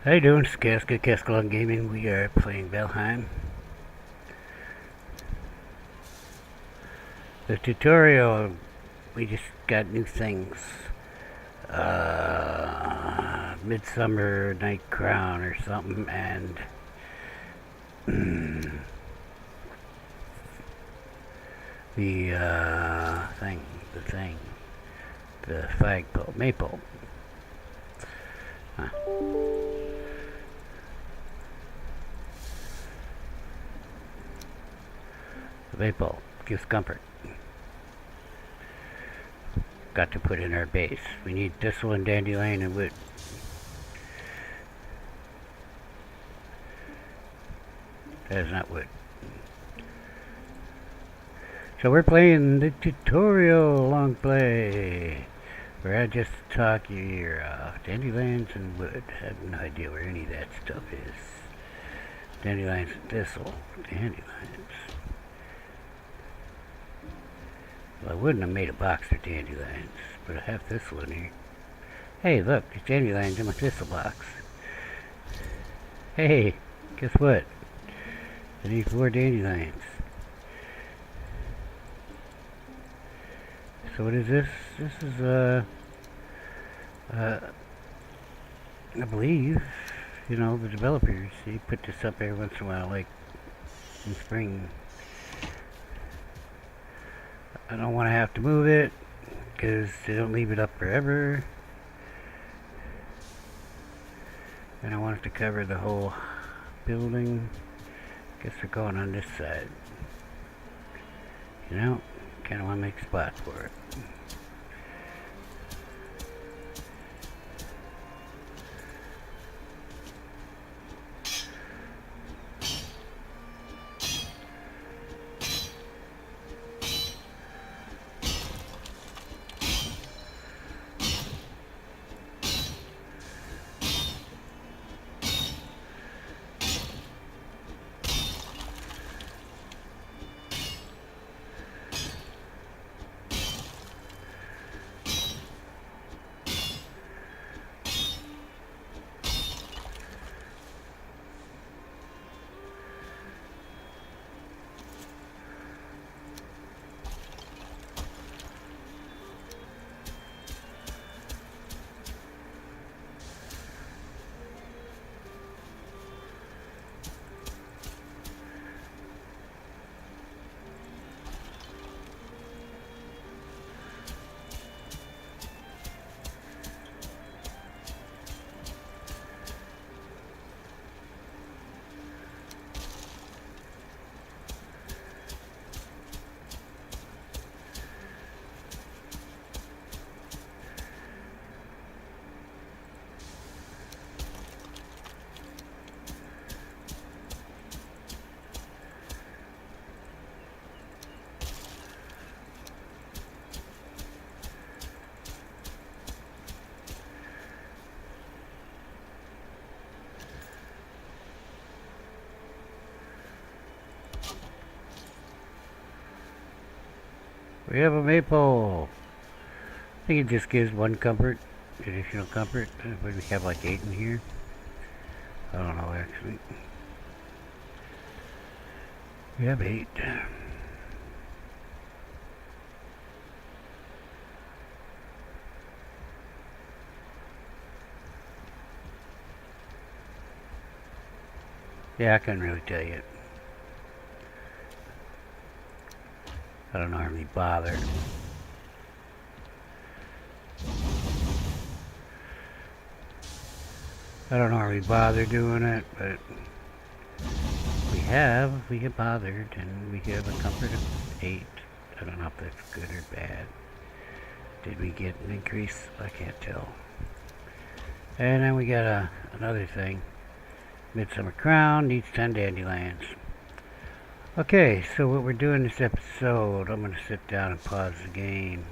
How you doing? It's Cascal on Gaming. We are playing Valheim. The tutorial, we just got new things. Midsummer Night Crown or something, and the flagpole, maypole. Huh. The maypole gives comfort. Got to put in our base. We need thistle and dandelion and wood. That is not wood. So we're playing the tutorial long play, where I just talk your ear off. Dandelions and wood. I have no idea where any of that stuff is. Dandelions and thistle. Dandelions. Well, I wouldn't have made a box for dandelions, but I have thistle in here. Hey, look, there's dandelions in my thistle box. Hey, guess what? I need 4 dandelions. So what is this? This is, I believe, you know, the developers, they put this up every once in a while, like in spring. I don't want to have to move it, because they don't leave it up forever. And I want it to cover the whole building. Guess we're going on this side. You know, kind of want to make a spot for it. We have a maypole. I think it just gives 1 comfort, additional comfort. We have like 8 in here. I don't know actually. We have 8. Yeah, I couldn't really tell you. I don't normally bother. I don't normally bother doing it, but we get bothered, and we have a comfort of 8. I don't know if that's good or bad. Did we get an increase? I can't tell. And then we got another thing. Midsummer Crown needs 10 dandelions. Okay, so what we're doing this episode, I'm going to sit down and pause the game,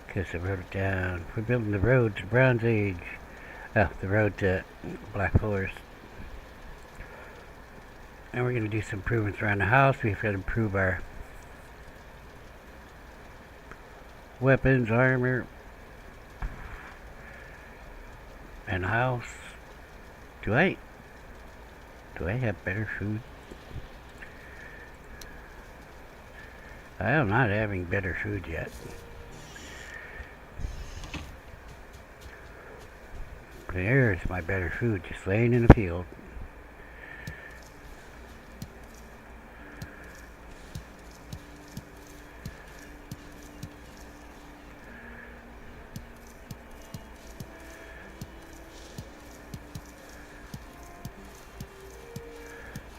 because I wrote it down. We're building the road to Bronze Age. The road to Black Forest. And we're going to do some improvements around the house. We've got to improve our weapons, armor, and house. Do I have better food? I am not having better food yet. There's my better food, just laying in the field.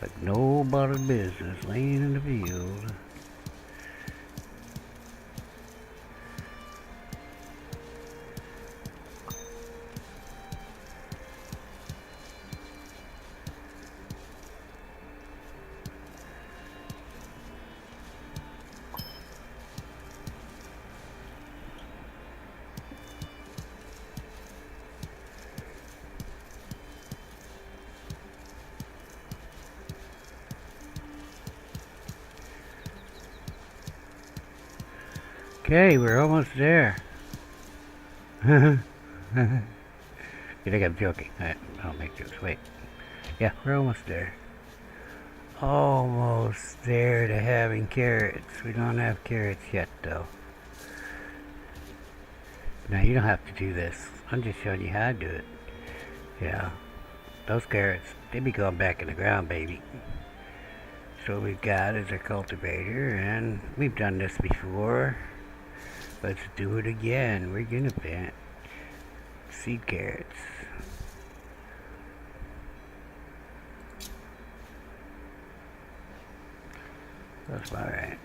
Like nobody's business, laying in the field. Okay, we're almost there. You think I'm joking? I don't make jokes. Wait. Yeah, we're almost there. Almost there to having carrots. We don't have carrots yet, though. Now, you don't have to do this. I'm just showing you how to do it. Yeah. Those carrots, they be going back in the ground, baby. So what we've got is our cultivator, and we've done this before. Let's do it again. We're gonna plant seed carrots. That's about right.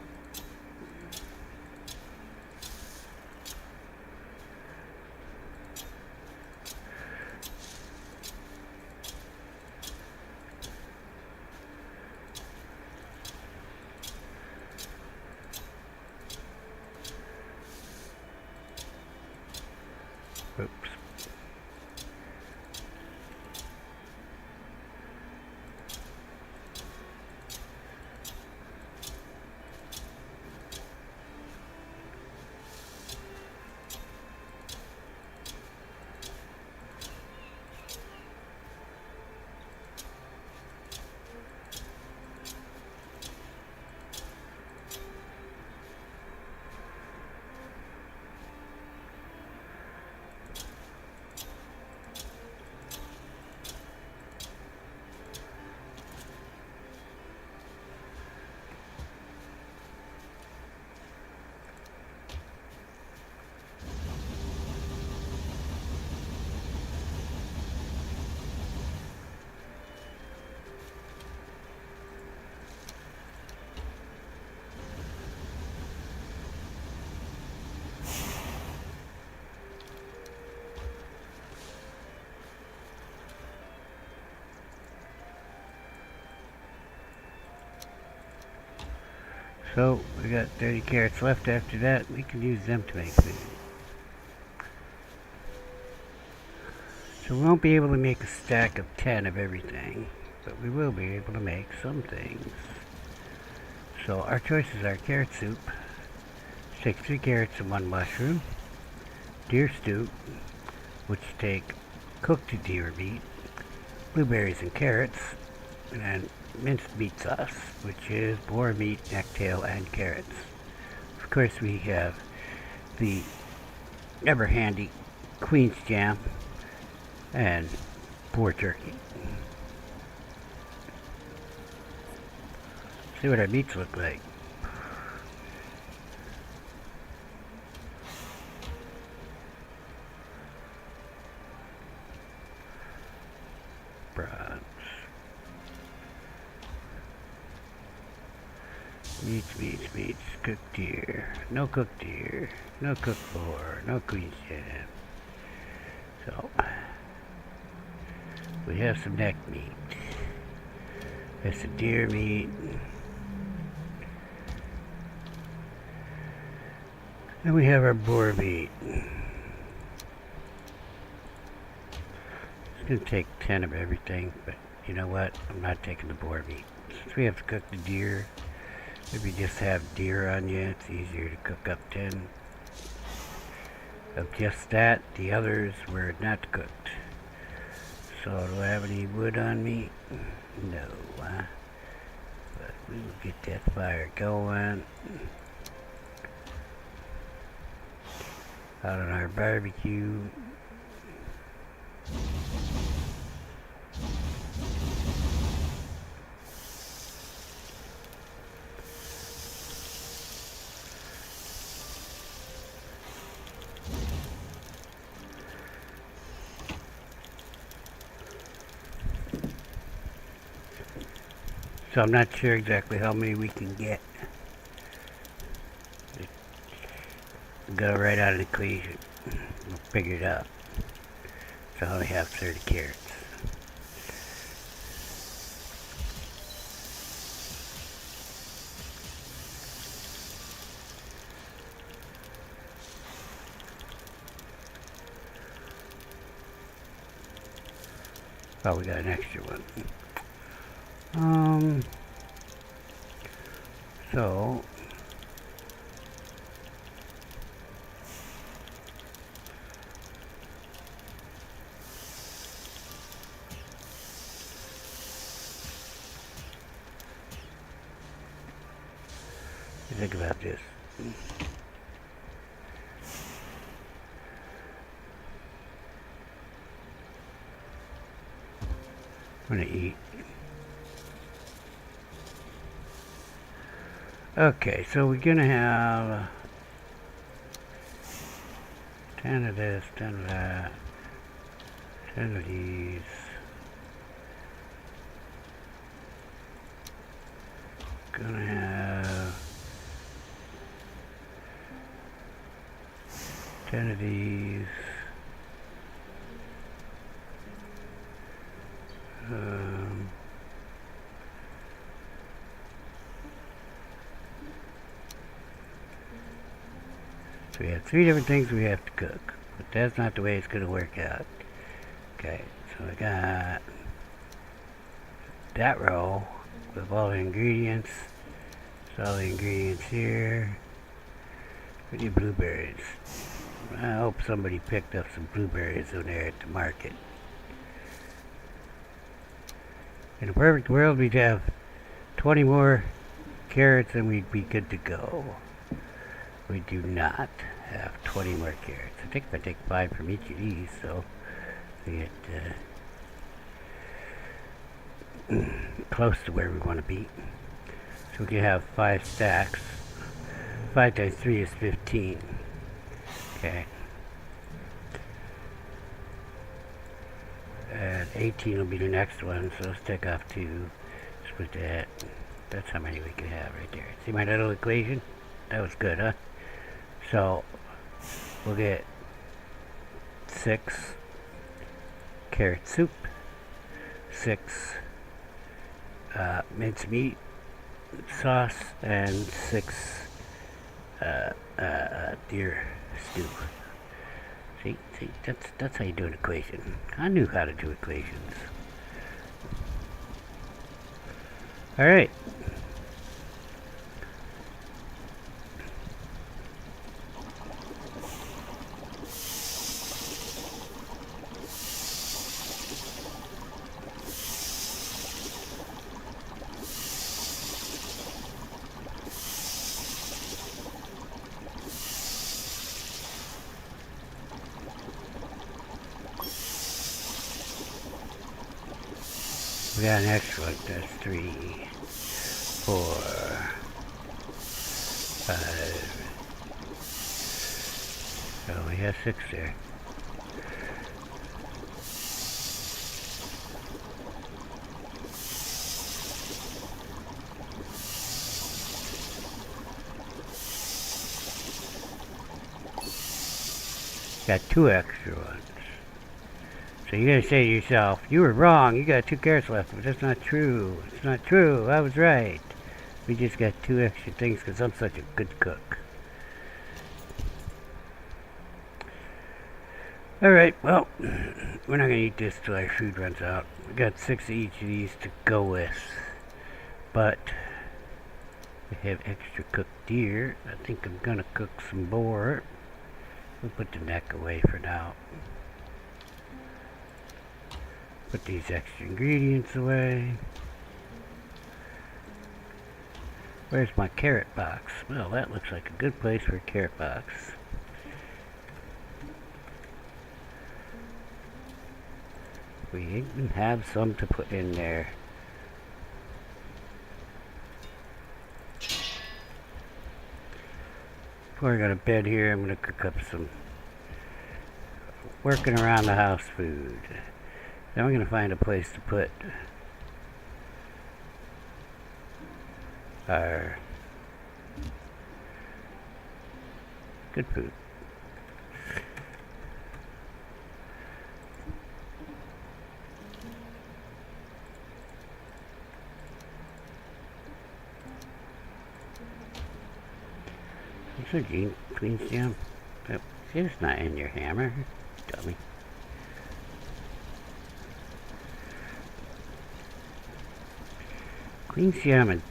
Oops. So, we got 30 carrots left after that. We can use them to make food. So we won't be able to make a stack of 10 of everything, but we will be able to make some things. So our choices are carrot soup, take 3 carrots and 1 mushroom, deer stew, which take cooked deer meat, blueberries and carrots, and minced meat sauce, which is boar meat, necktail, and carrots. Of course, we have the ever handy Queen's jam and boar jerky. See what our meats look like. Bronze. Meats, cooked deer, no cooked deer, no cooked boar, no Queen's jam. So, we have some neck meat. That's the deer meat. And we have our boar meat. It's going to take 10 of everything, but you know what? I'm not taking the boar meat. Since we have to cook the deer, if you just have deer on you, it's easier to cook up 10 of just that. The others were not cooked. So do I have any wood on me? No. But we will get that fire going. Out on our barbecue. So I'm not sure exactly how many we can get. Go right out of the equation. We'll figure it out. So I only have 30 carrots. Oh, we got an extra one. So think about this. I'm gonna eat. Okay, so we're gonna have 10 of this, 10 of that, 10 of these. Gonna have 10 of these. So we have 3 different things we have to cook, but that's not the way it's going to work out. Okay, so I got that row with all the ingredients. There's all the ingredients here. We need blueberries. I hope somebody picked up some blueberries when they're at the market. In a perfect world, we'd have 20 more carrots and we'd be good to go. We do not have 20 more carrots. I think if I take 5 from each of these, so we get close to where we want to be. So we can have 5 stacks. 5 times 3 is 15. Okay. And 18 will be the next one, so let's take off 2. Split that. That's how many we can have right there. See my little equation? That was good, huh? So we'll get 6 carrot soup, 6 mincemeat sauce, and 6 deer stew. See, that's how you do an equation. I knew how to do equations. All right. We got an extra one. That's 3, 4, 5. So we have 6 there. Got 2 extra ones. So you're going to say to yourself, you were wrong, you got 2 carrots left, but that's not true. It's not true, I was right. We just got 2 extra things because I'm such a good cook. Alright, well, we're not going to eat this till our food runs out. We got 6 of each of these to go with. But we have extra cooked deer. I think I'm going to cook some boar. We'll put the neck away for now. Put these extra ingredients away. Where's my carrot box? Well, that looks like a good place for a carrot box. We even have some to put in there. Before I go to bed here, I'm going to cook up some working around the house food. Then we're going to find a place to put our good food. So Queen's Jam, it's not in your hammer, dummy. Queen's Jam is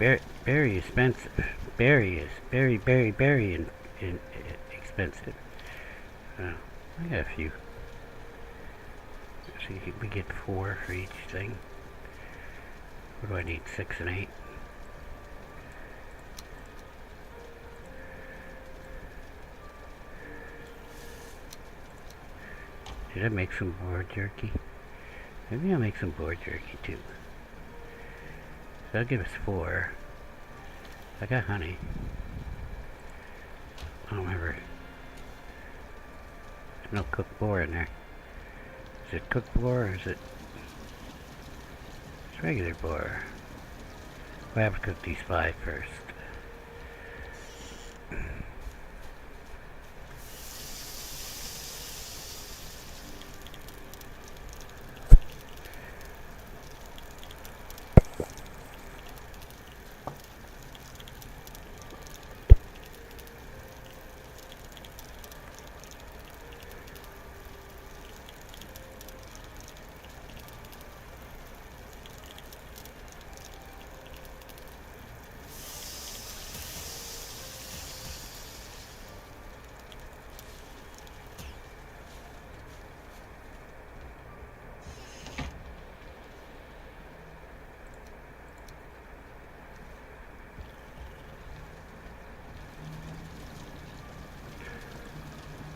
very expensive. Berry is very expensive. I got a few. So we get 4 for each thing. What do I need? 6 and 8. Did I make some boar jerky? Maybe I'll make some boar jerky too. So that'll give us 4. I got honey. I don't remember. There's no cooked boar in there. Is it cooked boar or is it... It's regular boar. We'll have to cook these 5 first.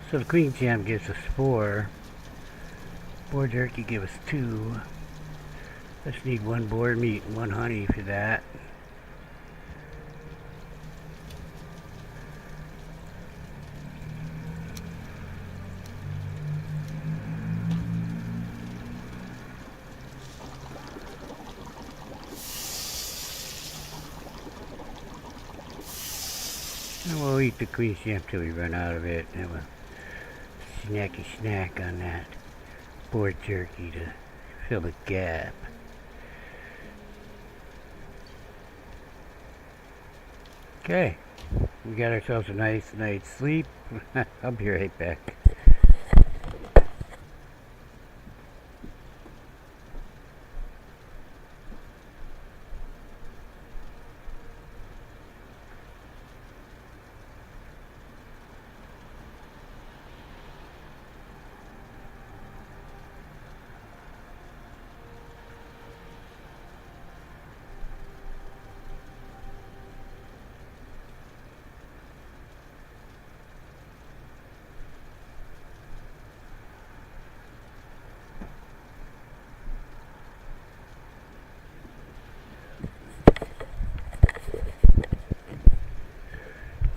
So the Queen Jam gives us 4. Boar jerky gives us 2. Let's need 1 boar meat and 1 honey for that. And we'll eat the Queen Jam till we run out of it. And we'll snacky snack on that boar jerky to fill the gap. Okay, we got ourselves a nice night's sleep. I'll be right back.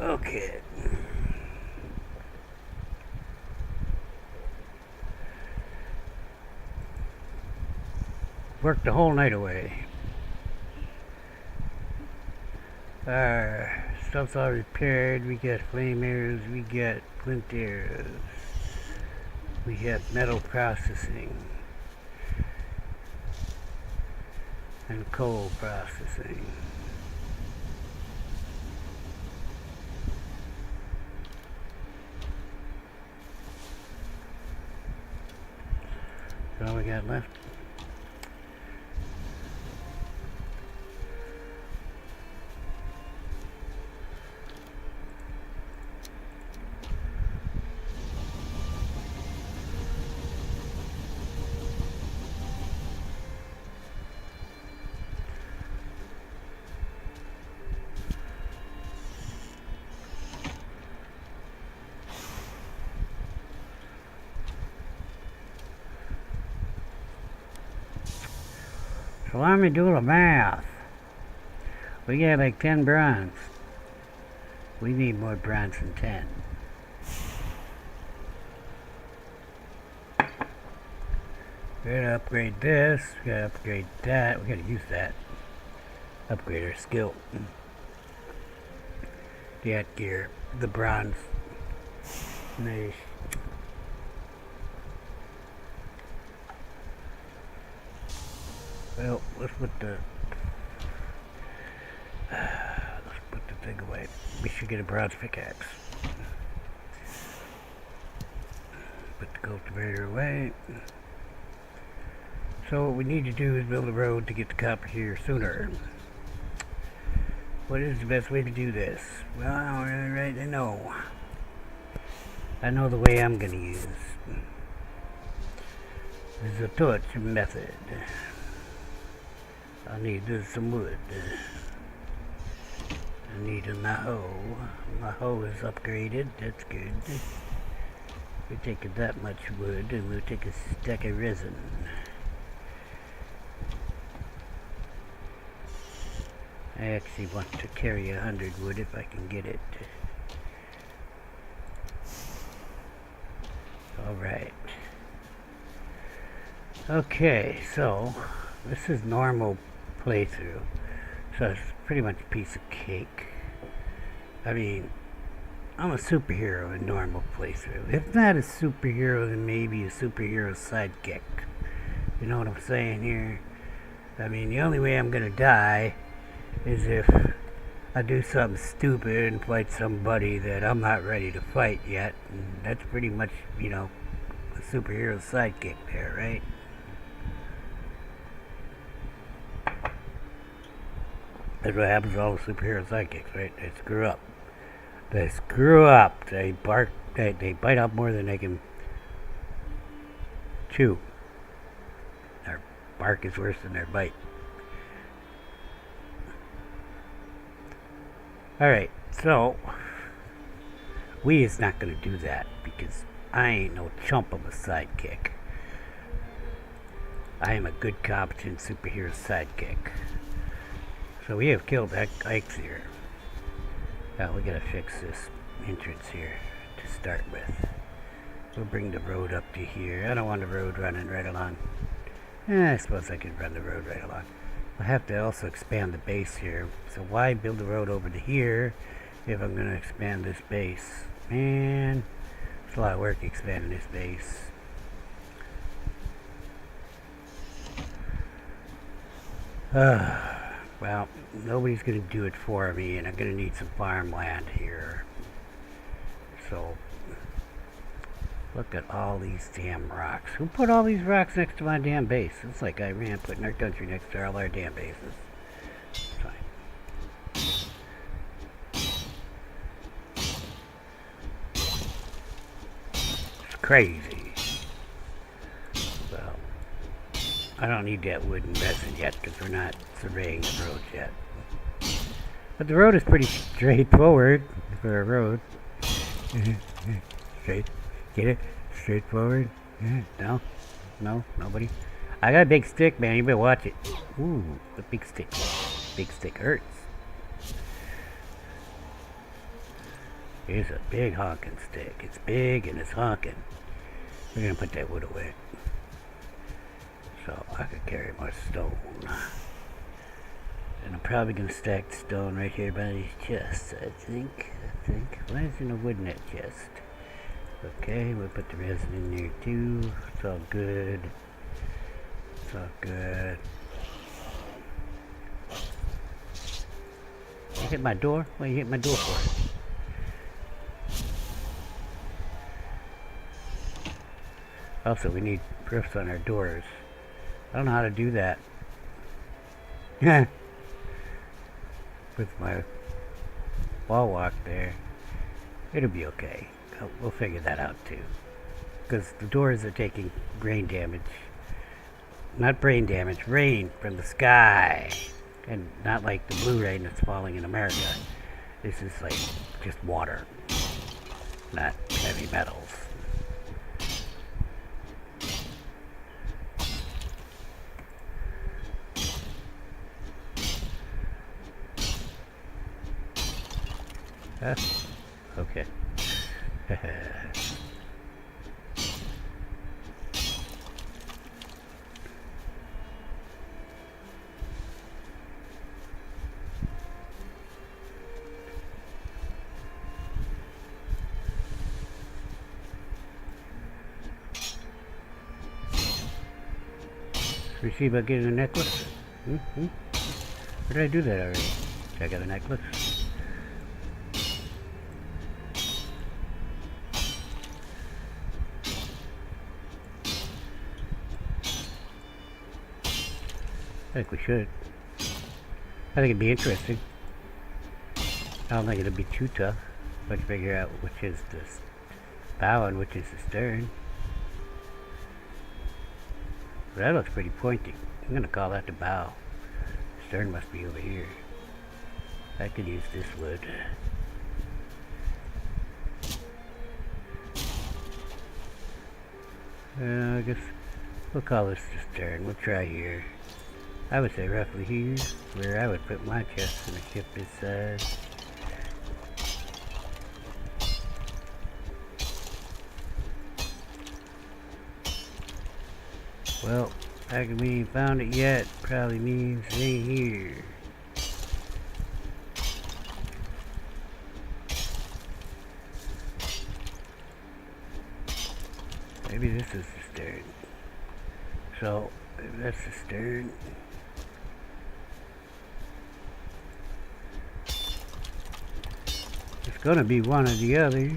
Okay. Worked the whole night away. Our stuff's all repaired. We got flame arrows. We got flint arrows. We have metal processing. And coal processing. That's all we got left. So let me do the math. We got like 10 bronze. We need more bronze than 10. We gotta upgrade this, we gotta upgrade that, we gotta use that. Upgrade our skill. That gear, the bronze. Nice. Well, let's put the thing away. We should get a bronze pickaxe. Put the cultivator away. So what we need to do is build a road to get the copper here sooner. What is the best way to do this? Well, I don't really rightly know. I know the way I'm gonna use. This is a torch method. I need some wood. I need a hoe. My hoe is upgraded. That's good. We're taking that much wood and we'll take a stack of resin. I actually want to carry 100 wood if I can get it. Alright. Okay, so this is normal playthrough. So it's pretty much a piece of cake. I mean, I'm a superhero in normal playthrough. If not a superhero, then maybe a superhero sidekick. You know what I'm saying here? I mean, the only way I'm gonna die is if I do something stupid and fight somebody that I'm not ready to fight yet. And that's pretty much, you know, a superhero sidekick there, right? That's what happens to all the superhero sidekicks, right? They screw up. They screw up. They bark. They bite off more than they can chew. Their bark is worse than their bite. Alright, so we is not going to do that because I ain't no chump of a sidekick. I am a good, competent superhero sidekick. So we have killed Ike's here. Now we gotta fix this entrance here to start with. We'll bring the road up to here. I don't want the road running right along. I suppose I could run the road right along. I have to also expand the base here. So why build the road over to here if I'm gonna expand this base? Man, it's a lot of work expanding this base. Well, nobody's gonna do it for me, and I'm gonna need some farmland here. So, look at all these damn rocks. Who put all these rocks next to my damn base? It's like Iran putting our country next to all our damn bases. It's fine. It's crazy. Well, I don't need that wooden resin yet because we're not surveying the road yet. But the road is pretty straightforward for a road. Straight. Get it? Straightforward? No? No? Nobody? I got a big stick, man. You better watch it. Ooh, a big stick. Big stick hurts. Here's a big honking stick. It's big and it's honking. We're gonna put that wood away. So I could carry more stone. And I'm probably gonna stack the stone right here by these chests, I think. Why isn't there wood in that chest? Okay, we'll put the resin in there too. It's all good. It's all good. You hit my door? What you hit my door for? Also, we need roofs on our doors. I don't know how to do that. Yeah. With my wall walk there. It'll be okay. We'll figure that out too. Because the doors are taking rain damage. Not brain damage, rain from the sky. And not like the blue rain that's falling in America. This is like just water. Not heavy metals. Huh? Okay. We see about getting a necklace? Mm-hmm. Or did I do that already? Did I got a necklace? I think we should. I think it'd be interesting. I don't think it'd be too tough. But figure out which is the bow and which is the stern. But that looks pretty pointy. I'm gonna call that the bow. Stern must be over here. I could use this wood. I guess we'll call this the stern. We'll try here. I would say roughly here, where I would put my chest in a ship this size. Well, fact that we ain't found it yet probably means it ain't here. Maybe this is the stern. So, if that's the stern. It's gonna be one or the other.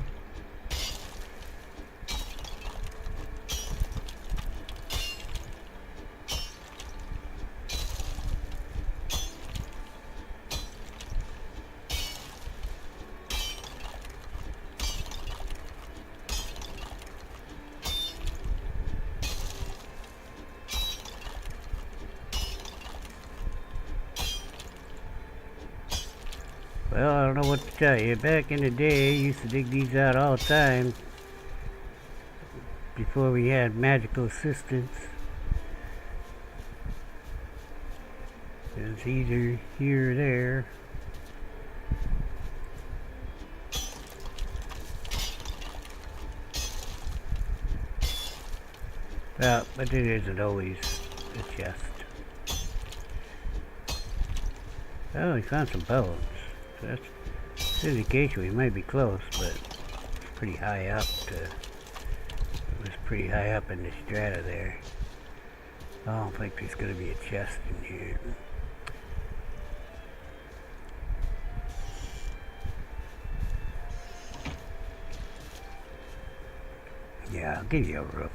Well, I don't know what to tell you. Back in the day, I used to dig these out all the time. Before we had magical assistance. It's either here or there. Well, but it isn't always a chest. Oh, we found some bones. So that's an indication we might be close, but it's pretty high up. It was pretty high up in the strata there. I don't think there's going to be a chest in here. Yeah, I'll give you a roof.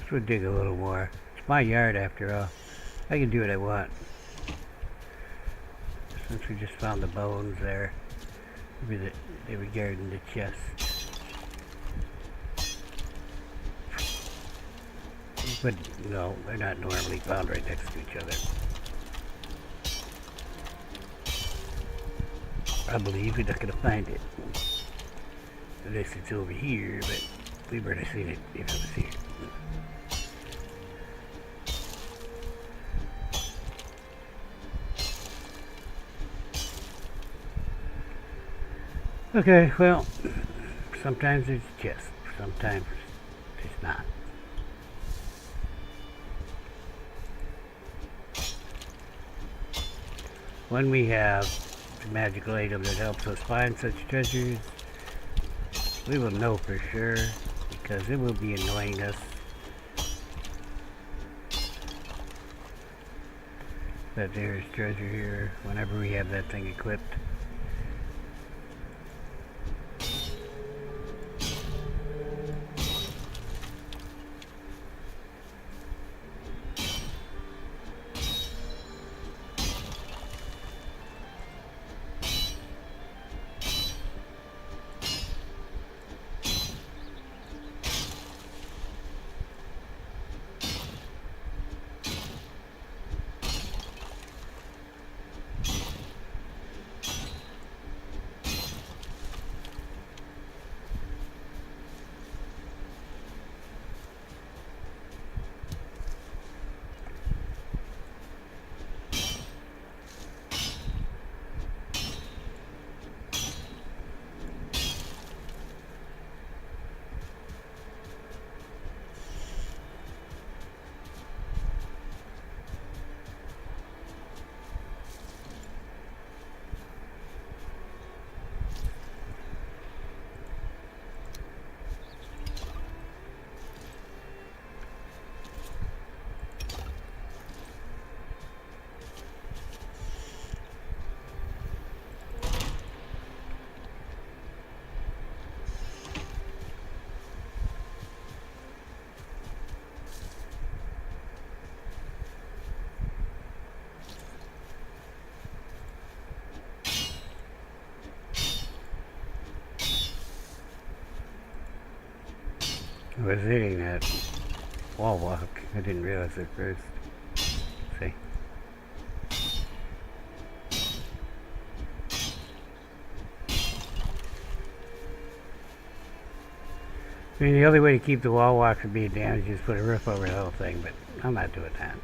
We'll dig a little more. It's my yard after all. I can do what I want. Since we just found the bones there. Maybe they were guarding the chest. But no, they're not normally found right next to each other. I believe we're not going to find it. Unless it's over here, but we would have seen it if it was here. Okay, well, sometimes it's chest, sometimes it's not. When we have the magical item that helps us find such treasures, we will know for sure, because it will be annoying us. That there is treasure here whenever we have that thing equipped. I was hitting that wall walk. I didn't realize it first. See? I mean, the only way to keep the wall walk from being damaged is put a roof over the whole thing, but I'm not doing that.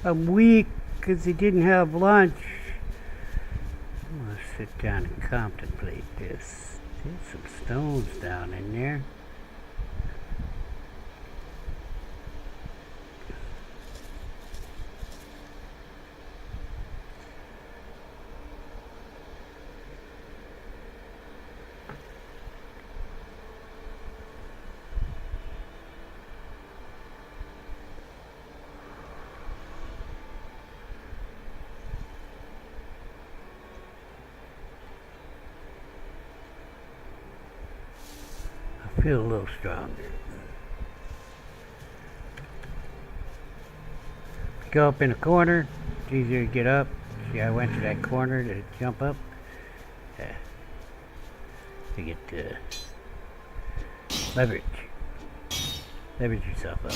I'm weak because he didn't have lunch. I'm going to sit down and contemplate this. There's some stones down in there. I feel a little stronger. Go up in a corner, it's easier to get up. See, I went to that corner to jump up. Yeah. To get leverage. Leverage yourself up.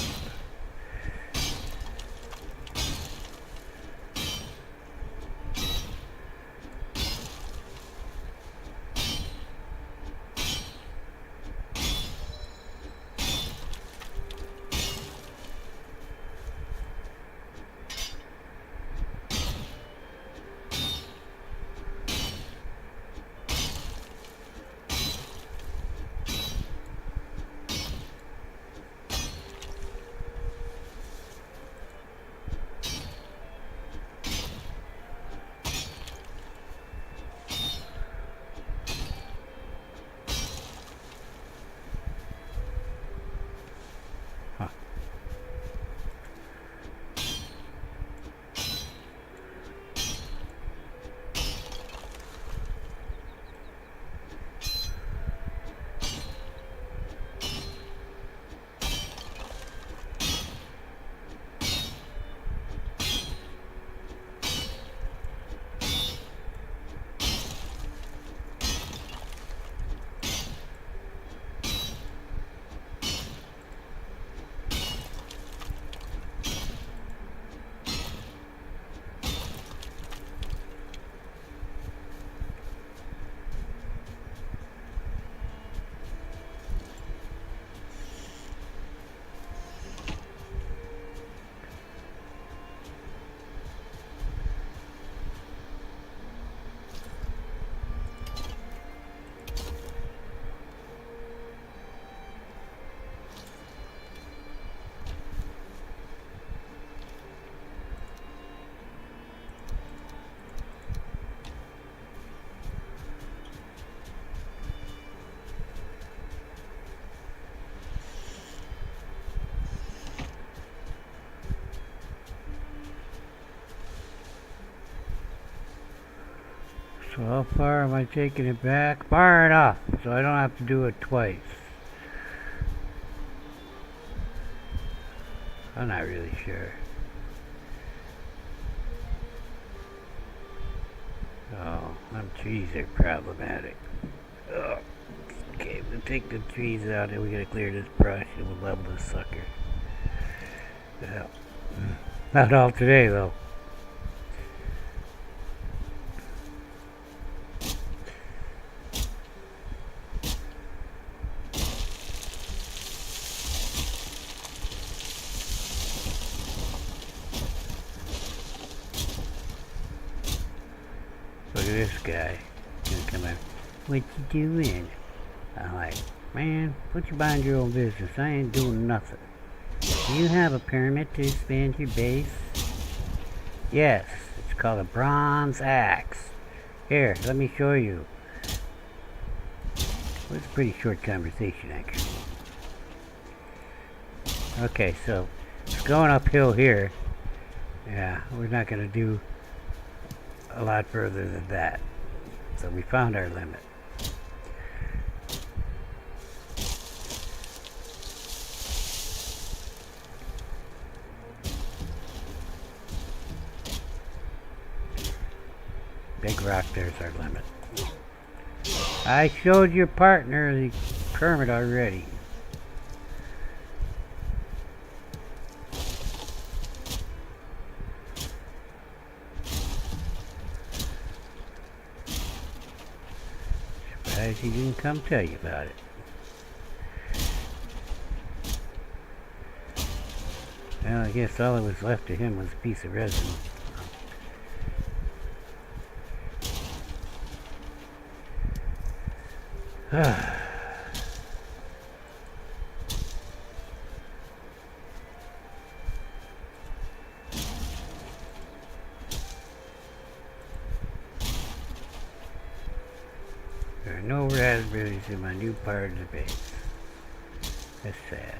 So how far am I taking it back? Far enough, so I don't have to do it twice. I'm not really sure. Oh, them trees are problematic. Oh. Okay, we'll take the trees out and we gotta clear this brush and we'll level this sucker. Yeah. Not all today though. look at this guy. Gonna come in. What you doing? I'm like, man, put you mind your own business. I ain't doing nothing. Do you have a permit to expand your base? Yes, it's called a bronze axe. Here, let me show you. It was a pretty short conversation, actually. Okay, so it's going uphill here. Yeah, we're not going to do a lot further than that. So we found our limit. Big rock, there's our limit. I showed your partner the permit already. Surprised he didn't come tell you about it. Well, I guess all that was left to him was a piece of resin. There are no raspberries in my new part of the base. That's sad.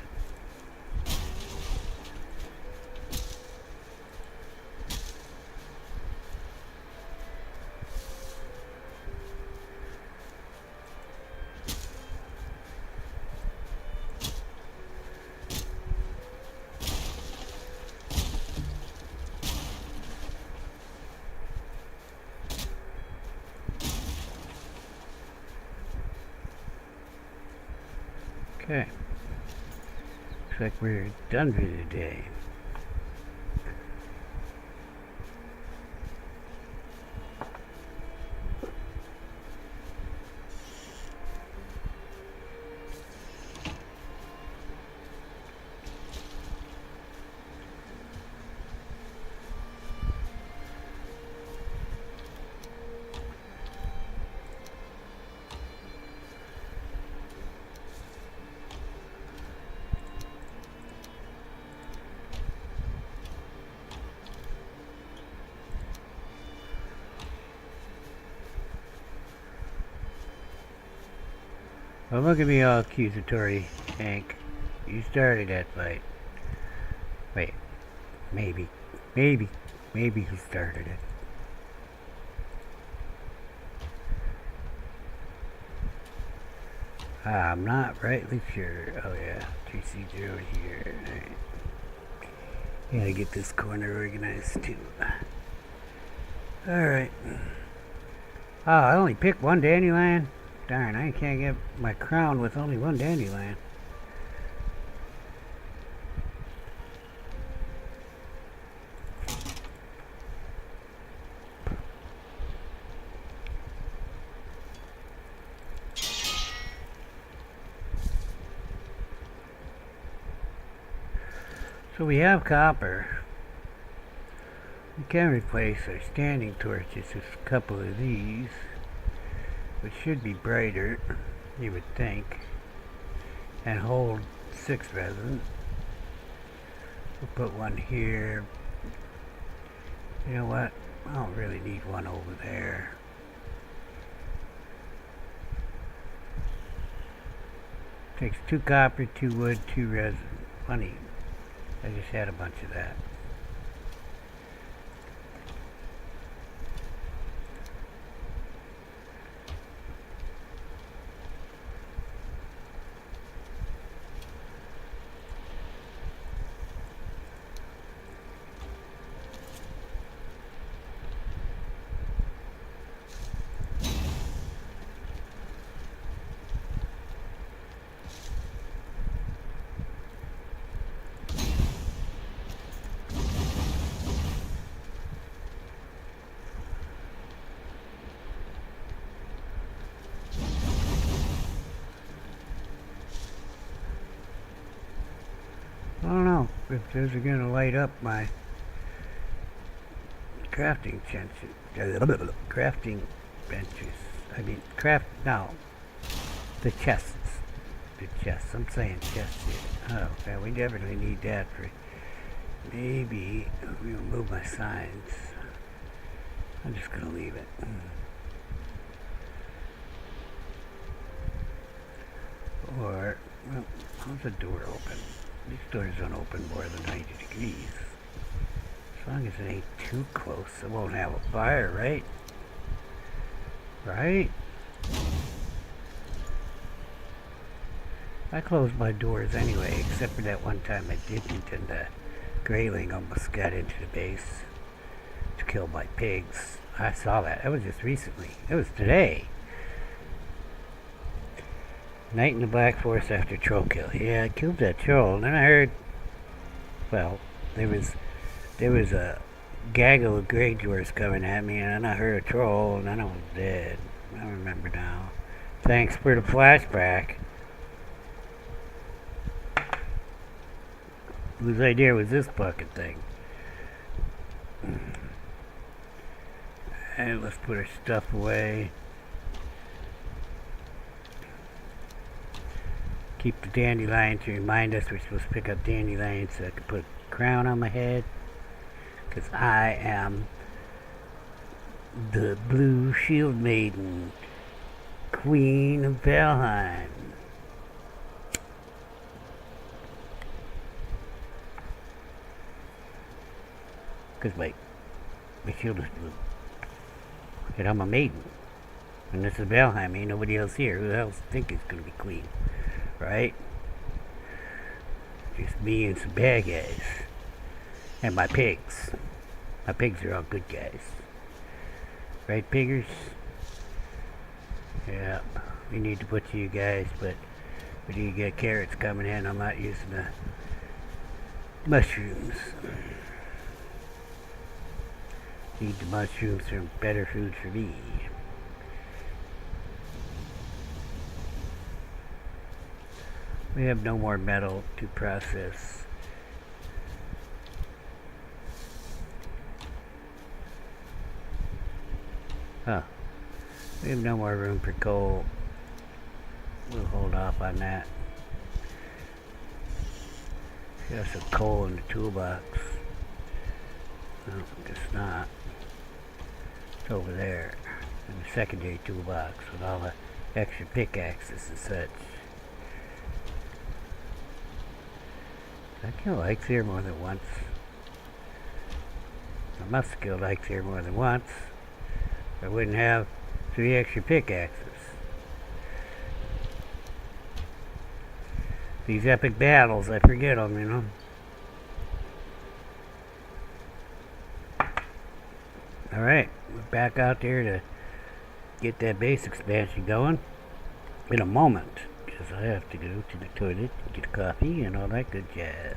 Okay. Looks like we're done for today. Well, look at me all accusatory, Hank. You started that fight. Wait, maybe he started it. I'm not rightly sure. Oh yeah, 3C0 here. Alright. Gotta get this corner organized too. Alright. Oh, I only picked one dandelion? Darn, I can't get my crown with only one dandelion. So we have copper. We can replace our standing torches with a couple of these, which should be brighter, you would think, and hold 6 resin. We'll put one here. You know what? I don't really need one over there. Takes 2 copper, 2 wood, 2 resin. Funny. I just had a bunch of that. I don't know if those are going to light up my crafting benches. Crafting benches. I mean, no. The chests. The chests. I'm saying chests here. Oh, okay. We definitely need that for... Maybe we'll move my signs. I'm just going to leave it. Or, well, how's the door open? These doors don't open more than 90 degrees. As long as it ain't too close, it won't have a fire, right? Right? I close my doors anyway, except for that one time I didn't, and the grayling almost got into the base to kill my pigs. I saw that. That was just recently. It was today. Night in the Black Forest after troll kill. Yeah, I killed that troll, and then I heard, well, there was a gaggle of grey dwarves coming at me, and then I heard a troll, and then I was dead. I remember now. Thanks for the flashback. Whose idea was this fucking thing? And let's put our stuff away. Keep the dandelion to remind us we're supposed to pick up dandelions so I can put a crown on my head. Because I am the Blue Shield Maiden, Queen of Valheim. Because my shield is blue. And I'm a maiden. And this is Valheim, ain't nobody else here. Who else think it's gonna be queen? Right? Just me and some bad guys. And my pigs. My pigs are all good guys. Right, piggers? Yeah. We need to put to you guys, but we need to get carrots coming in. I'm not using the mushrooms. Need the mushrooms for better food for me. We have no more metal to process. Huh. We have no more room for coal. We'll hold off on that. Got some coal in the toolbox. No, guess not. It's over there in the secondary toolbox with all the extra pickaxes and such. Did I kill Ike's here more than once? I must have killed Ike's here more than once. I wouldn't have 3 extra pickaxes. These epic battles, I forget them, you know. Alright, we're back out there to get that base expansion going in a moment. Because I have to go to the toilet, get a coffee, and all that good jazz.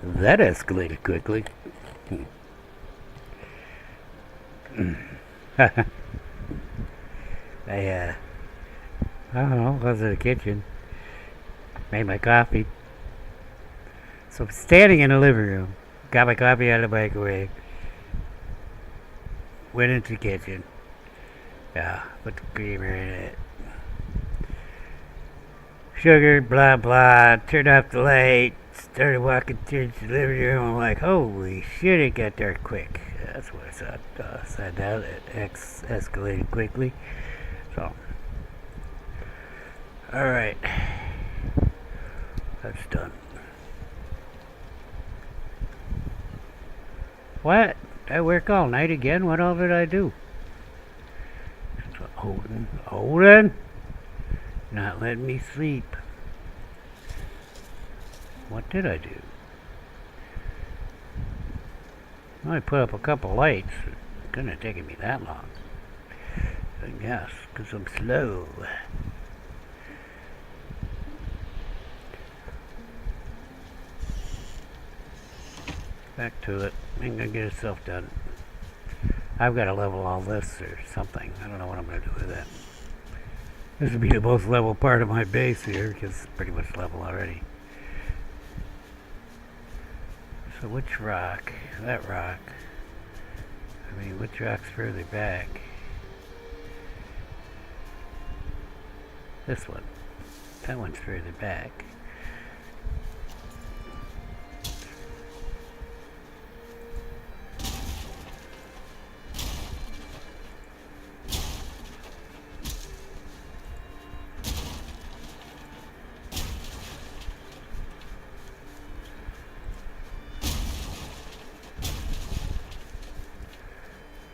That escalated quickly. I don't know, was in the kitchen. Made my coffee. So I'm standing in the living room. Got my coffee out of the microwave. Went into the kitchen. Put the creamer in it. Sugar, blah blah. Turned off the light. Started walking through the living room. I'm like, holy shit, it got dark quick. That's what I thought. Said that it escalated quickly. So, alright. That's done. What? I work all night again? What all did I do? Odin? Not letting me sleep. What did I do? Well, I put up a couple lights. It couldn't have taken me that long. I guess, because I'm slow. Back to it. I'm gonna get itself done. I've got to level all this or something. I don't know what I'm gonna do with it. This would be the most level part of my base here, because it's pretty much level already. So which rock? That rock. I mean, which rock's further back? This one. That one's further back.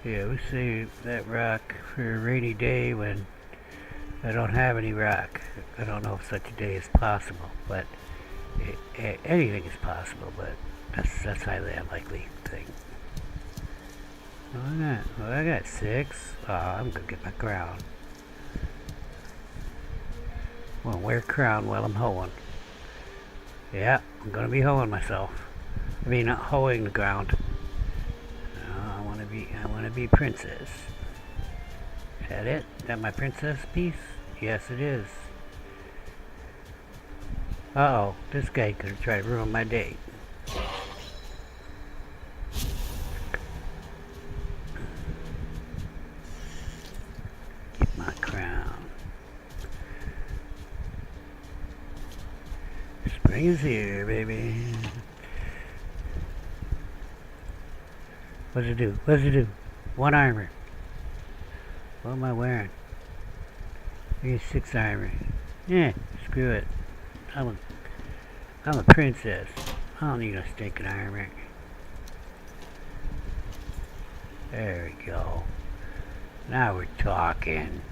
Yeah, we save that rock for a rainy day when I don't have any rock. I don't know if such a day is possible, but anything is possible, but that's highly unlikely thing. I got 6. Oh, I'm gonna get my crown. I'm gonna wear a crown while I'm hoeing. Yeah, I'm gonna be hoeing myself. I mean, not hoeing the ground. I want to be princess. Is that it? Is that my princess piece? Yes, it is. Uh-oh, this guy could have tried to ruin my day. Get my crown. Spring is here, baby. What does it do? What does it do? 1 armor. What am I wearing? I get 6 armor. Yeah, screw it. I'm a princess. I don't need no stinking armor. There we go. Now we're talking.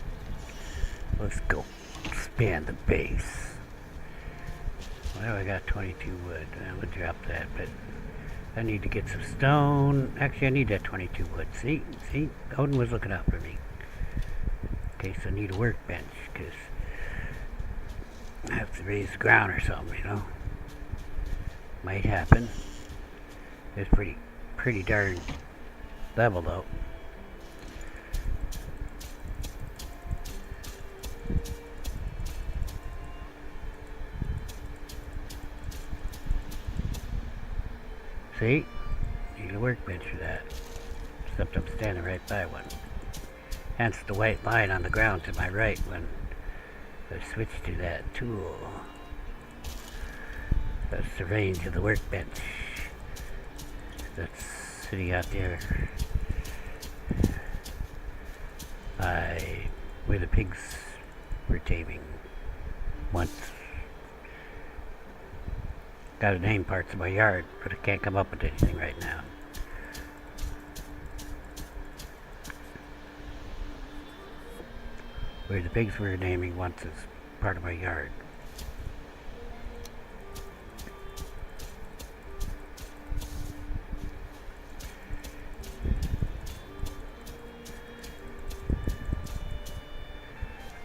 Let's go expand the base. Well, I got 22 wood. I'm gonna drop that, but I need to get some stone. Actually, I need that 22 wood. See? Odin was looking out for me. Okay, so I need a workbench, because I have to raise the ground or something, you know? Might happen. It's pretty darn level, though. See? Need a workbench for that. Except I'm standing right by one. Hence the white line on the ground to my right when I switch to that tool. That's the range of the workbench. That's sitting out there by where the pigs were taming once. Got to name parts of my yard, but I can't come up with anything right now. Where the pigs were naming once is part of my yard.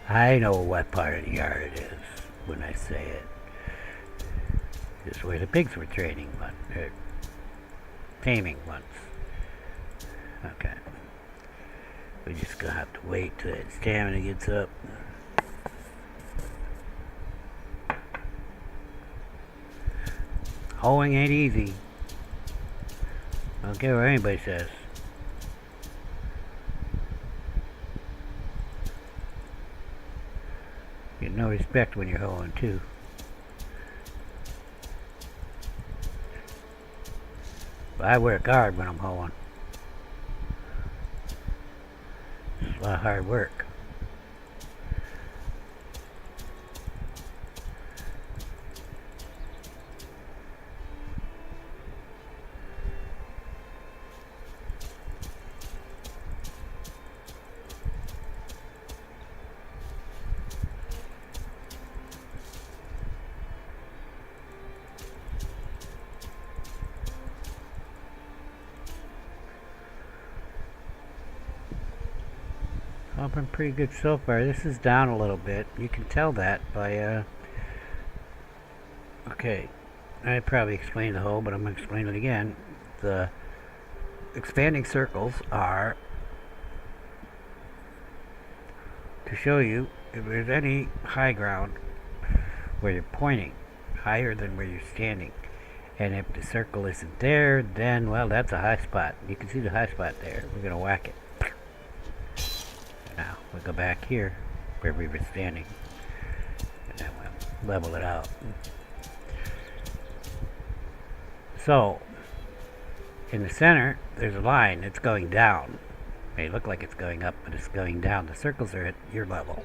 I know what part of the yard it is when I say it. This is where the pigs were training once, taming once. Okay. We're just gonna have to wait till that stamina gets up. Hoeing ain't easy. I don't care what anybody says. Get no respect when you're hoeing too. But I work hard when I'm hoeing. It's a lot of hard work. I've been pretty good so far. This is down a little bit. You can tell that by, okay. I probably explained the whole, but I'm going to explain it again. The expanding circles are to show you if there's any high ground where you're pointing, higher than where you're standing. And if the circle isn't there, then, well, that's a high spot. You can see the high spot there. We're going to whack it. Now, we'll go back here where we were standing, and then we'll level it out. So, in the center, there's a line that's going down. It may look like it's going up, but it's going down. The circles are at your level.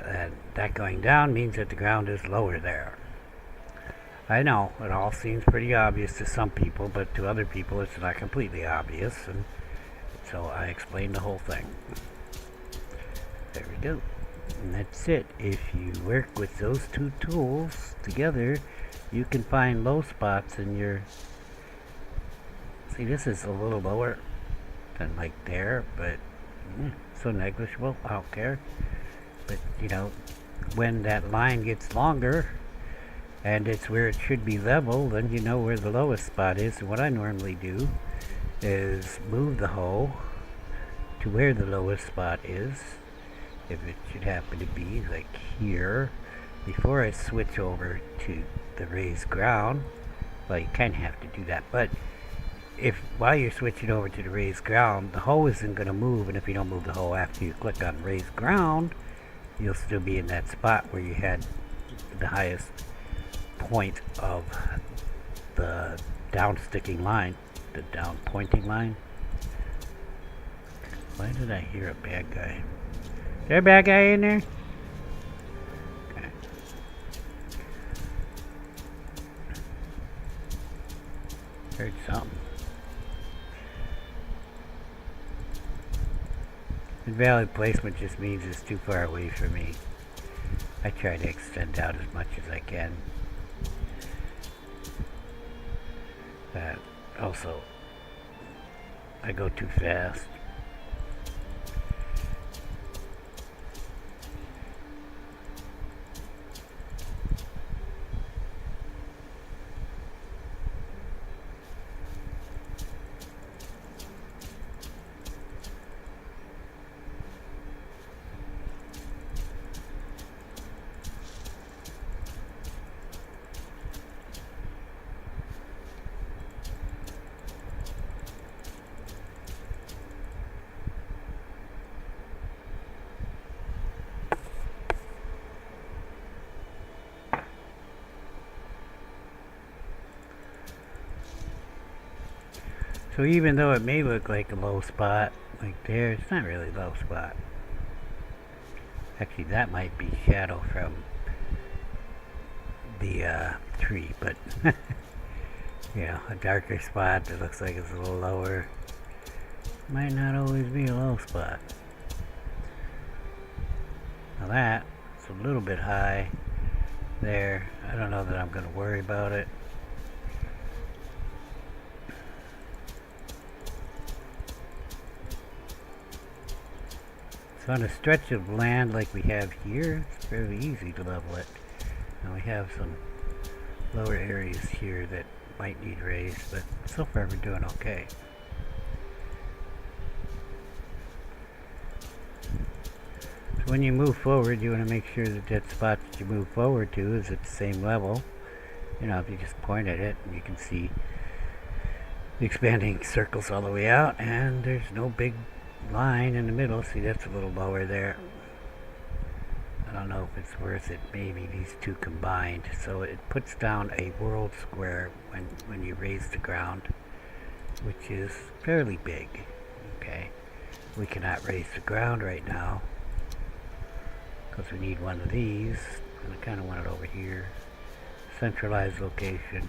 And that going down means that the ground is lower there. I know, it all seems pretty obvious to some people, but to other people it's not completely obvious, and so I explained the whole thing. There we go. And that's it. If you work with those two tools together, you can find low spots in your... See, this is a little lower than like there, but so negligible, I don't care. But, you know, when that line gets longer, and it's where it should be level, then you know where the lowest spot is. And what I normally do is move the hoe to where the lowest spot is, if it should happen to be like here, before I switch over to the raised ground. Well, you kind of have to do that, but if while you're switching over to the raised ground, the hoe isn't going to move, and if you don't move the hoe after you click on raised ground, you'll still be in that spot where you had the highest point of the down sticking line, the down pointing line. Why did I hear a bad guy? Is there a bad guy in there? Okay. Heard something. Invalid placement just means it's too far away from me. I try to extend out as much as I can. Also, I go too fast. So even though it may look like a low spot, like there, it's not really a low spot. Actually, that might be shadow from the tree, but you know, a darker spot that looks like it's a little lower might not always be a low spot. Now that, it's a little bit high there. I don't know that I'm going to worry about it. So on a stretch of land like we have here, it's fairly easy to level it. And we have some lower areas here that might need raised, but so far we're doing okay. So when you move forward, you want to make sure that that spot that you move forward to is at the same level. You know, if you just point at it, you can see the expanding circles all the way out, and there's no big line in the middle. See, that's a little lower there. I don't know if it's worth it. Maybe these two combined. So it puts down a world square when you raise the ground, which is fairly big. Okay, we cannot raise the ground right now because we need one of these, and I kind of want it over here. Centralized location.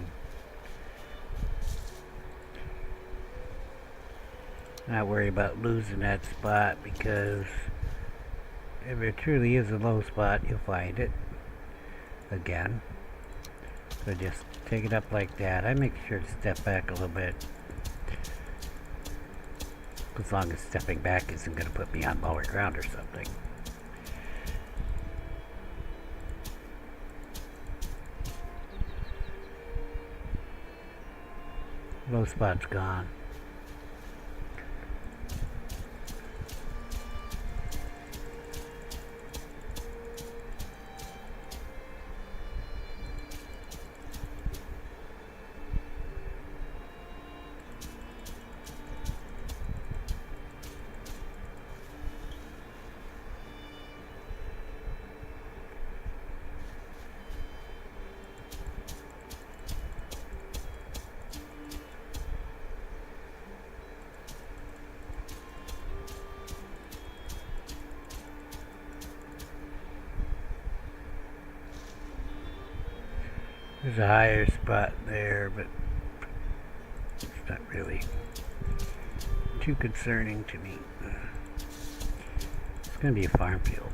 Not worry about losing that spot, because if it truly is a low spot, you'll find it again. So just take it up like that. I make sure to step back a little bit, as long as stepping back isn't going to put me on lower ground or something. Low spot's gone. There's a higher spot there, but it's not really too concerning to me. It's going to be a farm field.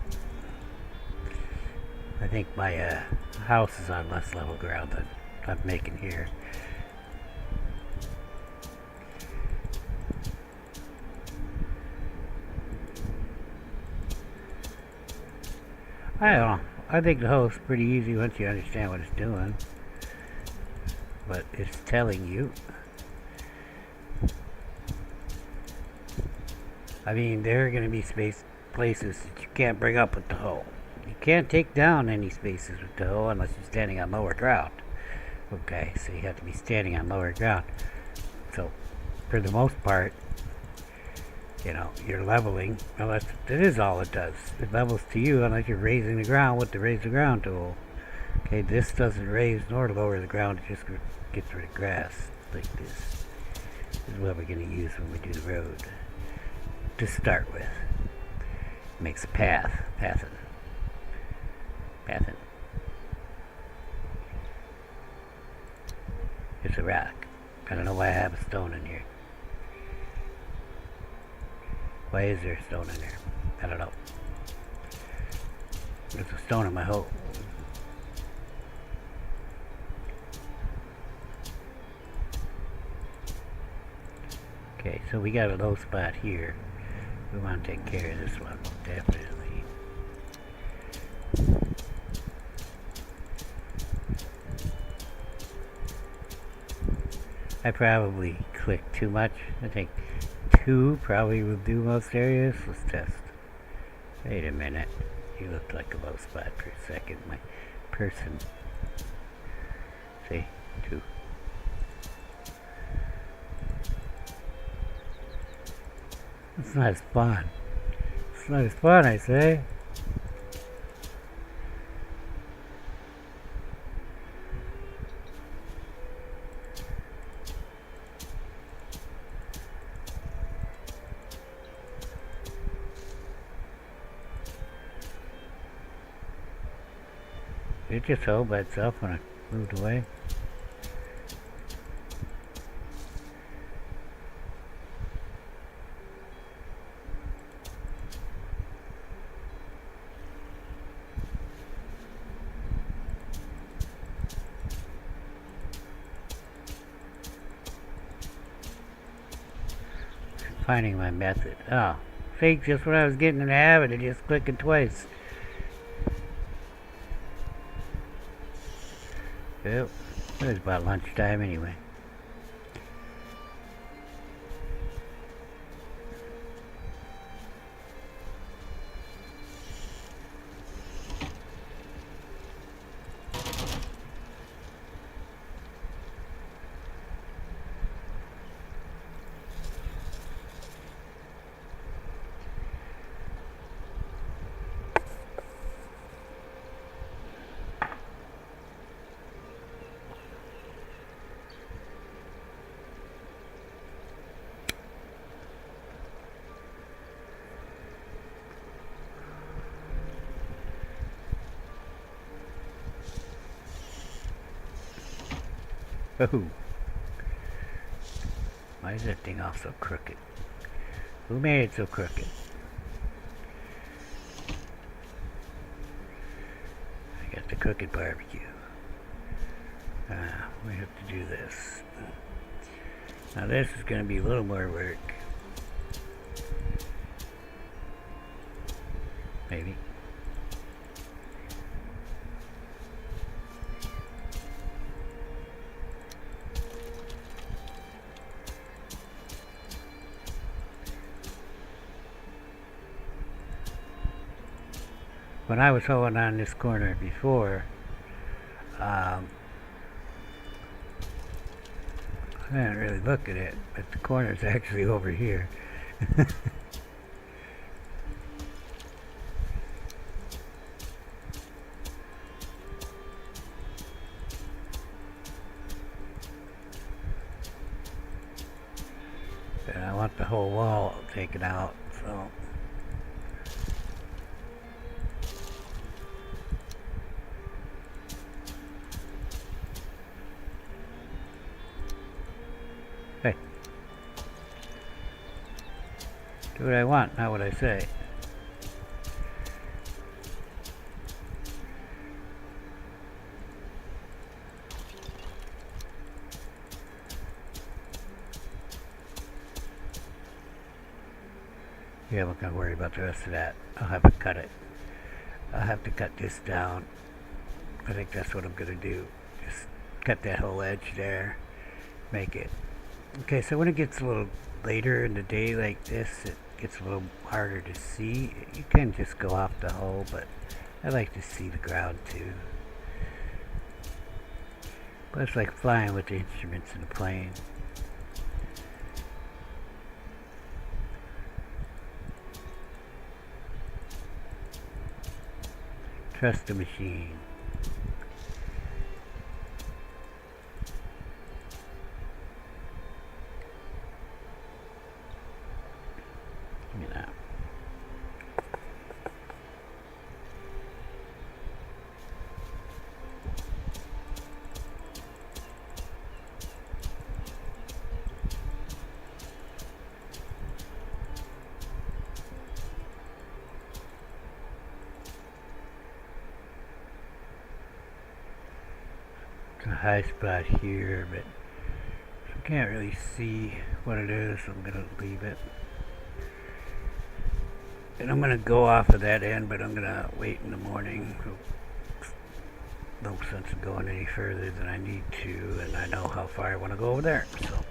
I think my house is on less level ground than I'm making here. I don't know. I think the host's pretty easy once you understand what it's doing. But it's telling you. I mean, there are going to be places that you can't bring up with the hoe. You can't take down any spaces with the hoe unless you're standing on lower ground. Okay, so you have to be standing on lower ground. So, for the most part, you know, you're leveling, unless that is all it does. It levels to you unless you're raising the ground with the raise the ground tool. Okay, this doesn't raise nor lower the ground, it just gets rid of grass like this. This is what we're going to use when we do the road. To start with. It makes a path. Pathing. It's a rock. I don't know why I have a stone in here. Why is there a stone in there? I don't know. There's a stone in my hole. Okay, so we got a low spot here. We want to take care of this one, definitely. I probably clicked too much. I think 2 probably will do most areas. Let's test. Wait a minute. You looked like a low spot for a second. My person. See? 2. It's not as fun. It's not as fun, I say. It just held by itself when I moved away. Finding my method. Oh, see, just when I was getting in the habit of just clicking twice. Yep. It was about lunchtime anyway. Oh, why is that thing all so crooked? Who made it so crooked? I got the crooked barbecue. We have to do this. Now this is going to be a little more work. Maybe. When I was hoeing on this corner before, I didn't really look at it, but the corner's actually over here. And I want the whole wall taken out, so. Hey. Do what I want, not what I say. Yeah, I'm not gonna worry about the rest of that. I'll have to cut it. I'll have to cut this down. I think that's what I'm gonna do. Just cut that whole edge there. Make it. Okay, so when it gets a little later in the day like this, it gets a little harder to see. You can just go off the hole, but I like to see the ground too. But it's like flying with the instruments in a plane. Trust the machine. Give me that. A high spot here, but I can't really see what it is, so I'm gonna leave it. And I'm gonna go off of that end, but I'm gonna wait in the morning. No sense in going any further than I need to, and I know how far I want to go over there, so.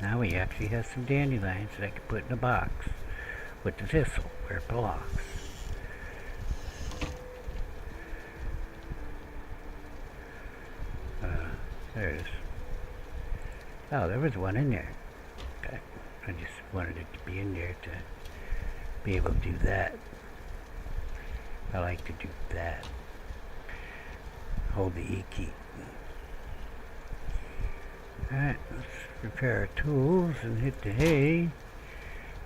Now we actually have some dandelions that I can put in a box with the thistle where it belongs. There it is. Oh, there was one in there. Okay. I just wanted it to be in there to be able to do that. I like to do that. Hold the E key. Alright, let's prepare our tools and hit the hay.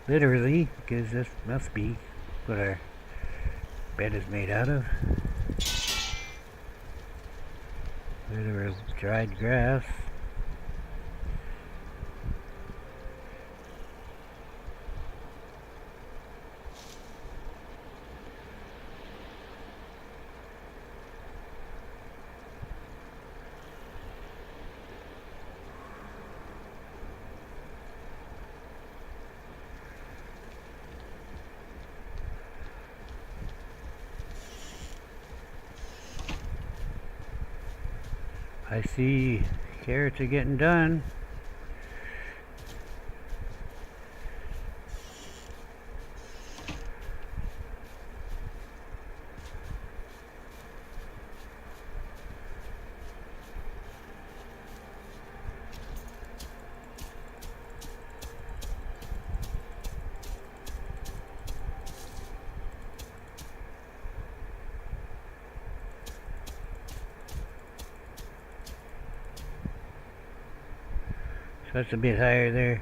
Literally, because this must be what our bed is made out of. Literal dried grass. I see carrots are getting done. So that's a bit higher there.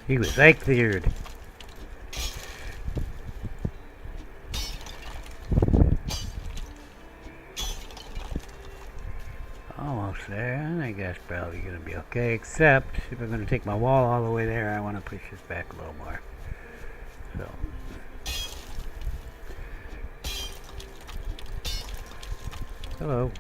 He was like cleared. Almost there. I think that's probably going to be okay, except if I'm going to take my wall all the way there, I want to push this back a little more. So. Hello.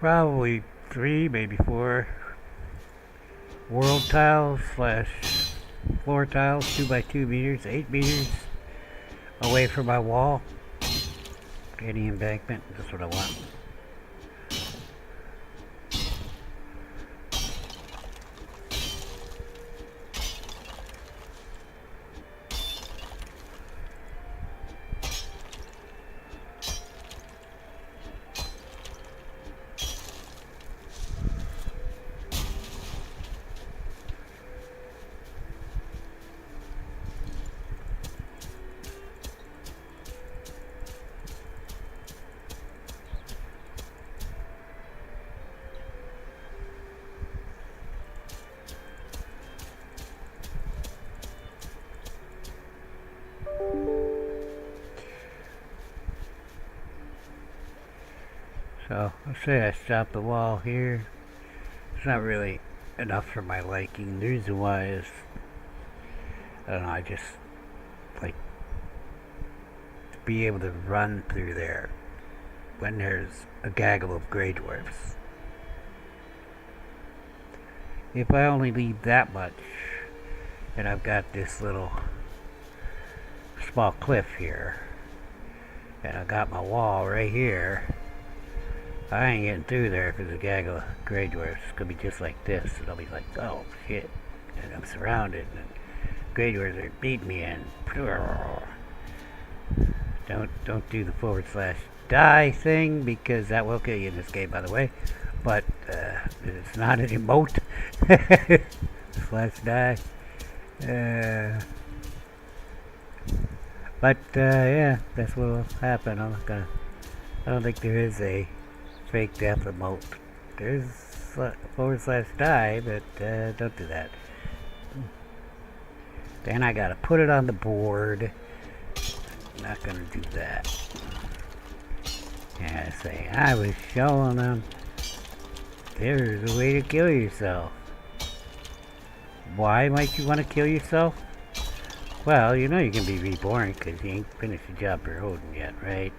Probably 3, maybe 4 world tiles slash floor tiles, 2 by 2 meters, 8 meters away from my wall. Any embankment, that's what I want. So let's say I stop the wall here. It's not really enough for my liking. The reason why is, I don't know, I just like to be able to run through there when there's a gaggle of grey dwarfs. If I only leave that much, and I've got this little small cliff here, and I got my wall right here, I ain't getting through there if there's a gaggle of grey dwarfs. It's gonna be just like this, and I'll be like, oh shit, and I'm surrounded, and grey dwarfs are beating me in. Don't do the /die thing, because that will kill you in this game, by the way. But it's not an emote. /die. But yeah, that's what'll happen. I don't think there is a fake death emote. There's /die, but don't do that. Then I gotta put it on the board. Not gonna do that. Yeah, say, I was showing them there's a way to kill yourself. Why might you want to kill yourself? Well, you know you can be reborn because you ain't finished the job for Odin yet, right?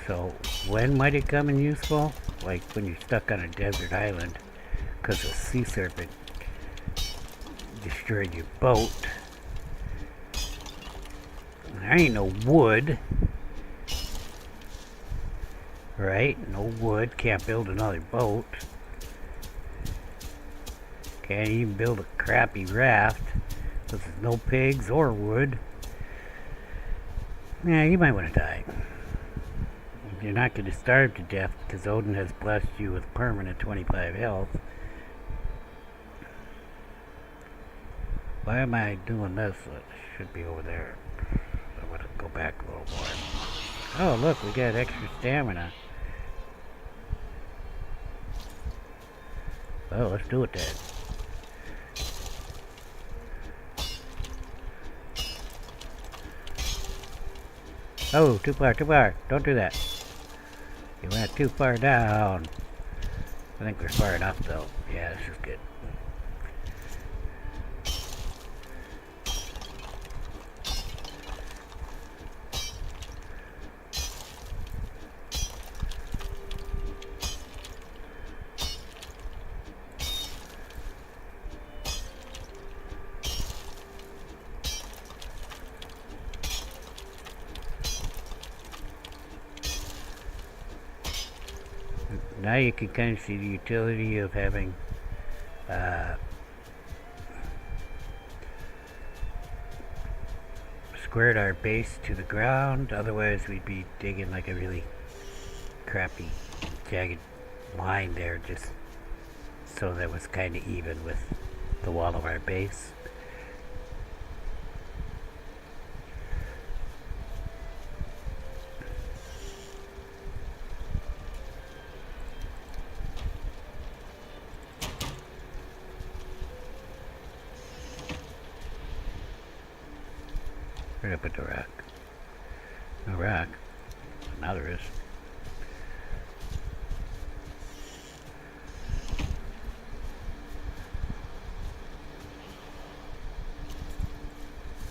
So, when might it come in useful? Like when you're stuck on a desert island because a sea serpent destroyed your boat. There ain't no wood. Right? No wood. Can't build another boat. Can't even build a crappy raft. Because there's no pigs or wood. Yeah, you might want to die. You're not going to starve to death because Odin has blessed you with permanent 25 health. Why am I doing this? It should be over there. I want to go back a little more. Oh, look, we got extra stamina. Well, let's do it then. Oh, too far, too far. Don't do that. You went too far down. I think we're far enough though. Yeah, this is good. Now you can kind of see the utility of having squared our base to the ground. Otherwise we'd be digging like a really crappy jagged line there just so that was kind of even with the wall of our base. Where'd I put the rock? No rock. Now there is.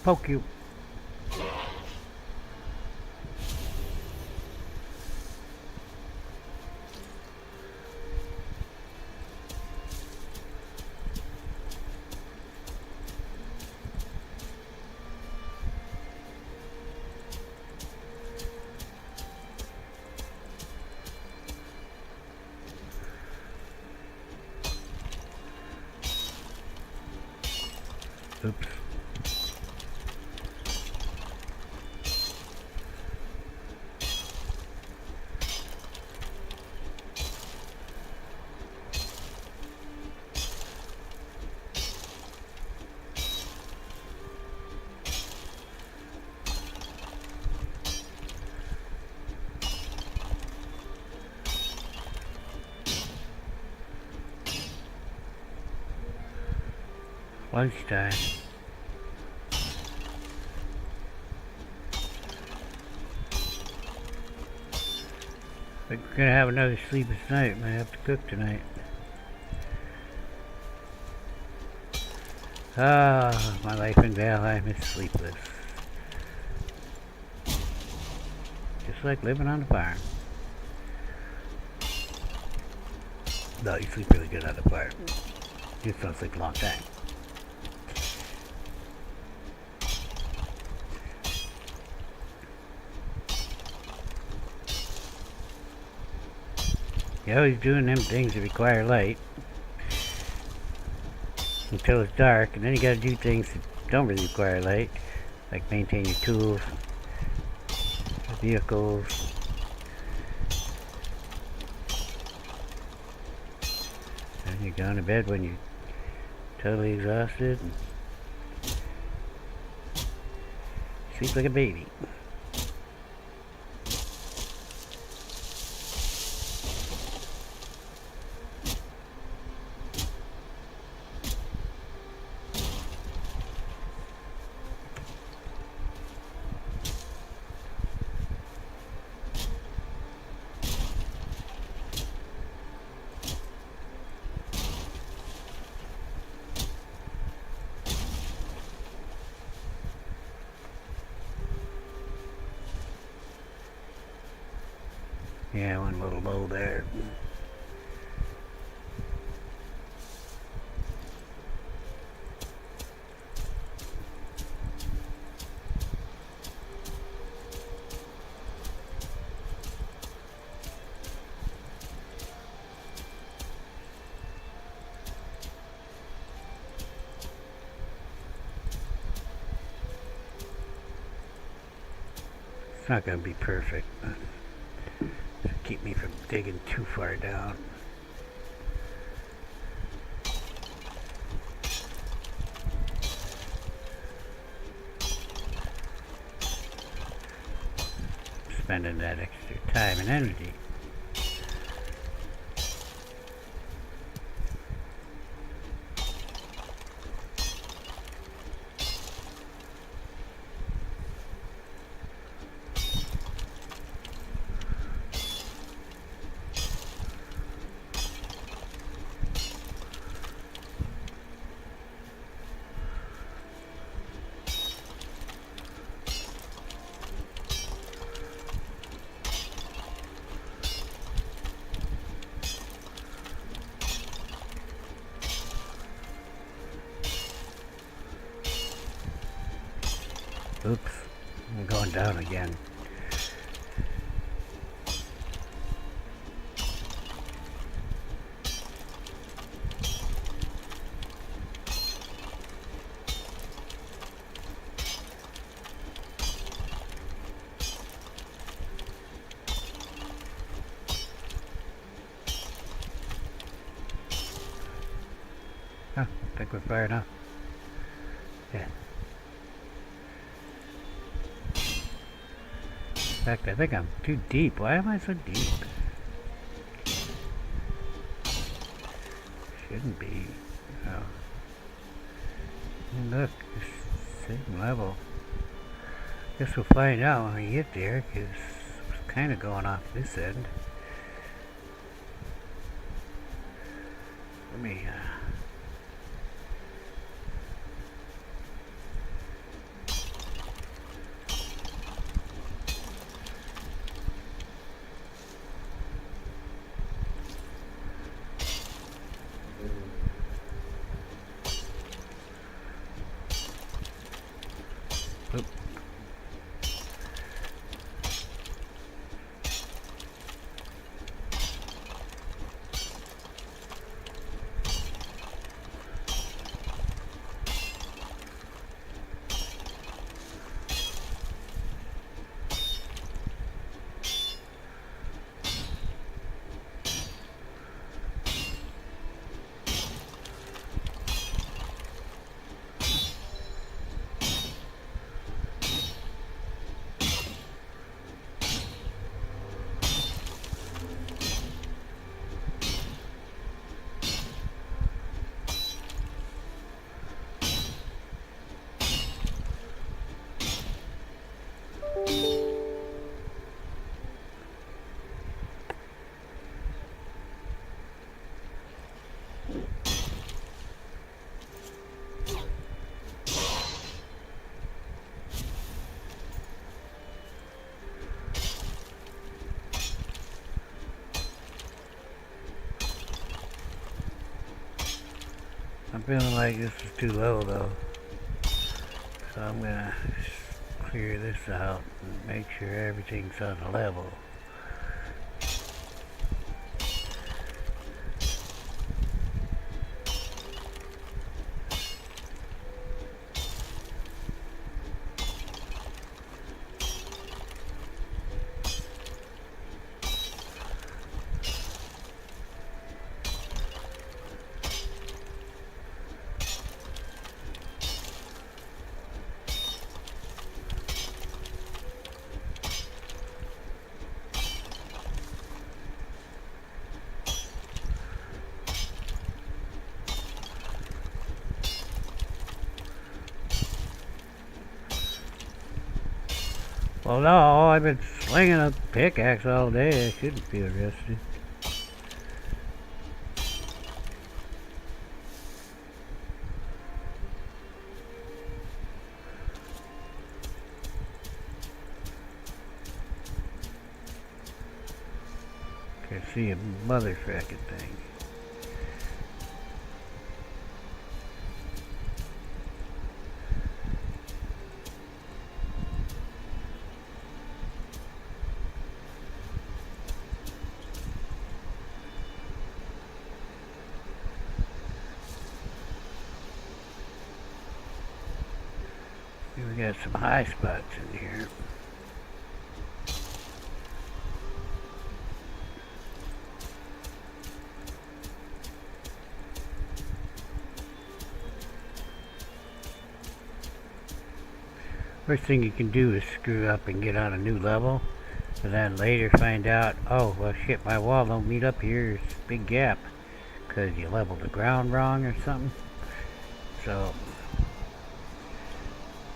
Poke you. Oops. Lunchtime. We're gonna have another sleepless night. Might have to cook tonight. Ah, my life in Valheim is sleepless. Just like living on the farm. No, you sleep really good on the farm. You just don't sleep a long time. You're always doing them things that require light until it's dark, and then you gotta do things that don't really require light, like maintain your tools, vehicles. And you go to bed when you're totally exhausted and Sleep like a baby. Yeah, one little low there. It's not going to be perfect, but keep me from digging too far down. Spending that extra time and energy. Oops, I'm going down again. Huh, I think we're far enough. Yeah. In fact, I think I'm too deep. Why am I so deep? Shouldn't be. Oh. And look, it's same level. Guess we'll find out when we get there, because it's kind of going off this end. Let me, Oop. I'm feeling like this is too low though, so I'm gonna clear this out and make sure everything's on a level. Well, no, I've been slinging a pickaxe all day. I shouldn't feel rested. Can see a mother fracking thing. We got some high spots in here. First thing you can do is screw up and get on a new level, and then later find out, oh, well shit, my wall don't meet up here, there's a big gap, because you leveled the ground wrong or something. So,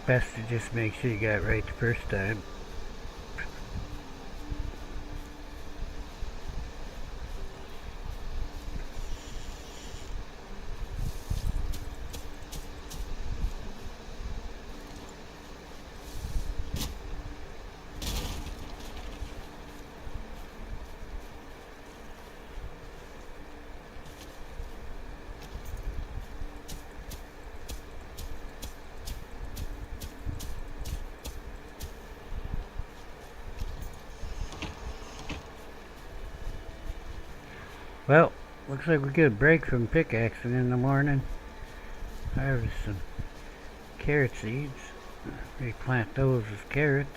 best to just make sure you got it right the first time. Well, looks like we get a break from pickaxing in the morning. Harvest some carrot seeds. Replant those as carrots.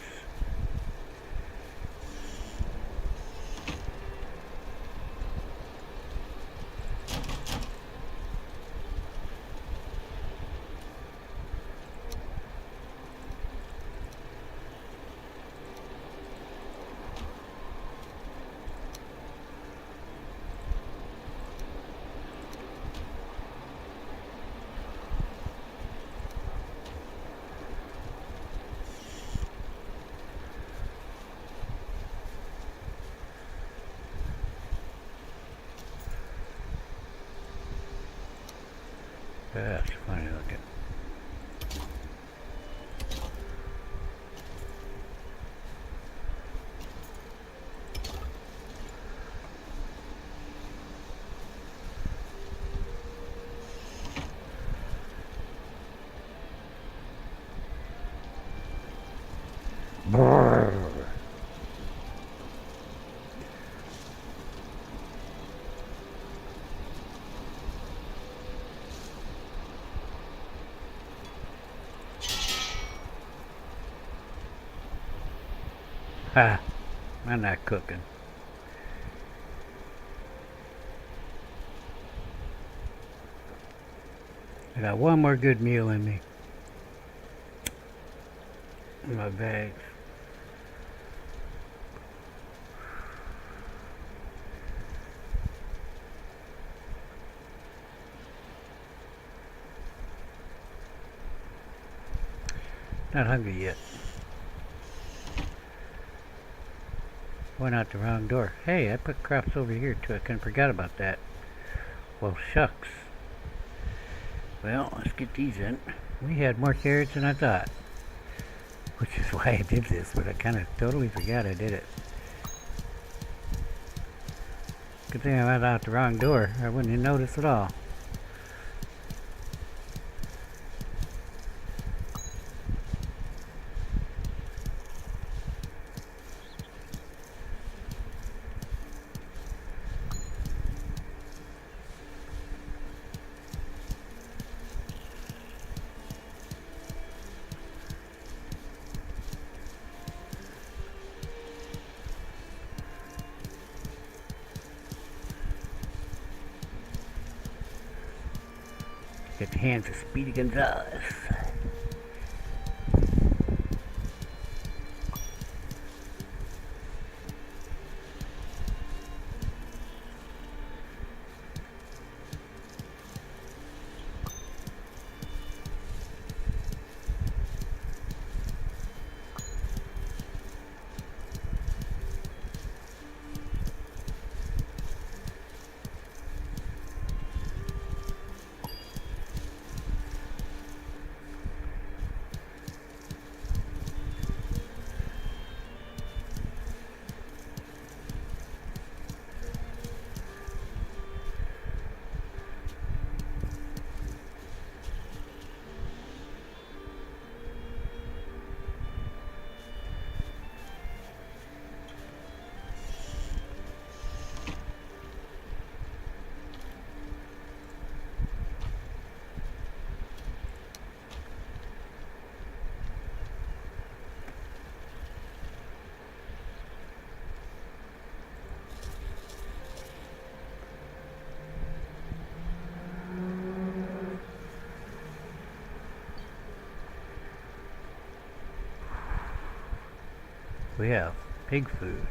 That's funny looking. Brrr. Ha! I'm not cooking. I got one more good meal in me. In my bags. Not hungry yet. Went out the wrong door. Hey, I put crops over here too. I kind of forgot about that. Well, shucks. Well, let's get these in. We had more carrots than I thought. Which is why I did this, but I kind of totally forgot I did it. Good thing I went out the wrong door. I wouldn't have noticed at all. Get the hands of Speedy Gonzales. We have pig food.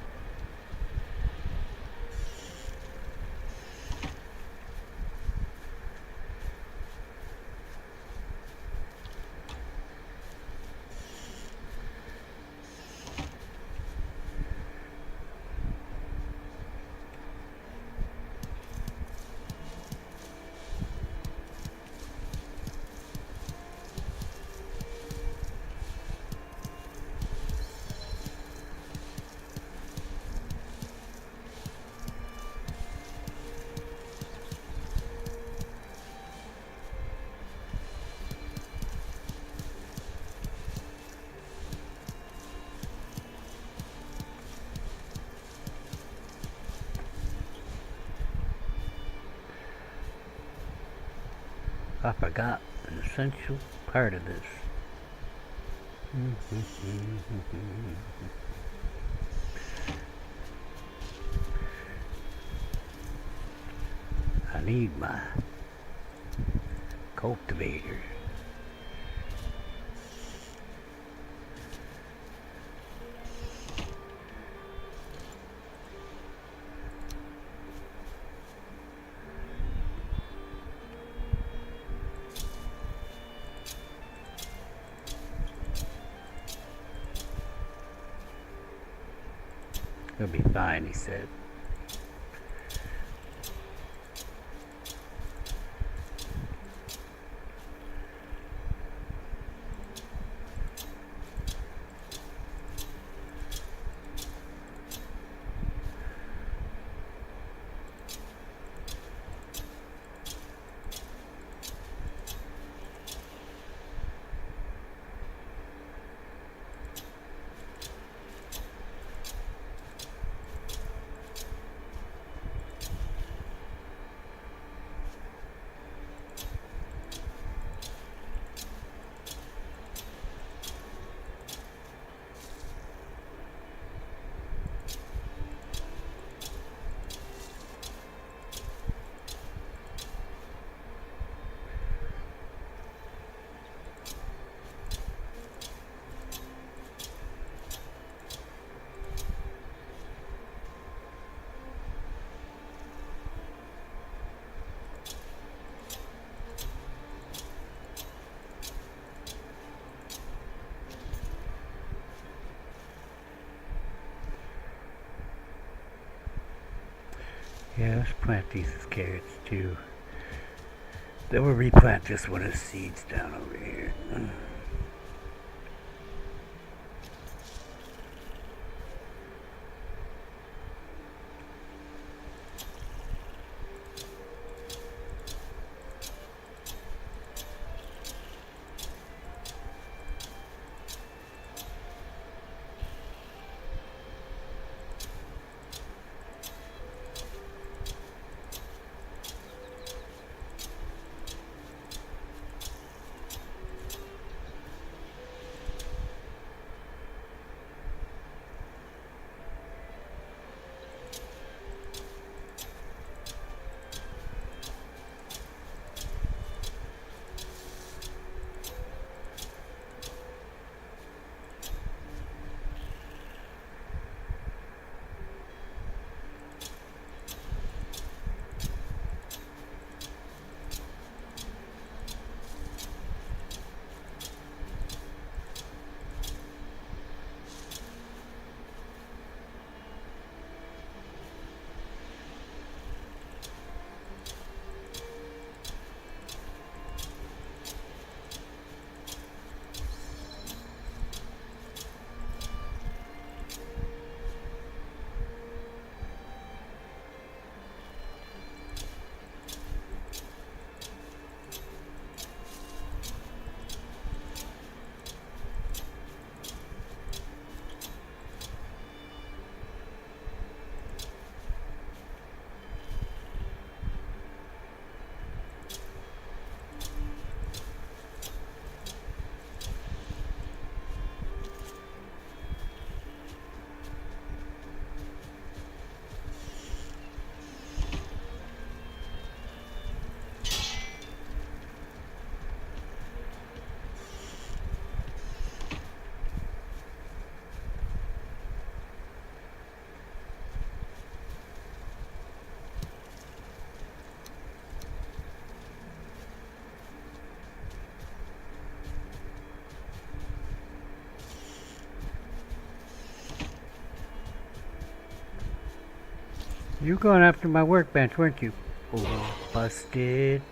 I forgot an essential part of this. I need my cultivator. He'll be fine, he said. Yeah, let's plant these as carrots too. Then we'll replant this one as seeds down over here. You going after my workbench, weren't you? Oh, busted.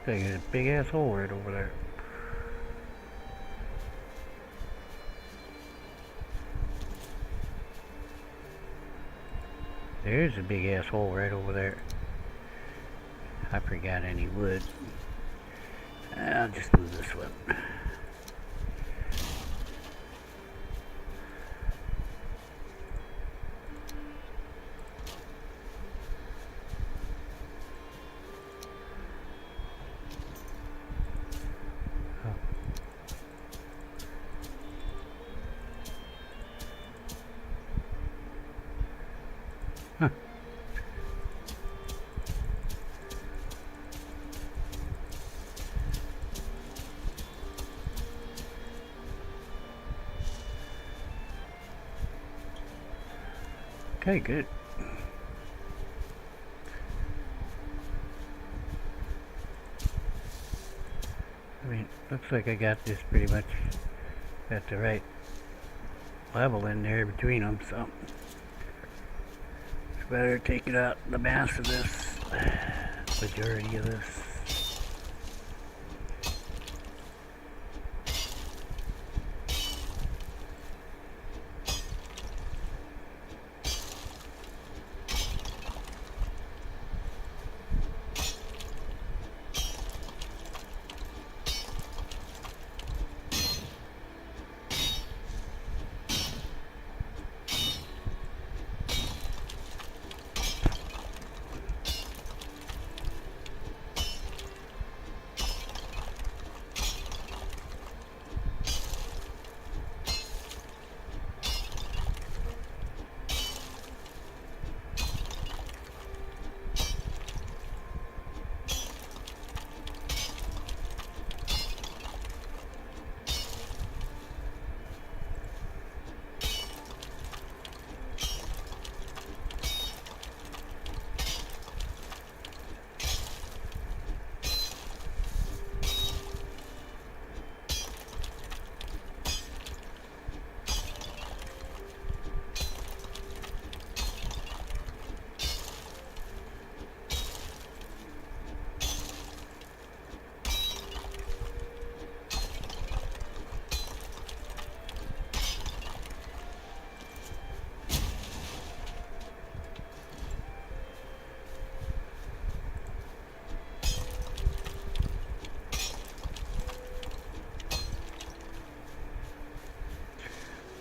There's a big ass hole right over there. There's a big ass hole right over there. I forgot any wood. I'll just move this one. Huh. Okay, good. I mean, looks like I got this pretty much at the right level in there between them, so it's better take it out the mass of this, majority of this.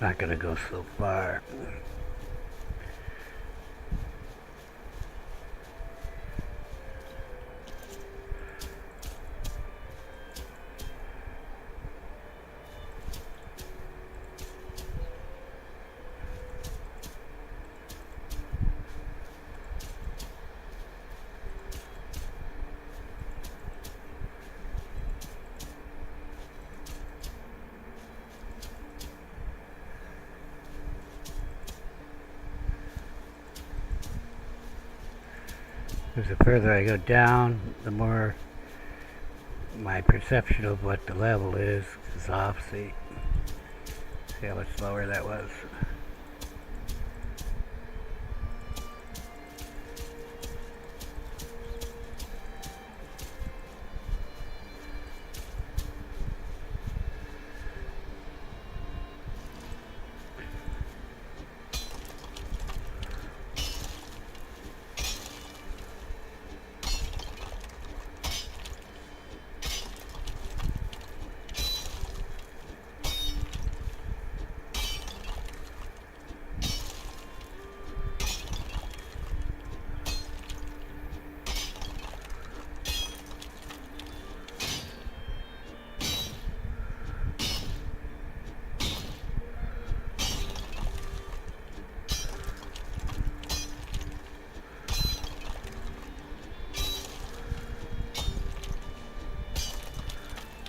Not gonna go so far. Because the further I go down, the more my perception of what the level is off. See how much lower that was.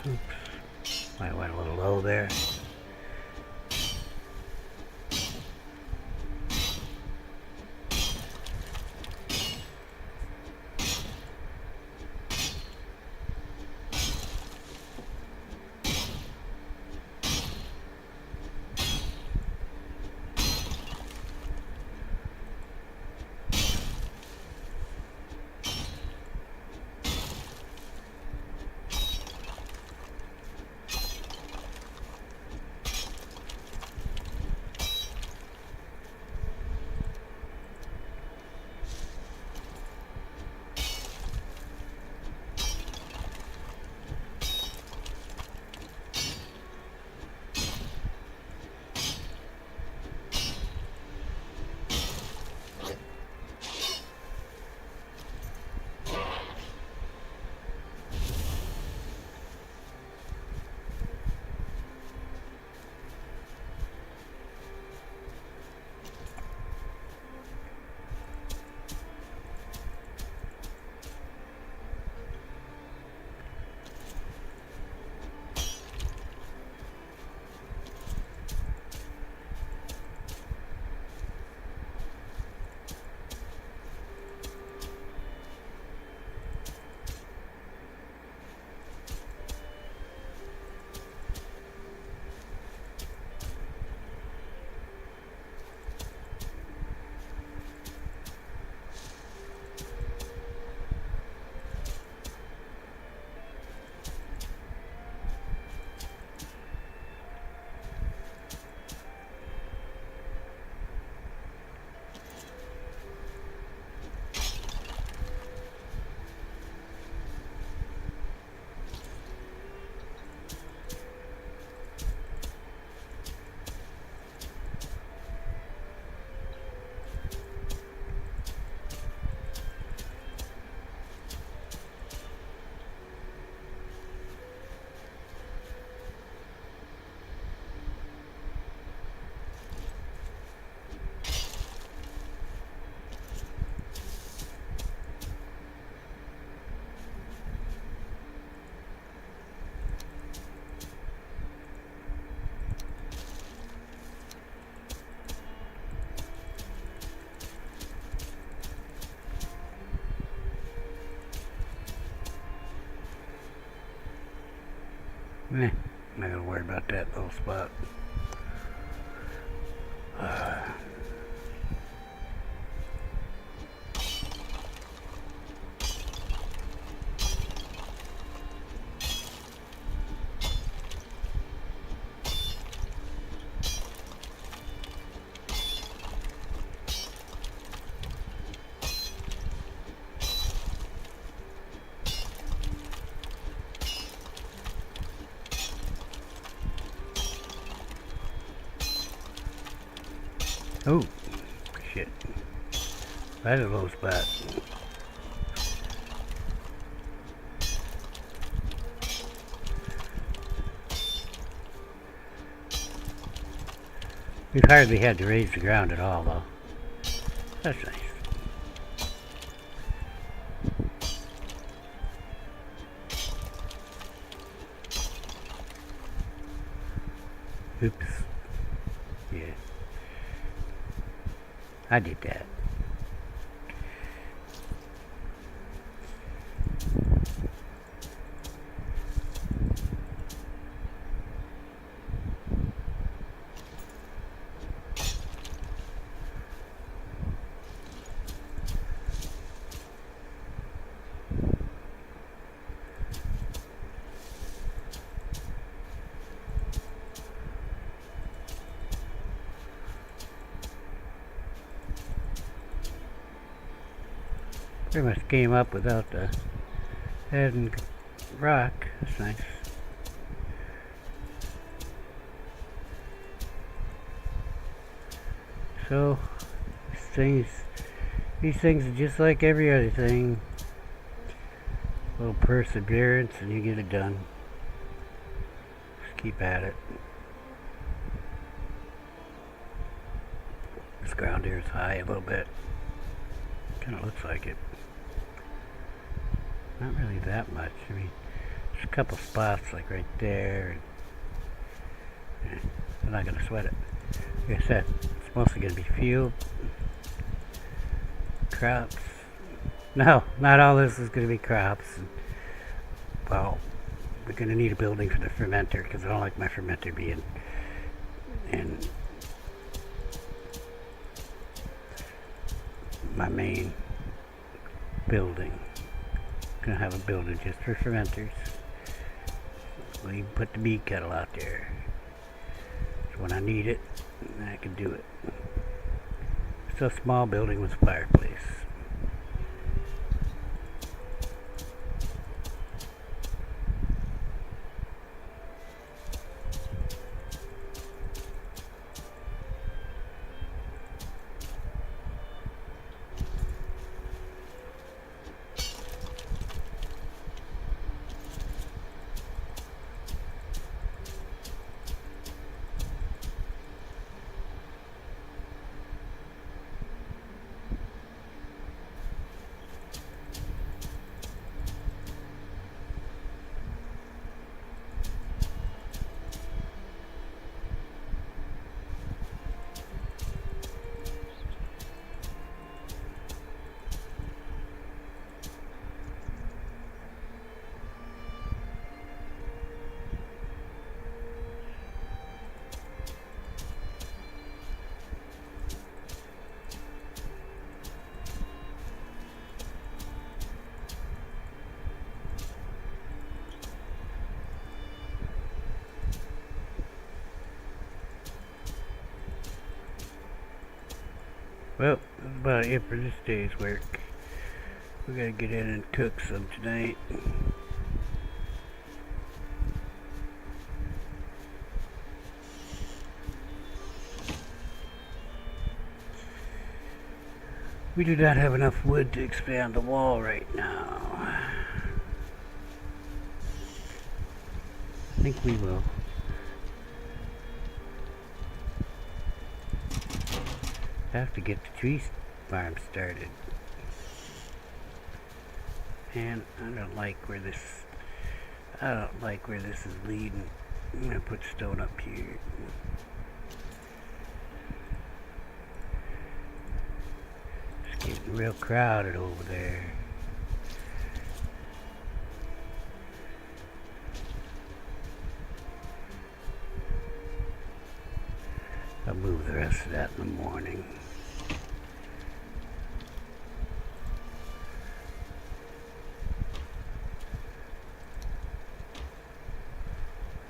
Oops, I went a little low there. Eh, not gonna worry about that little spot. Oh, shit. That's a low spot. We've hardly had to raise the ground at all, though. That's nice. Oops. Yeah. I did that. Pretty much came up without the head and rock. That's nice. So, these things are just like every other thing. A little perseverance and you get it done. Just keep at it. This ground here is high a little bit. Kind of looks like it. Not really that much. I mean, there's a couple spots like right there. I'm not going to sweat it. Like I said, it's mostly going to be field, crops. No, not all this is going to be crops. And, well, we're going to need a building for the fermenter because I don't like my fermenter being in my main building. Gonna have a building just for fermenters. We can put the meat kettle out there. So when I need it, I can do it. It's a small building with a fireplace. Well, that's about it for this day's work. We gotta get in and cook some tonight. We do not have enough wood to expand the wall right now. I think we will. Have to get the tree farm started. And I don't like where this is leading. I'm gonna put stone up here. It's getting real crowded over there. I'll move the rest of that in the morning.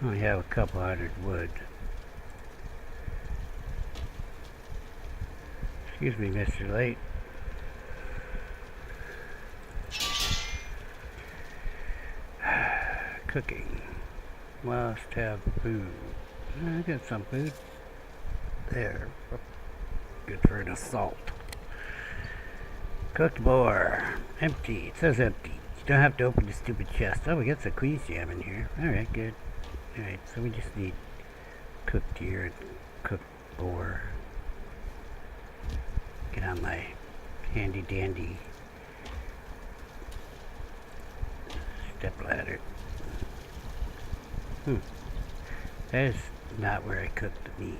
I only have a couple hundred wood. Excuse me, Mr. Late. Cooking. Must have food. I got some food. There. Good for an assault. Cooked more. Empty. It says empty. You don't have to open the stupid chest. Oh, we got some queen's jam in here. Alright, good. Alright, so we just need cooked deer and cooked boar. Get on my handy dandy step ladder. That is not where I cooked the meat.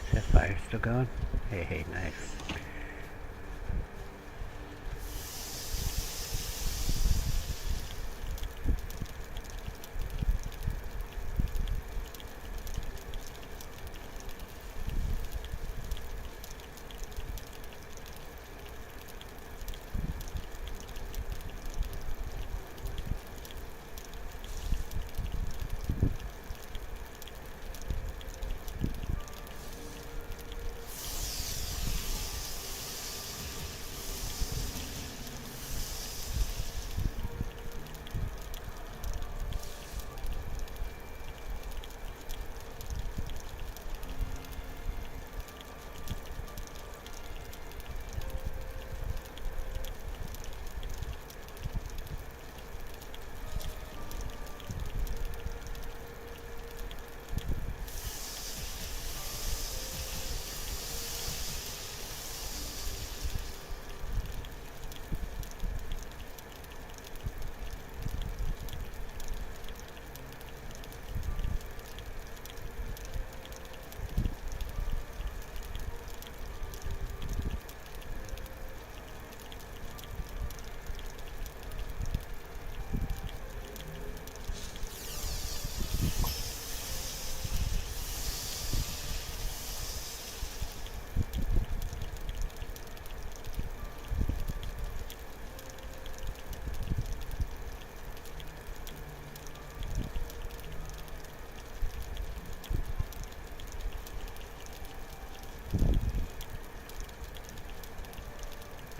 Is that fire still going? Hey, nice.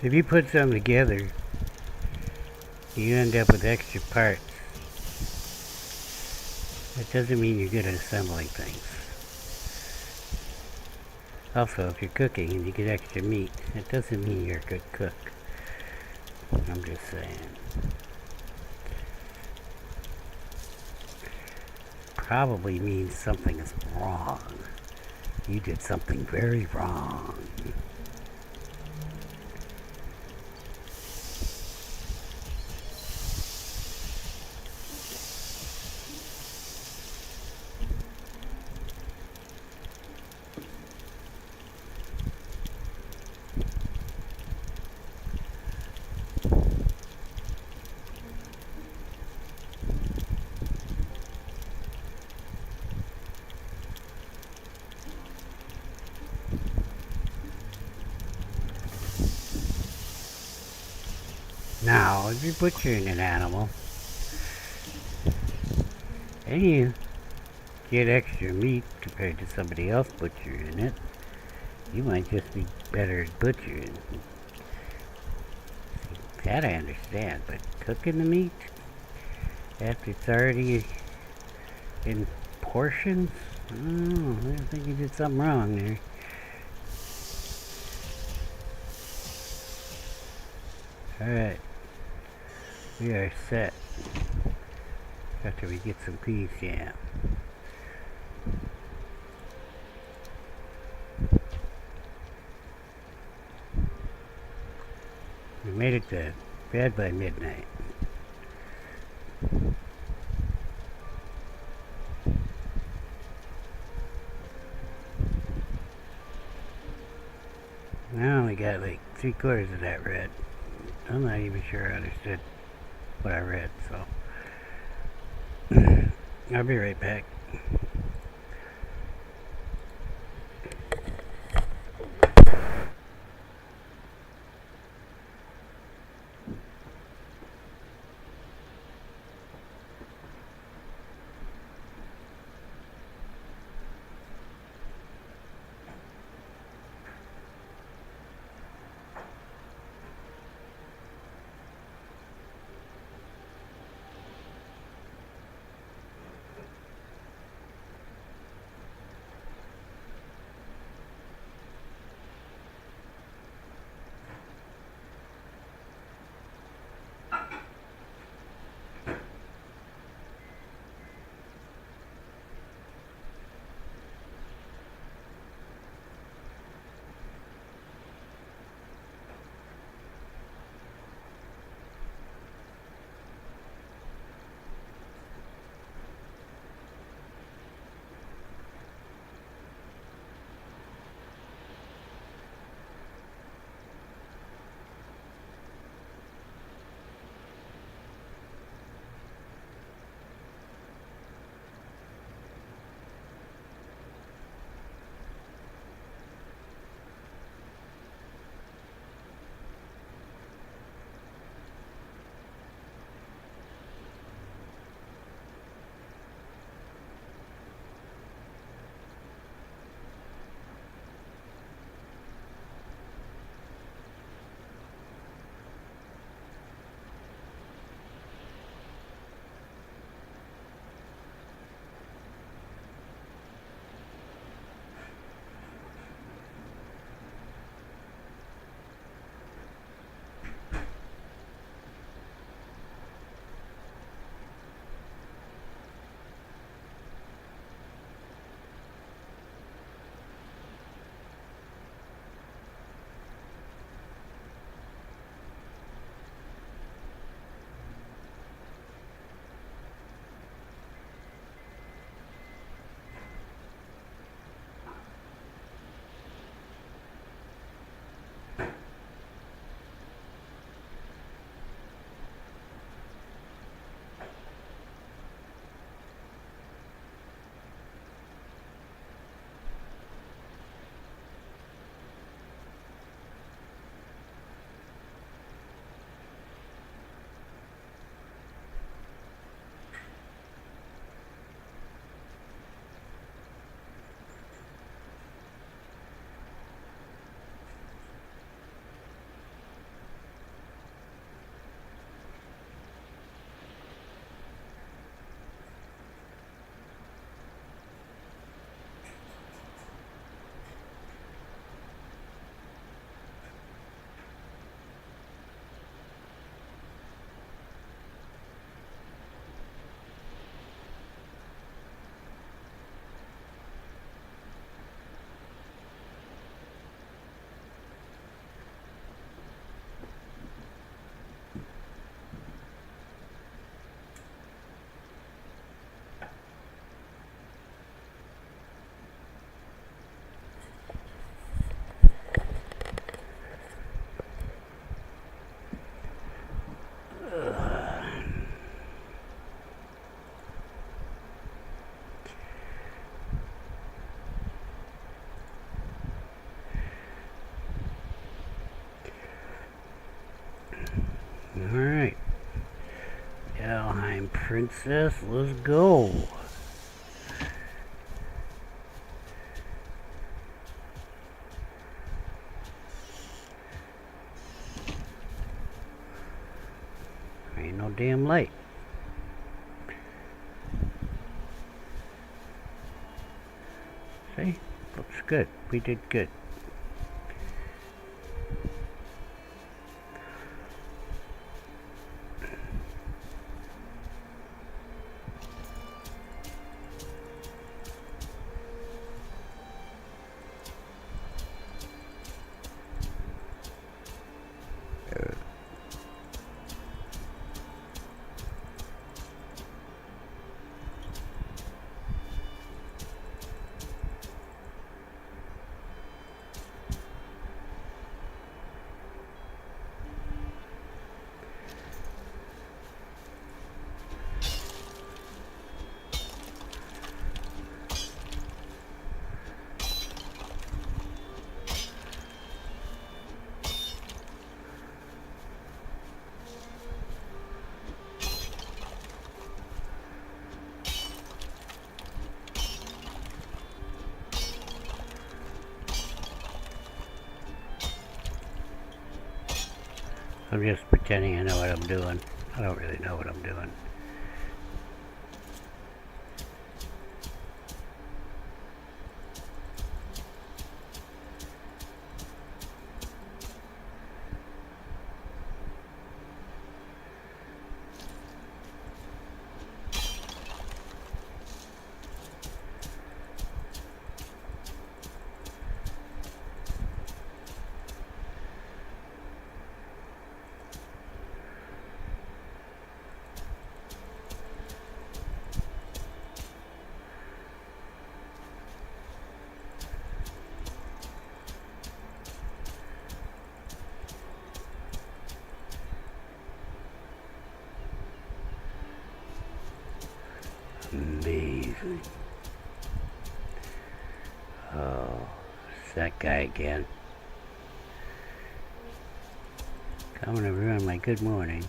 If you put some together, you end up with extra parts. That doesn't mean you're good at assembling things. Also, if you're cooking and you get extra meat, it doesn't mean you're a good cook. I'm just saying. Probably means something is wrong. You did something very wrong. Now, if you're butchering an animal, and you get extra meat compared to somebody else butchering it, you might just be better at butchering. That I understand, but cooking the meat after it's already in portions? Oh, I think you did something wrong there. Alright. We are set. After we get some peas jam. We made it to bed by midnight. I only got like 3/4 of that red. I'm not even sure I understood what I read, so I'll be right back. princess. Let's go. Ain't no damn light. See? Looks good. We did good. I'm just pretending I know what I'm doing. I don't really know what I'm doing. Amazing. Oh, it's that guy again. Coming to ruin my good morning.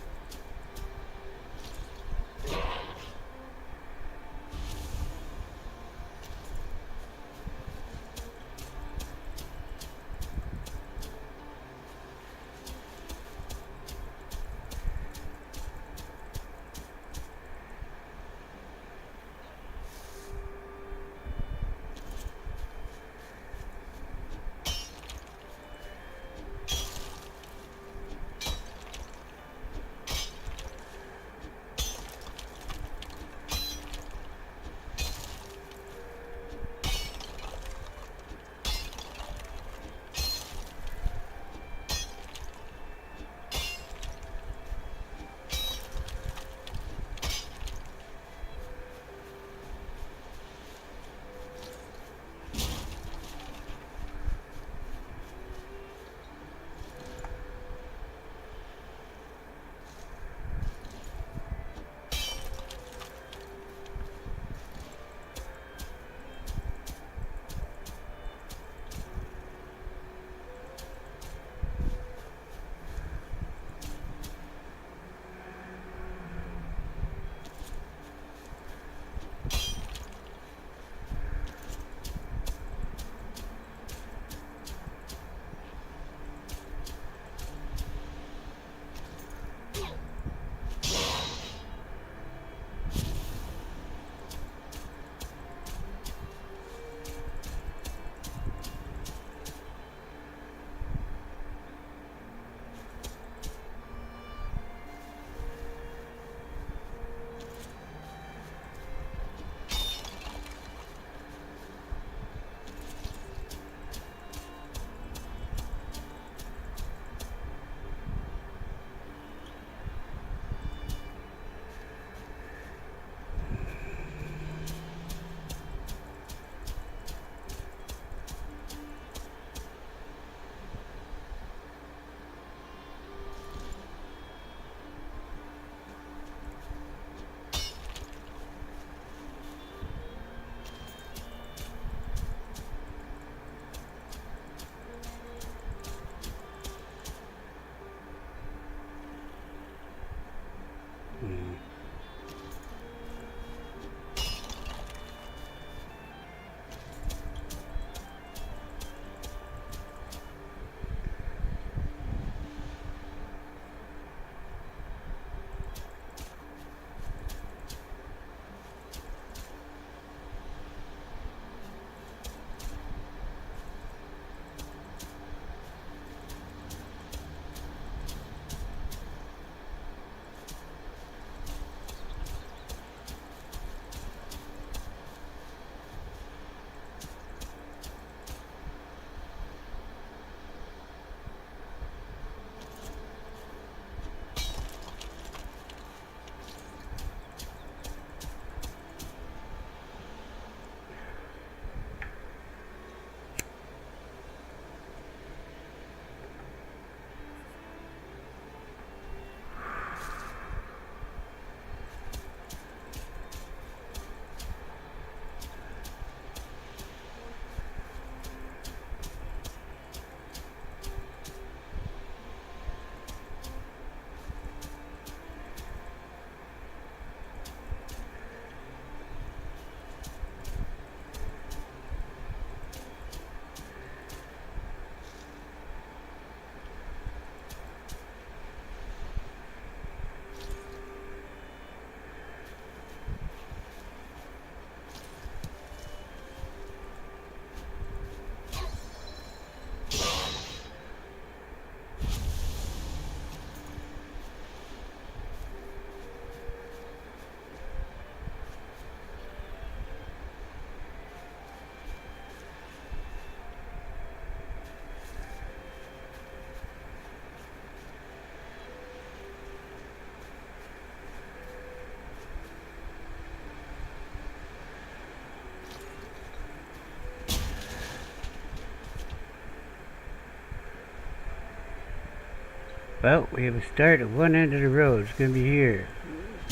Well, we have a start at one end of the road. It's going to be here.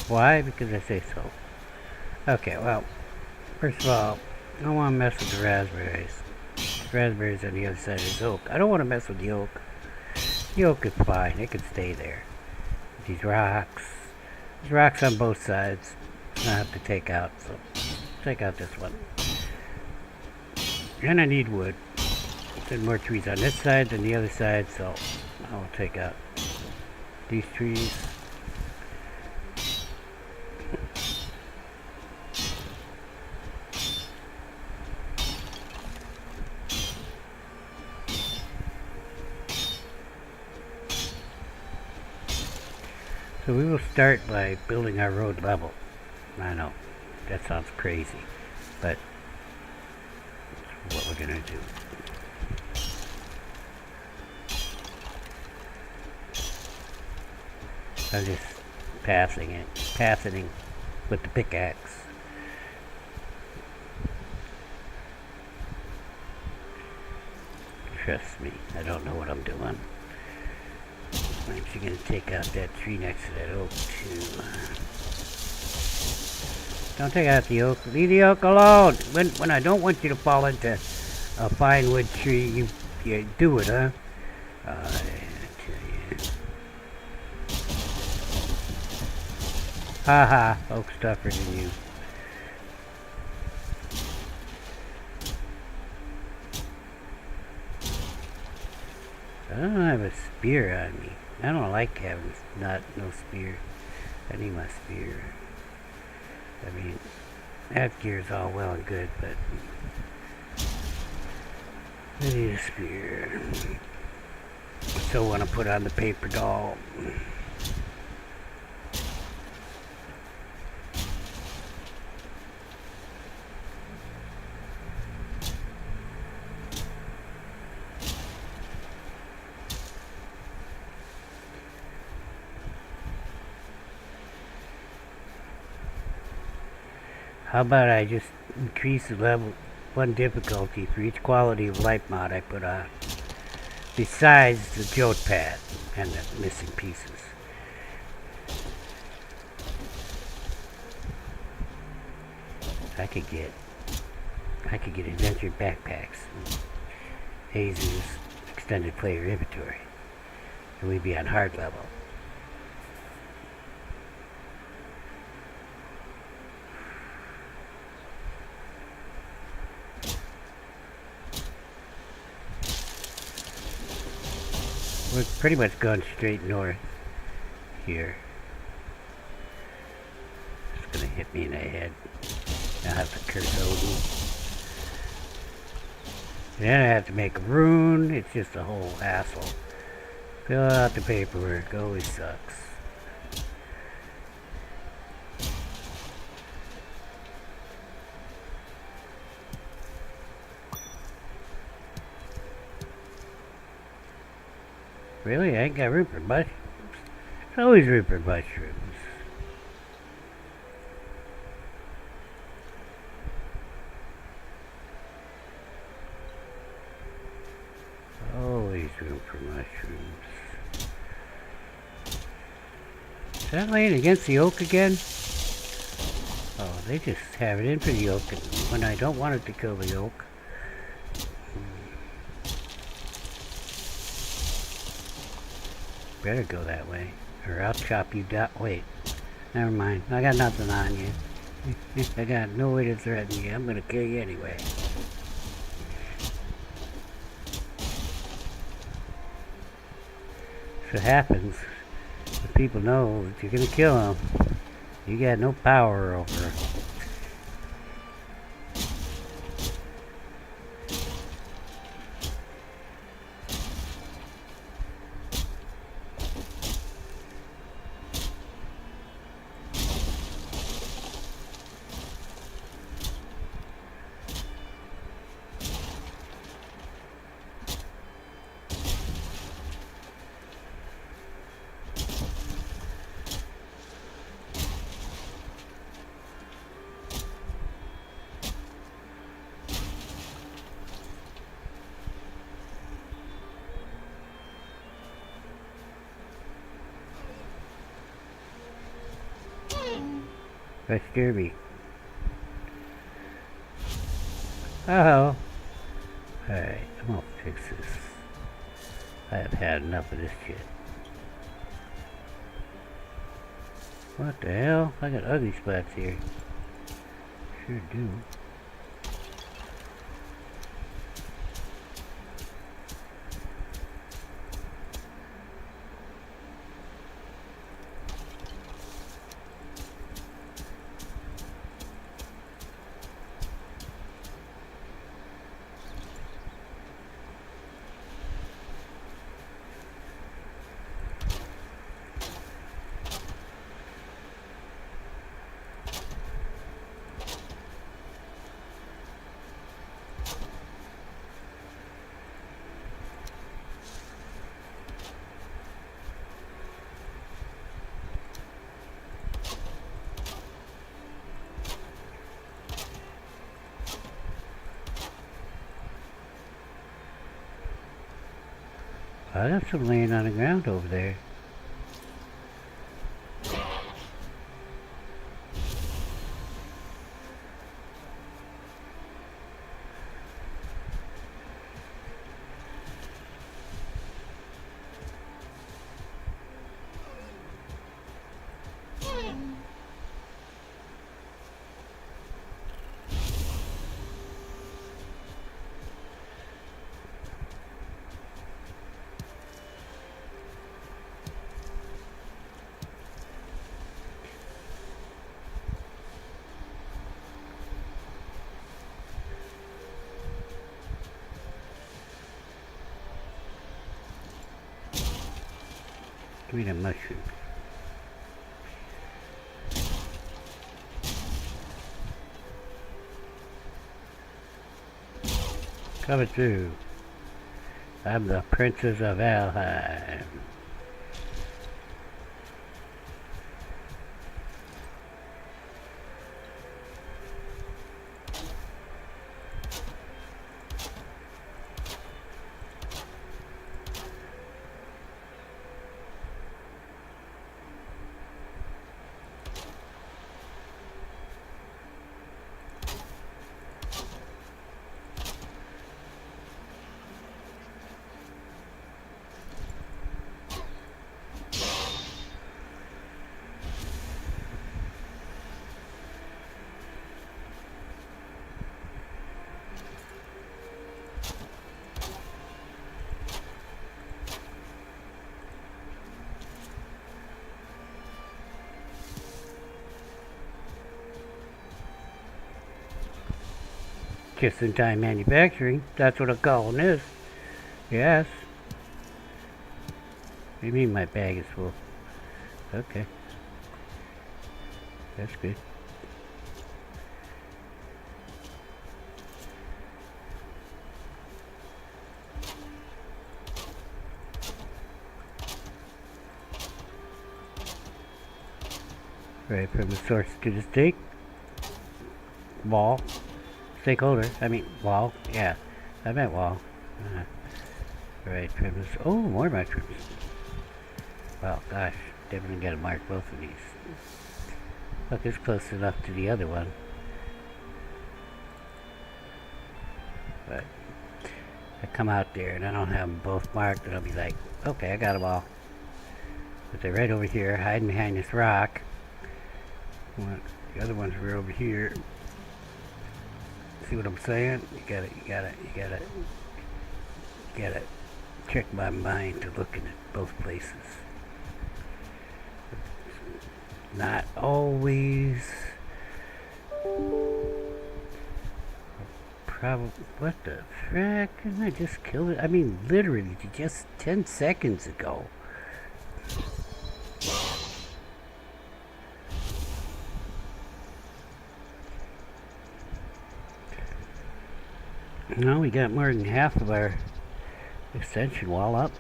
Why? Because I say so. Okay, well, first of all, I don't want to mess with the raspberries. The raspberries on the other side of this oak. I don't want to mess with the oak. The oak is fine. It can stay there. These rocks. There's rocks on both sides. I have to take out, so take out this one. And I need wood. There's more trees on this side than the other side, so I'll take out these trees. So we will start by building our road level. I know, that sounds crazy, but that's what we're gonna do. I'm just passing with the pickaxe. Trust me, I don't know what I'm doing. I'm actually going to take out that tree next to that oak too. Don't take out the oak. Leave the oak alone. When I don't want you to fall into a fine wood tree, you do it, huh? I tell you. Haha, oak's tougher than you. I don't have a spear on me. I don't like having no spear. I need my spear. I mean, that gear's all well and good, but I need a spear. I still want to put on the paper doll. How about I just increase the level 1 difficulty for each quality of life mod I put on, besides the jolt pad and the missing pieces. I could get adventure backpacks, Hazen's extended player inventory, and we'd be on hard level. We're pretty much going straight north here. It's gonna hit me in the head. I'll have to curse Odin. And then I have to make a rune. It's just a whole hassle. Fill out the paperwork. Always sucks. Really? I ain't got room for mushrooms. There's always room for mushrooms. Always room for mushrooms. Is that laying against the oak again? Oh, they just have it in for the oak when I don't want it to kill the oak. Better go that way, or I'll chop you down. Wait, never mind. I got nothing on you. I got no way to threaten you. I'm gonna kill you anyway. If it happens, the people know that you're gonna kill them. You got no power over them. Let's Derby. Oh. Alright, I'm gonna fix this. I have had enough of this shit. What the hell? I got ugly spots here. Sure do. Oh, that's some laying on the ground over there. Give me the mushrooms. Coming through. I'm the Princess of Valheim. Just-in-time manufacturing, that's what I'm calling this. Yes. What do you mean my bag is full? Okay. That's good. Right from the source to the stake. Wall. Stakeholder. I mean, wall. Yeah. I meant wall. Right from the... Oh, more mushrooms. Well, gosh. Definitely gotta mark both of these. Look, it's close enough to the other one. But I come out there and I don't have them both marked, and I'll be like, okay, I got them all. But they're right over here, hiding behind this rock. The other ones were over here. See what I'm saying? You gotta trick my mind to looking at both places. Not always. Probably. What the frack? Didn't I just kill it? I mean, literally, just 10 seconds ago. No, we got more than half of our extension wall up.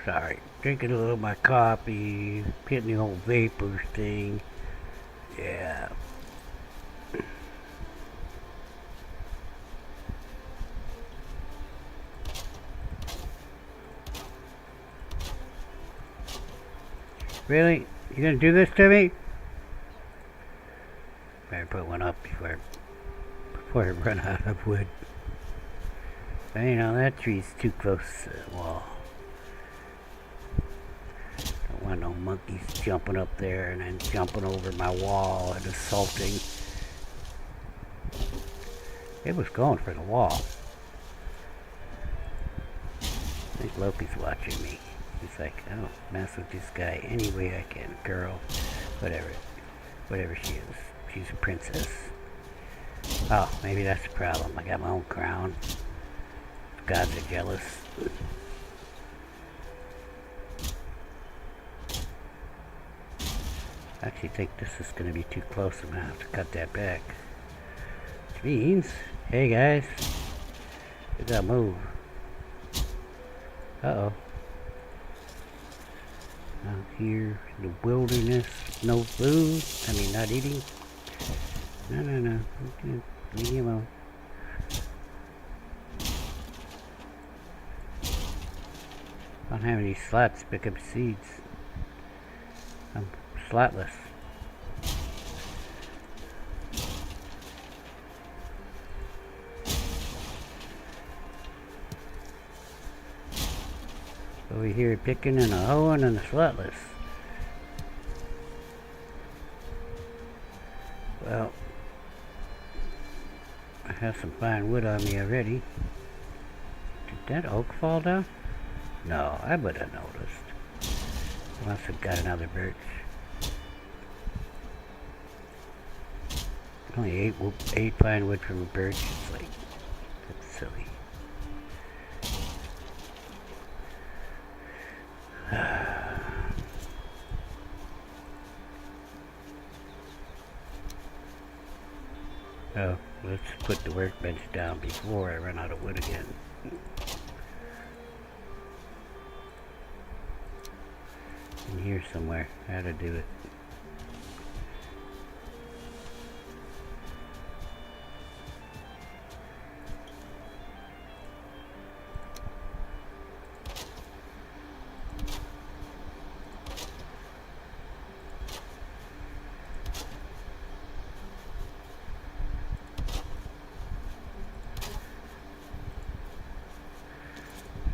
Sorry, drinking a little of my coffee, hitting the old vapors thing. Yeah. Really? You gonna do this to me? Better put one up before I run out of wood. But you know, that tree's too close to the wall. Don't want no monkeys jumping up there and then jumping over my wall and assaulting. It was going for the wall. I think Loki's watching me. He's like, I don't mess with this guy any way I can. Girl, whatever. Whatever she is. She's a princess. Oh, maybe that's the problem. I got my own crown. Gods are jealous. I actually think this is going to be too close. I'm going to have to cut that back. Which means, hey guys, we gotta move. Uh-oh. Out here in the wilderness, no food. I mean, not eating. No. Okay. Leave me alone. I don't have any slots to pick up seeds. I'm slotless. Over here picking and a hoeing and a slotless. Well, I have some fine wood on me already. Did that oak fall down? No, I would have noticed. I must have got another birch. Only eight pine wood from a birch. It's like, that's silly. Oh, let's put the workbench down before I run out of wood again. In here somewhere, how to do it.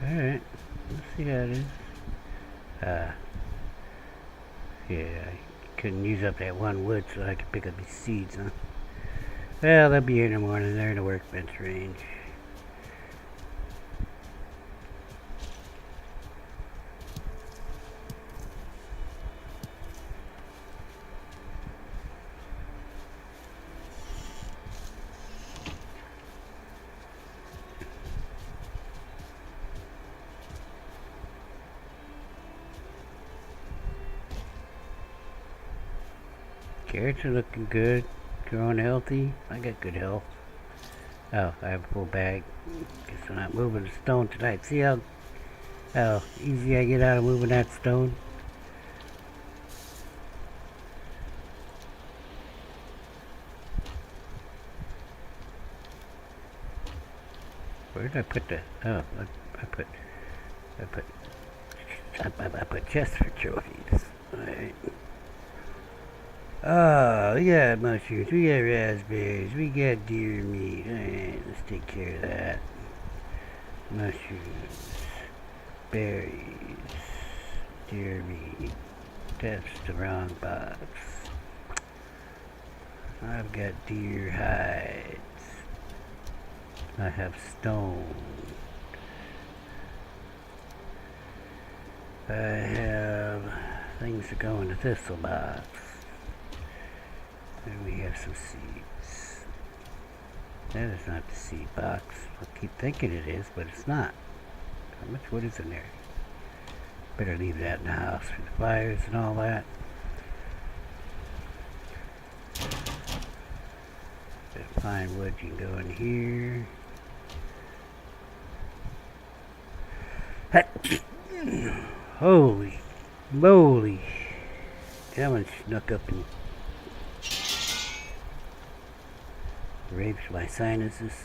Alright, let's see how it is. Yeah, I couldn't use up that one wood so I could pick up these seeds, huh? Well, they'll be here in the morning. They're in the workbench range. Carrots are looking good, growing healthy. I got good health. Oh, I have a full bag. Guess I'm not moving the stone tonight. See how easy I get out of moving that stone? Where did I put the? Oh, I put chests for trophies. Alright. Oh, we got mushrooms, we got raspberries, we got deer meat. Alright, let's take care of that. Mushrooms, berries, deer meat. That's the wrong box. I've got deer hides. I have stone. I have things that go in the thistle box. And we have some seeds. That is not the seed box. I keep thinking it is, but it's not. How much wood is in there? Better leave that in the house for the fires and all that. That fine wood can go in here. Holy moly. That one snuck up and raped my sinuses.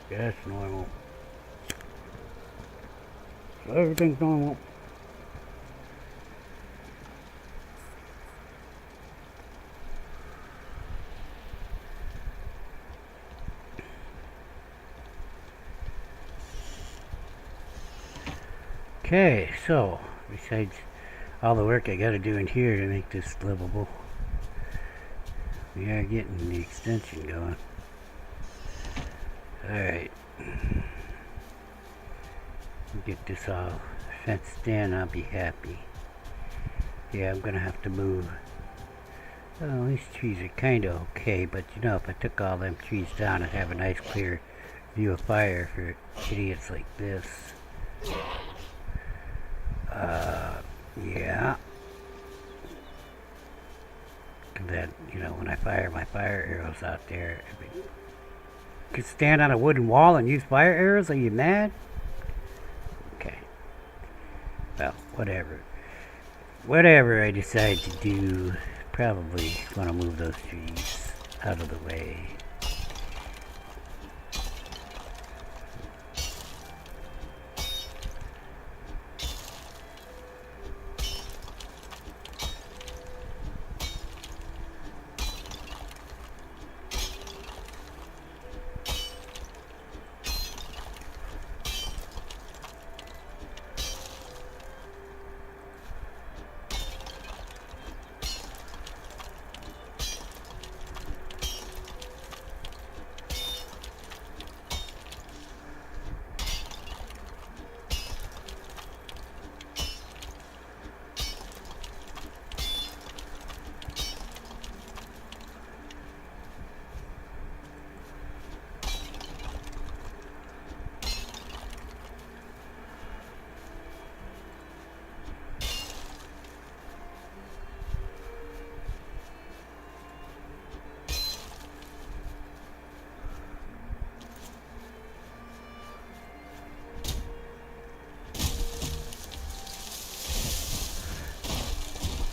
That's normal. So everything's normal. Okay, so besides all the work I gotta do in here to make this livable, we are getting the extension going. Alright. Get this all fenced in, I'll be happy. Yeah, I'm gonna have to move. Oh, these trees are kinda okay, but you know, if I took all them trees down, I'd have a nice clear view of fire for idiots like this. Yeah. And then, you know, when I fire my fire arrows out there, you could stand on a wooden wall and use fire arrows? Are you mad? Okay. Well, whatever. Whatever I decide to do, probably want to move those trees out of the way.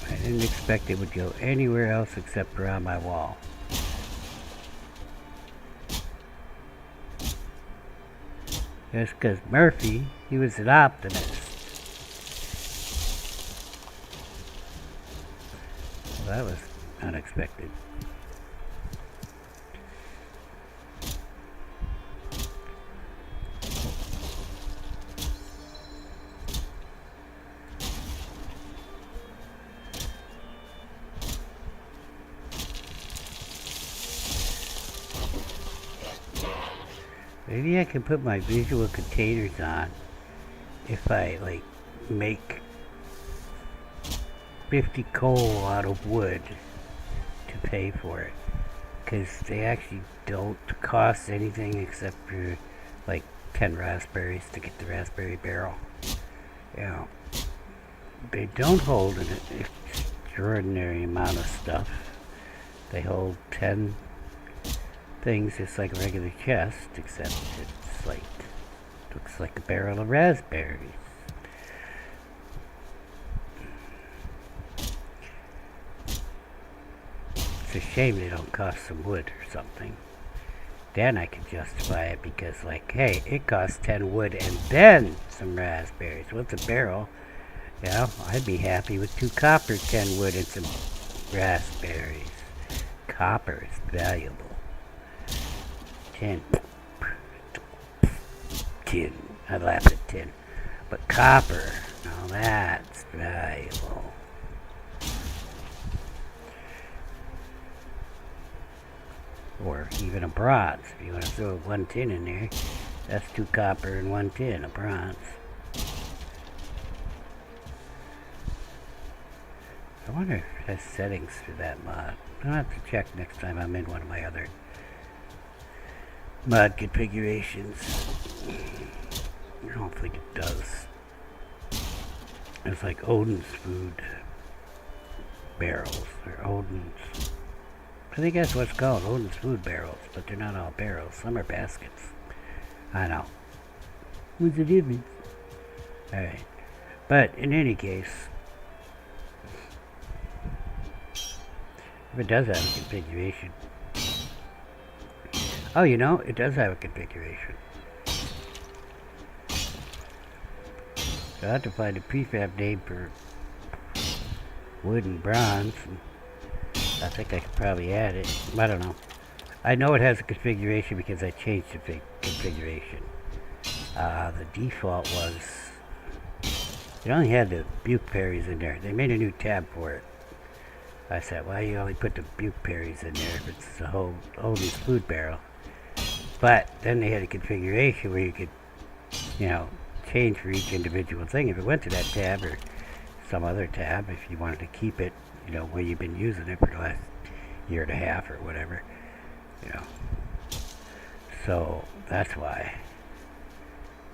I didn't expect it would go anywhere else except around my wall. Just because Murphy, he was an optimist. Well, that was unexpected. Maybe I can put my visual containers on if I like make 50 coal out of wood to pay for it, because they actually don't cost anything except for like 10 raspberries to get the raspberry barrel. Yeah, they don't hold an extraordinary amount of stuff. They hold 10 things just like a regular chest, except it's like, looks like a barrel of raspberries. It's a shame they don't cost some wood or something. Then I could justify it because, like, hey, it costs 10 wood and then some raspberries. What's a barrel? You know, I'd be happy with 2 copper, 10 wood, and some raspberries. Copper is valuable. Tin. I laugh at tin. But copper, now that's valuable. Or even a bronze. If you want to throw 1 tin in there, that's 2 copper and 1 tin, a bronze. I wonder if it has settings for that mod. I'll have to check next time I'm in one of my other mod configurations. I don't think it does. It's like Odin's food barrels, or Odin's, I think that's what's called, Odin's food barrels, but they're not all barrels. Some are baskets. I know. What's the difference? Alright. But in any case, if it does have a configuration, Oh, you know, it does have a configuration. So I have to find a prefab name for wood and bronze. And I think I could probably add it. I don't know. I know it has a configuration because I changed the configuration. The default was... It only had the buke berries in there. They made a new tab for it. I said, why you only put the buke berries in there if it's a whole new food barrel? But then they had a configuration where you could, you know, change for each individual thing. If it went to that tab or some other tab, if you wanted to keep it, you know, where you've been using it for the last year and a half or whatever, you know. So that's why.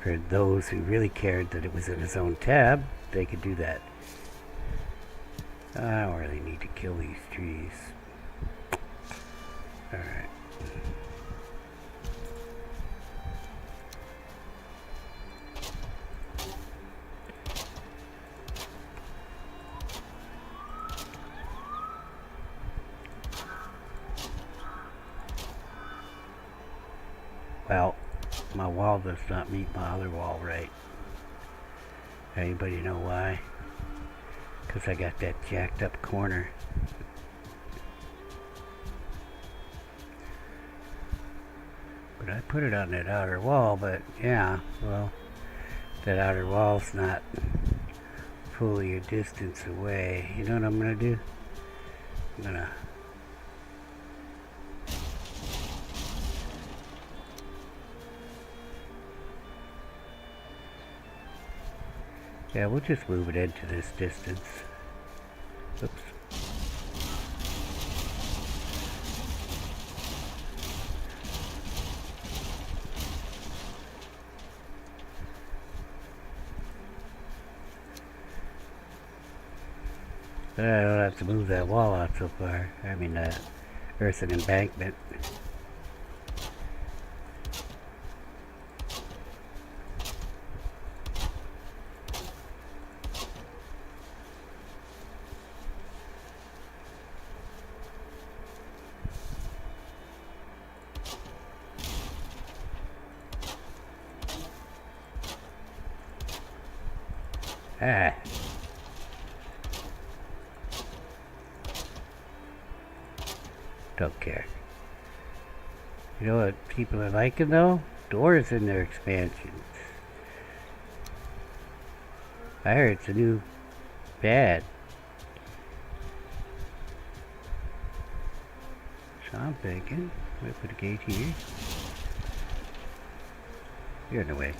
For those who really cared that it was in its own tab, they could do that. I don't really need to kill these trees. Alright. Well, my wall does not meet my other wall right. Anybody know why? Because I got that jacked up corner. But I put it on that outer wall, but yeah, well, that outer wall's not fully a distance away. You know what I'm gonna do? I'm gonna... Yeah, we'll just move it into this distance. Oops. But I don't have to move that wall out so far. I mean, earthen embankment. Ah. Don't care. You know what people are liking though? Doors in their expansions. I heard it's a new fad. So I'm thinking, we put a gate here. You're in the way.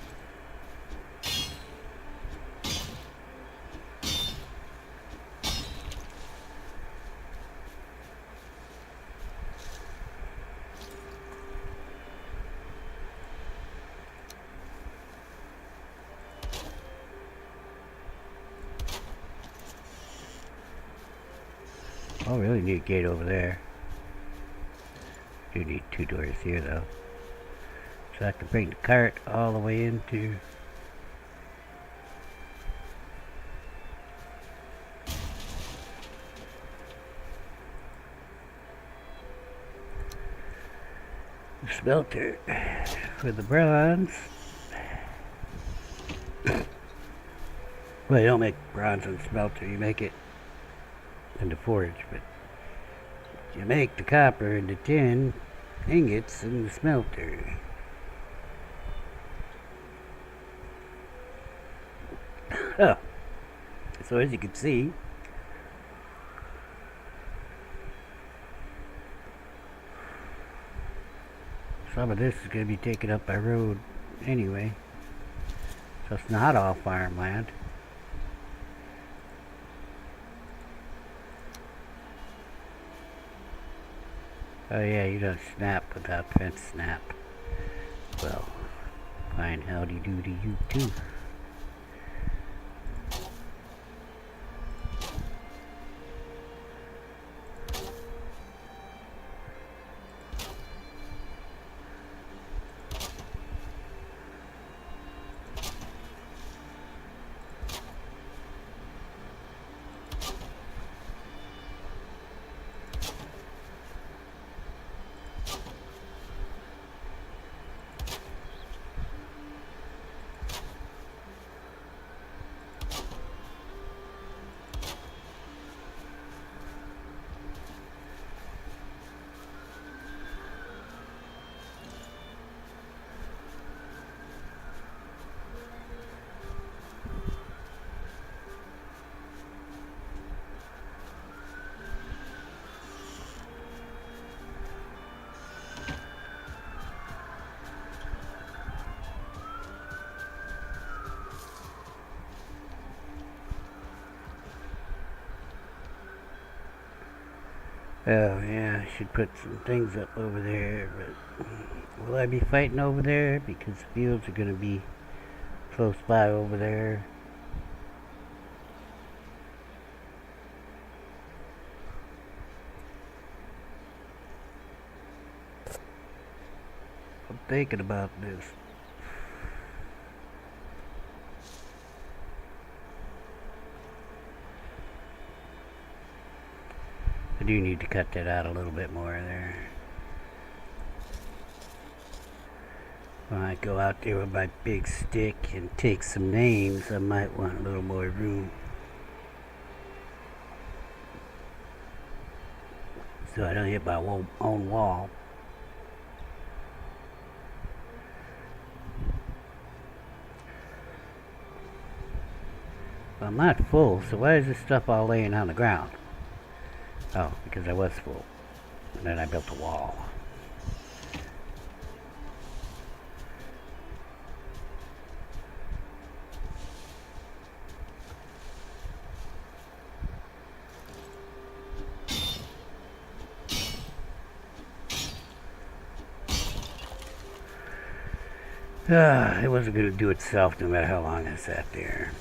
Oh, really need a gate over there. Do need 2 doors here though. So I can bring the cart all the way into... the smelter for the bronze. Well, you don't make bronze in smelter, you make it in the forge, but you make the copper into tin ingots in the smelter. Oh, so as you can see, some of this is going to be taken up by road anyway, so it's not all farmland. Oh yeah, you don't snap without fence snap. Well, fine, howdy do to you too. Oh yeah, I should put some things up over there, but will I be fighting over there? Because fields are going to be close by over there. I'm thinking about this. I do need to cut that out a little bit more there. When I go out there with my big stick and take some names, I might want a little more room. So I don't hit my own wall. Well, I'm not full, so why is this stuff all laying on the ground? Oh, because I was full. And then I built a wall. It wasn't going to do itself no matter how long I sat there.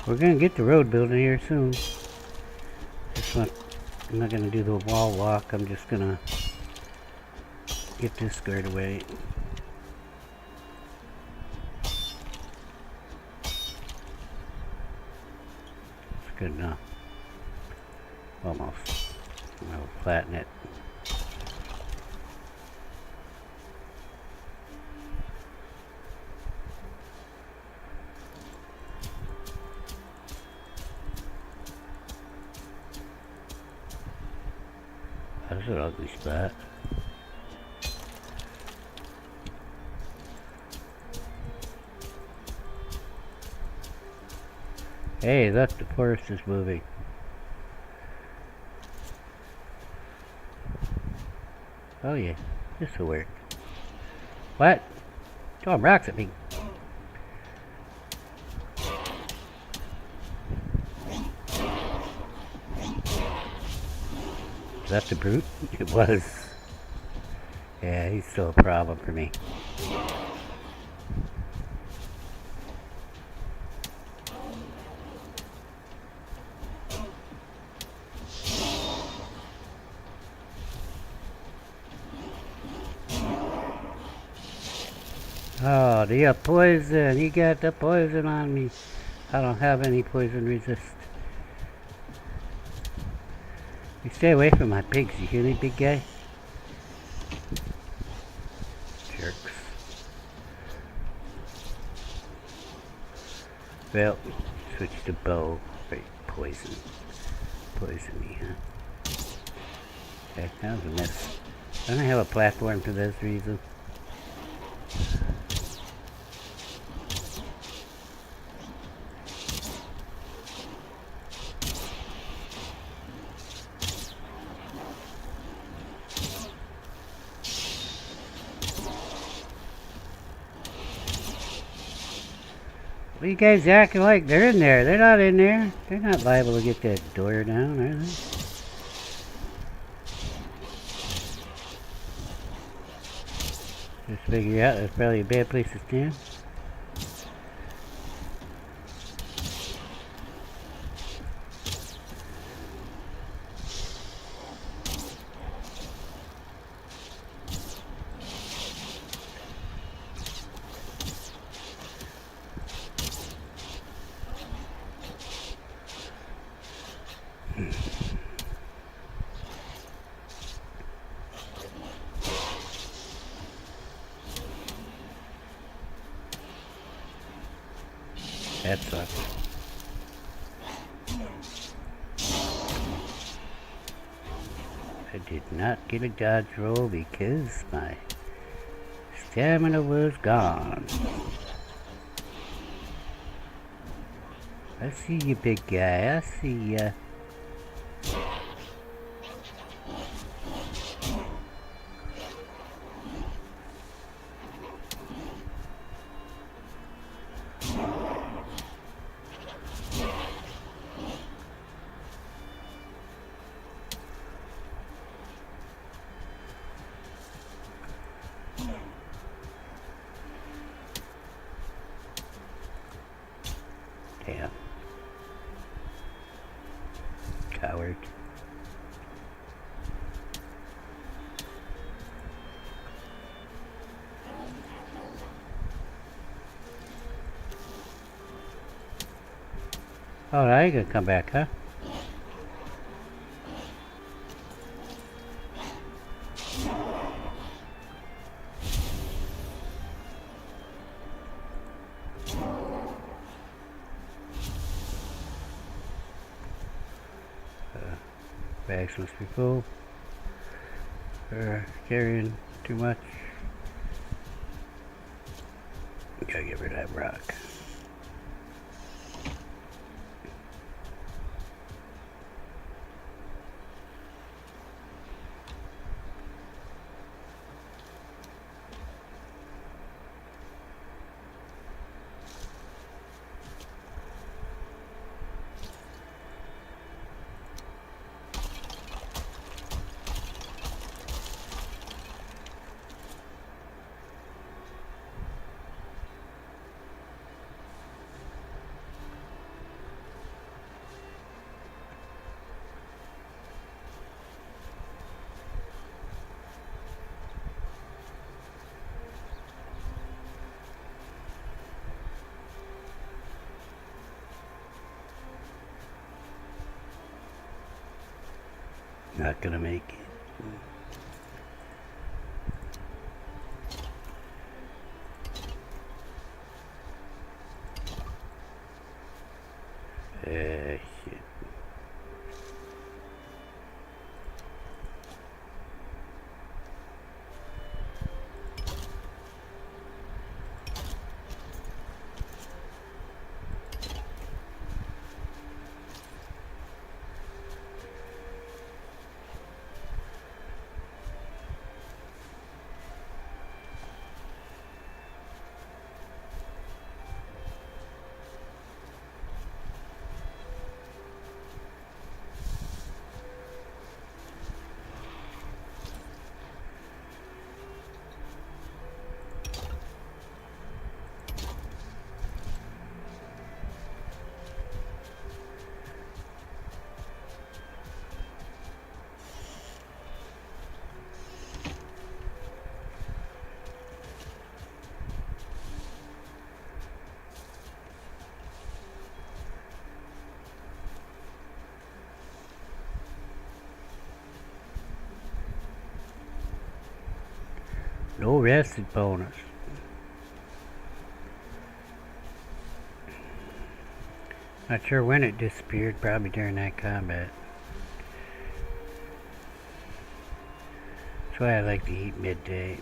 We're going to get the road building here soon. I'm not going to do the wall walk. I'm just going to get this squared away. It's good enough. Almost. I'll flatten it. That's an ugly spot. Hey, look, the forest is moving. Oh yeah, this will work. What? Throwing rocks at me. Is that the brute? It was. Yeah, he's still a problem for me. Oh, do you have poison? You got the poison on me. I don't have any poison resist. You stay away from my pigs, you hear me, big guy? Jerks. Well, switch to bow. Wait, poison. Poison me, huh? Okay, that was a miss. I don't have a platform for this reason. What are you guys acting like? They're in there. They're not in there. They're not liable to get that door down, are they? Just figure out that's probably a bad place to stand. That sucks. I did not get a dodge roll because my stamina was gone. I see you, big guy. I see ya. Damn. Coward. Oh, now you gonna come back, huh? Bags must be full. Carrying too much. Gotta get rid of that rock. Not gonna make it. Shit. No rested bonus. Not sure when it disappeared, probably during that combat. That's why I like to eat midday.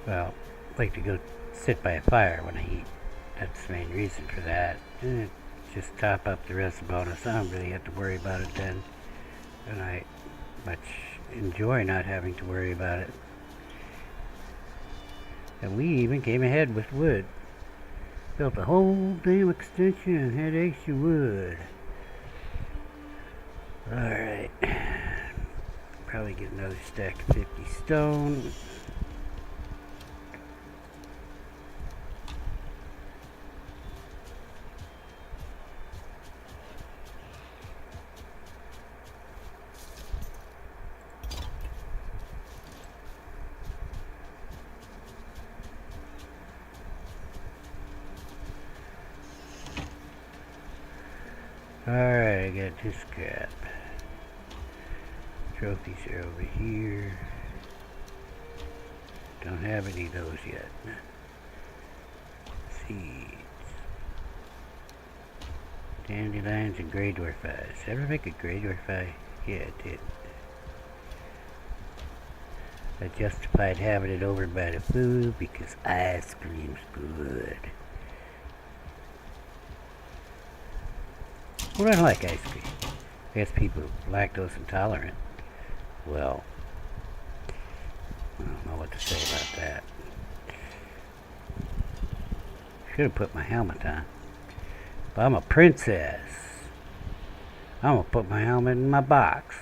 Well, I like to go sit by a fire when I eat. That's the main reason for that. Just top up the rest of the bonus. I don't really have to worry about it then. And I much enjoy not having to worry about it. And we even came ahead with wood. Built a whole damn extension and had extra wood. Alright. probably get another stack of 50 stone. Alright, I got this crap. Trophies are over here. Don't have any of those yet. Seeds. Dandelions and gray dwarf eyes. Ever make a gray dwarf eye? Yeah, it did. I justified having it over by the food because ice cream's good. Well, I don't like ice cream. I guess people are lactose intolerant. Well, I don't know what to say about that. Should have put my helmet on. But I'm a princess. I'm gonna put my helmet in my box.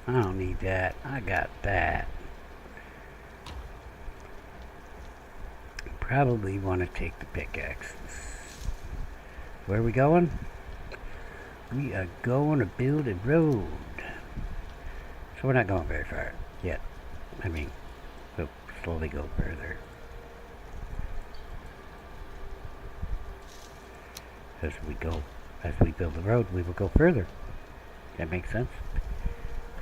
I don't need that. I got that. Probably want to take the pickaxes. Where are we going? We are going to build a road. So we're not going very far yet. I mean, we'll slowly go further. As we build the road, we will go further. That makes sense?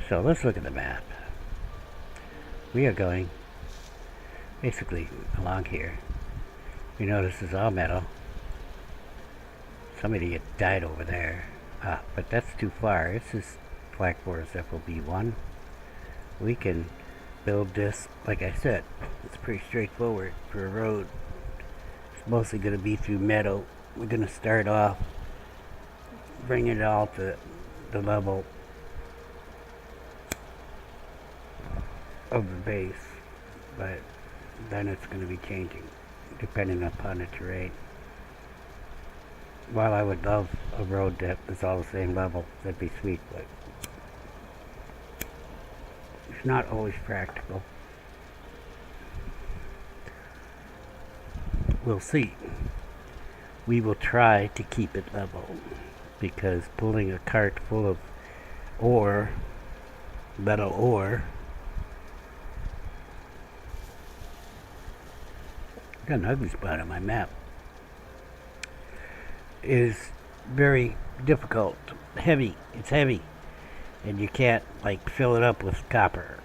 So let's look at the map. We are going basically along here. You notice this is all metal. Somebody had died over there. But that's too far. This is Black Forest FOB1. We can build this, like I said, it's pretty straightforward for a road. It's mostly going to be through meadow. We're going to start off, bring it all to the level of the base, but then it's going to be changing depending upon the terrain. While I would love a road that is all the same level, that'd be sweet, but it's not always practical. We'll see. We will try to keep it level, because pulling a cart full of ore, metal ore, got an ugly spot on my map, is very difficult. Heavy. It's heavy. And you can't, like, fill it up with copper.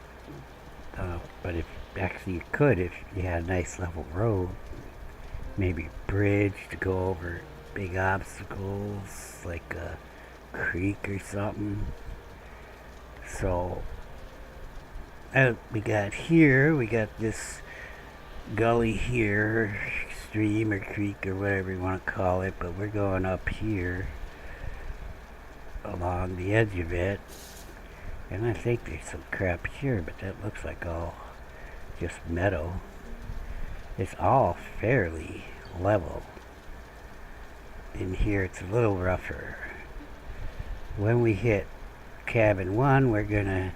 But if actually you could, if you had a nice level road, maybe a bridge to go over big obstacles, like a creek or something. So, we got here, we got this gully here, stream or creek or whatever you want to call it, but we're going up here along the edge of it, and I think there's some crap here, but that looks like all just meadow. It's all fairly level. In here it's a little rougher. When we hit cabin 1, we're gonna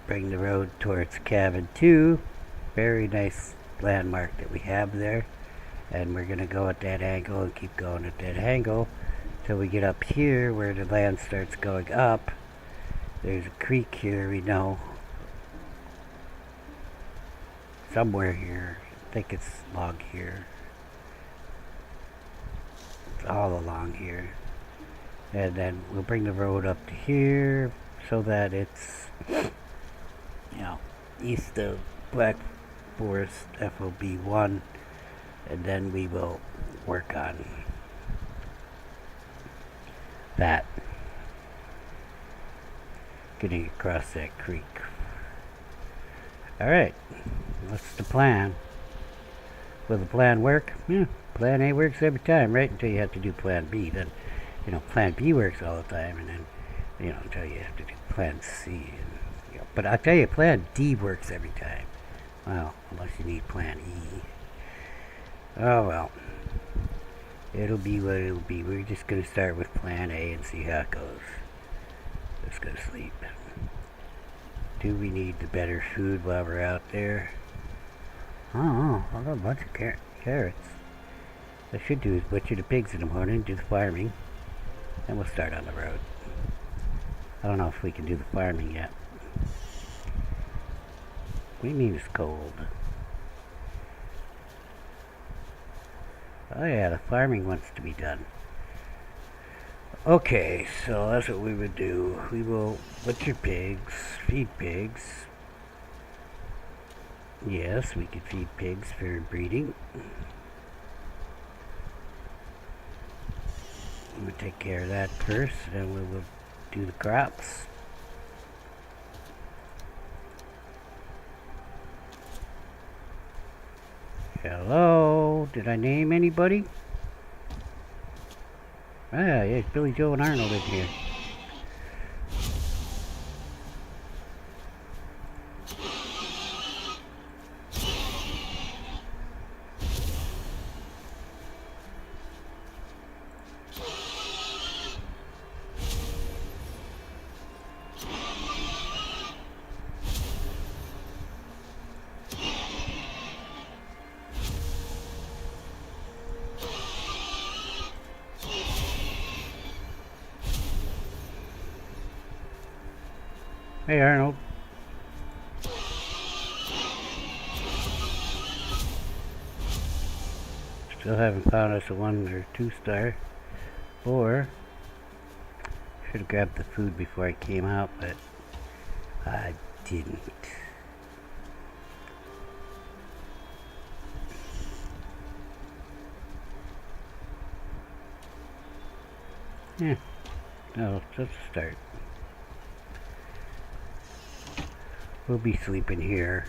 bring the road towards cabin 2. Very nice landmark that we have there, and we're gonna go at that angle and keep going at that angle till we get up here where the land starts going up. There's a creek here, we know, somewhere here. I think it's along here. It's all along here. And then we'll bring the road up to here so that it's, you know, east of Black Forest FOB1, and then we will work on that, getting across that creek. Alright, what's the plan? Will the plan work? Yeah, plan A works every time, right? Until you have to do plan B. Then, you know, plan B works all the time, and then, you know, until you have to do plan C. And, you know, but I'll tell you, plan D works every time. Well, unless you need plan E. Oh well. It'll be what it'll be. We're just going to start with plan A and see how it goes. Let's go to sleep. do we need the better food while we're out there? Oh, I got a bunch of carrots. What I should do is butcher the pigs in the morning, do the farming, and we'll start on the road. I don't know if we can do the farming yet. What do you mean it's cold? Oh yeah, the farming wants to be done. Okay, so that's what we would do. We will butcher pigs, feed pigs. Yes, we could feed pigs for breeding. We'll take care of that first, then we will do the crops. Hello, did I name anybody? Ah, yes, Billy Joe and Arnold in here. Hey Arnold. Still haven't found us a 1 or 2 star. Or should have grabbed the food before I came out, but I didn't. Yeah. No, let's start. We'll be sleeping here.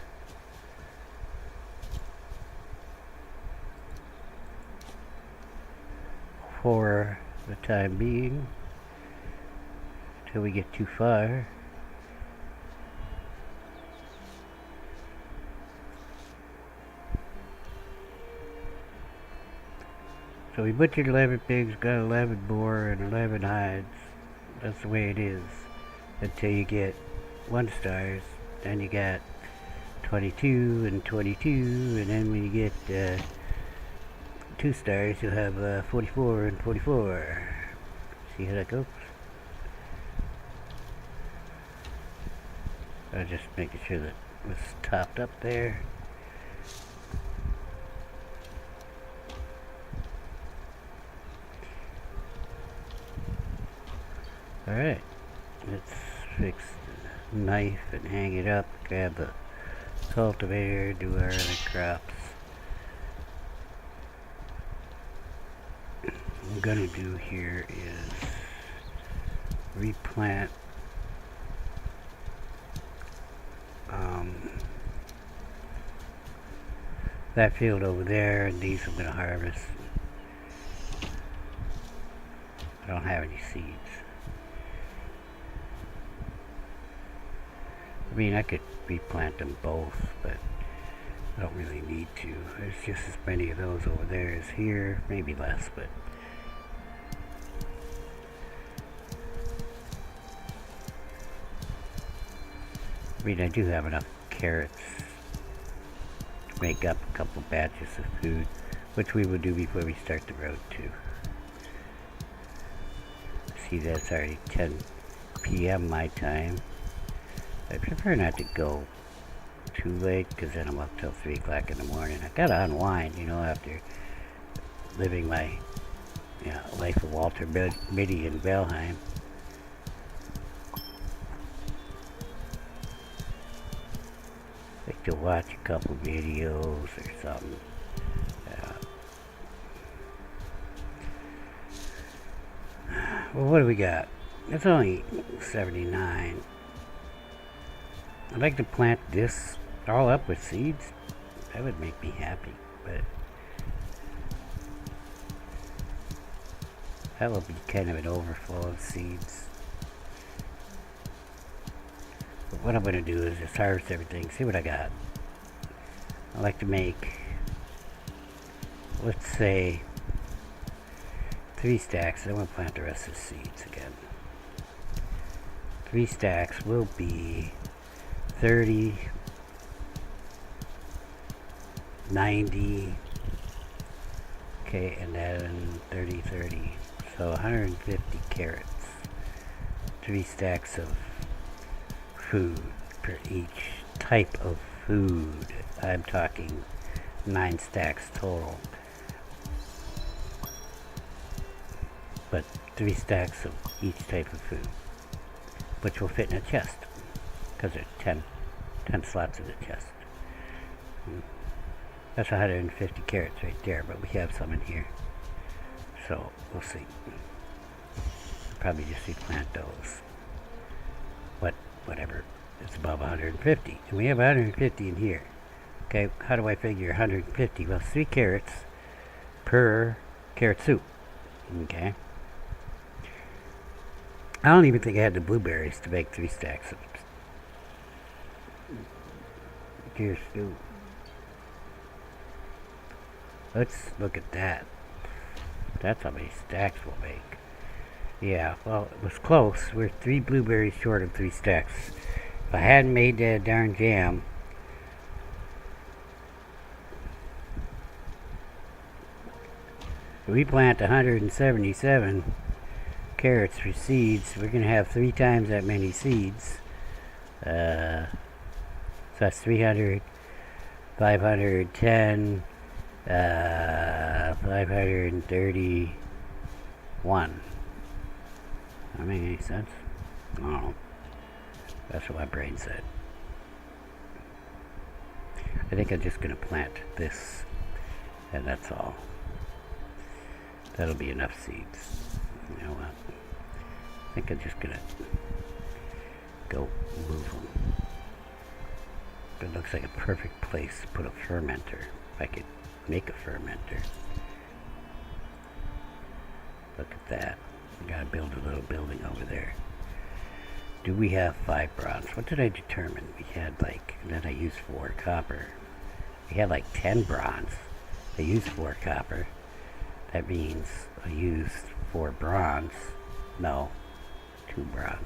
For the time being. Till we get too far. So we butchered 11 pigs, got 11 boar and 11 hides. That's the way it is. Until you get 1 stars. Then you got 22 and 22, and then when you get 2 stars, you'll have 44 and 44. See how that goes? I'm just making sure that it's topped up there. Alright, let's fix the knife and hang it up, grab the cultivator, do our other crops. What I'm gonna do here is replant that field over there, and these I'm gonna harvest. I don't have any seeds. I mean, I could replant them both, but I don't really need to. There's just as many of those over there as here, maybe less, but I mean, I do have enough carrots to make up a couple batches of food, which we will do before we start the road too. See, that's already 10 p.m. my time. I prefer not to go too late, because then I'm up till 3 o'clock in the morning. I gotta unwind, you know, after living my life of Walter Mitty in Valheim. Like to watch a couple videos or something. Well, what do we got? It's only 79. I'd like to plant this all up with seeds. That would make me happy, but that will be kind of an overflow of seeds. But what I'm going to do is just harvest everything, see what I got. I like to make, let's say, 3 stacks, and I'm going to plant the rest of the seeds again. 3 stacks will be 30, 90, okay, and then 30, 30. So 150 carrots. 3 stacks of food per each type of food. I'm talking 9 stacks total. But 3 stacks of each type of food, which will fit in a chest, because there's 10 slots in the chest. That's 150 carrots right there, but we have some in here, so we'll see. Probably just replant those, but whatever, it's above 150, and we have 150 in here. Okay, how do I figure 150? Well, 3 carrots per carrot soup. Okay, I don't even think I had the blueberries to make 3 stacks of carrot soup. Let's look at that. That's how many stacks we'll make. Yeah, well, it was close. We're 3 blueberries short of 3 stacks. If I hadn't made that darn jam, we plant 177 carrots for seeds. We're going to have 3 times that many seeds. So that's 300, 510, 531. That make any sense? I don't know. That's what my brain said. I think I'm just going to plant this, and that's all. That'll be enough seeds. You know what? I think I'm just going to go move them. It looks like a perfect place to put a fermenter. If I could make a fermenter. Look at that. I gotta build a little building over there. Do we have 5 bronze? What did I determine? We had like, and then I used 4 copper. We had like 10 bronze. I used 4 copper. That means I used 4 bronze. No, 2 bronze.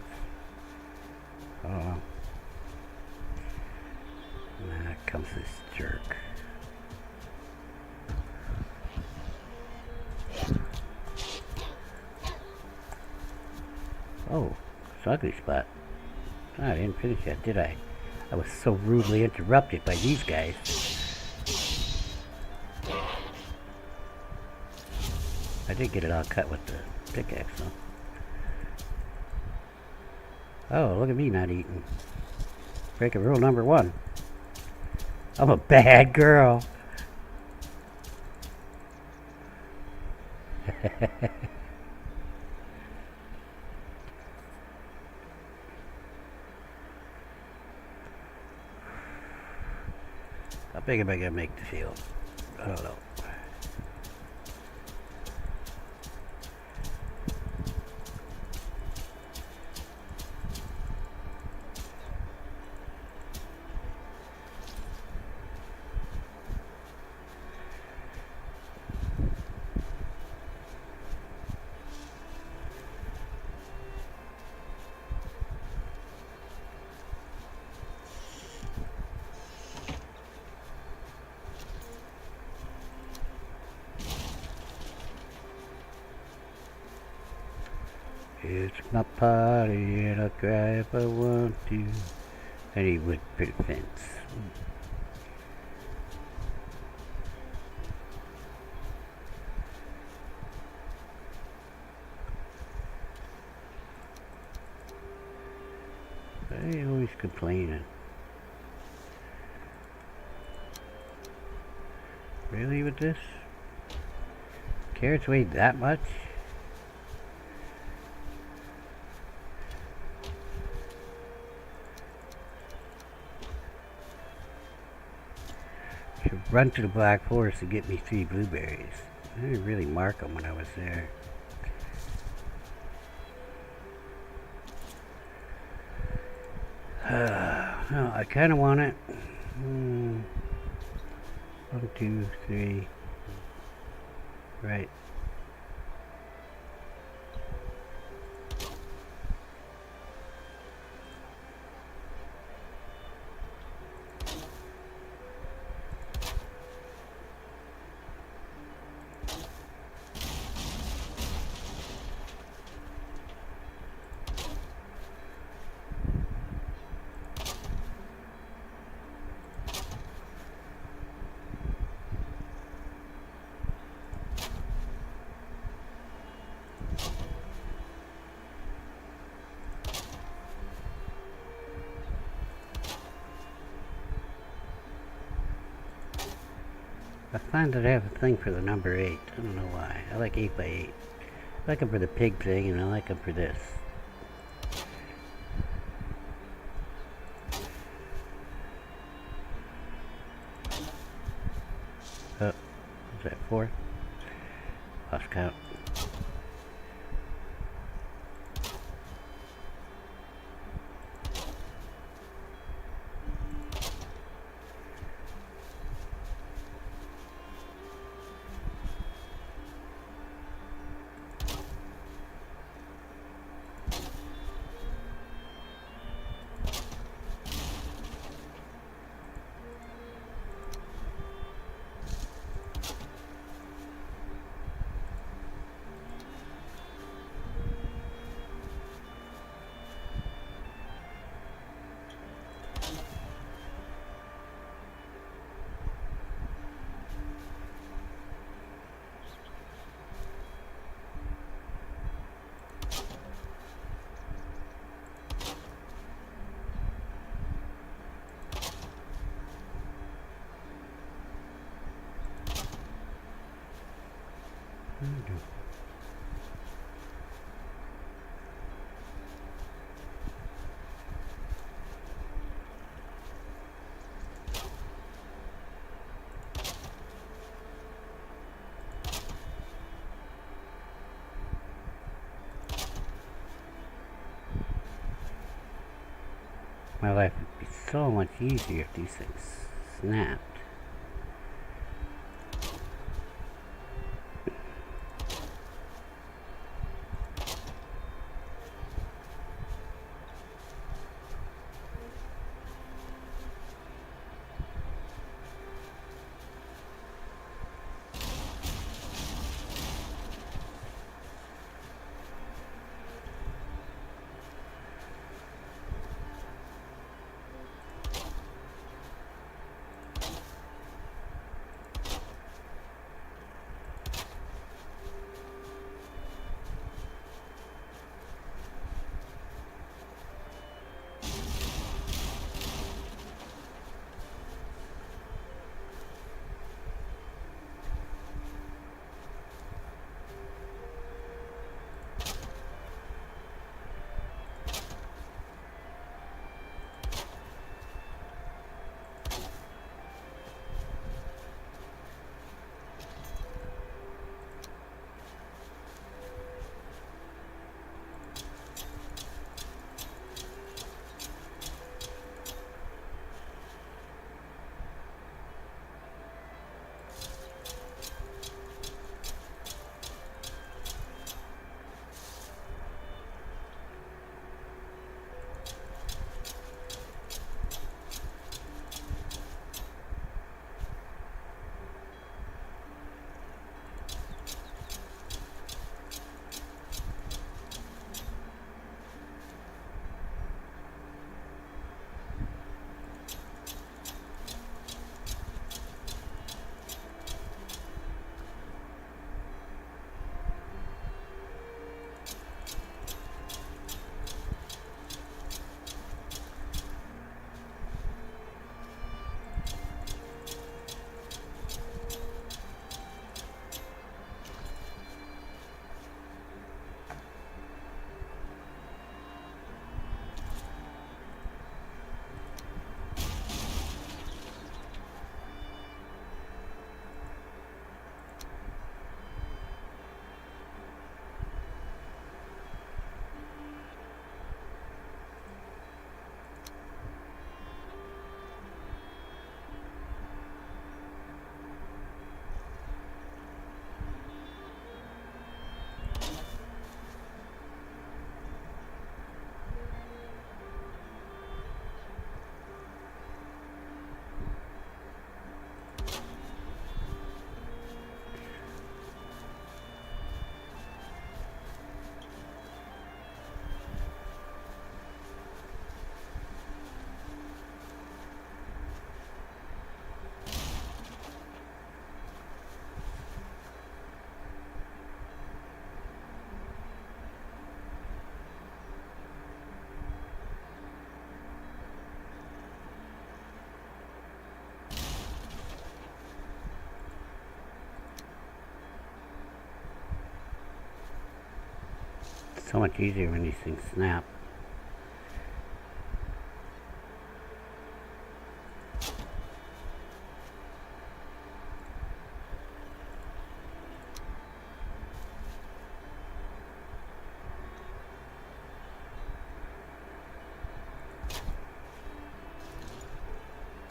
I don't know. Now comes this jerk. Oh, it's an ugly spot. Oh, I didn't finish that, did I? I was so rudely interrupted by these guys. I did get it all cut with the pickaxe, though. Oh, look at me not eating. Breaking rule number 1. I'm a bad girl. How big am I gonna make the field? I don't know. It's my party and I'll cry if I want to. I need wood for the fence. I always complaining. Really with this? Carrots weigh that much? Should run to the Black Forest to get me 3 blueberries. I didn't really mark them when I was there. No, I kind of want it. 1, 2, 3. Right. I find that I have a thing for the number 8. I don't know why. I like 8 by 8. I like them for the pig thing, and I like them for this. Oh, is that 4? Lost count. My life would be so much easier if these things snapped. So much easier when these things snap.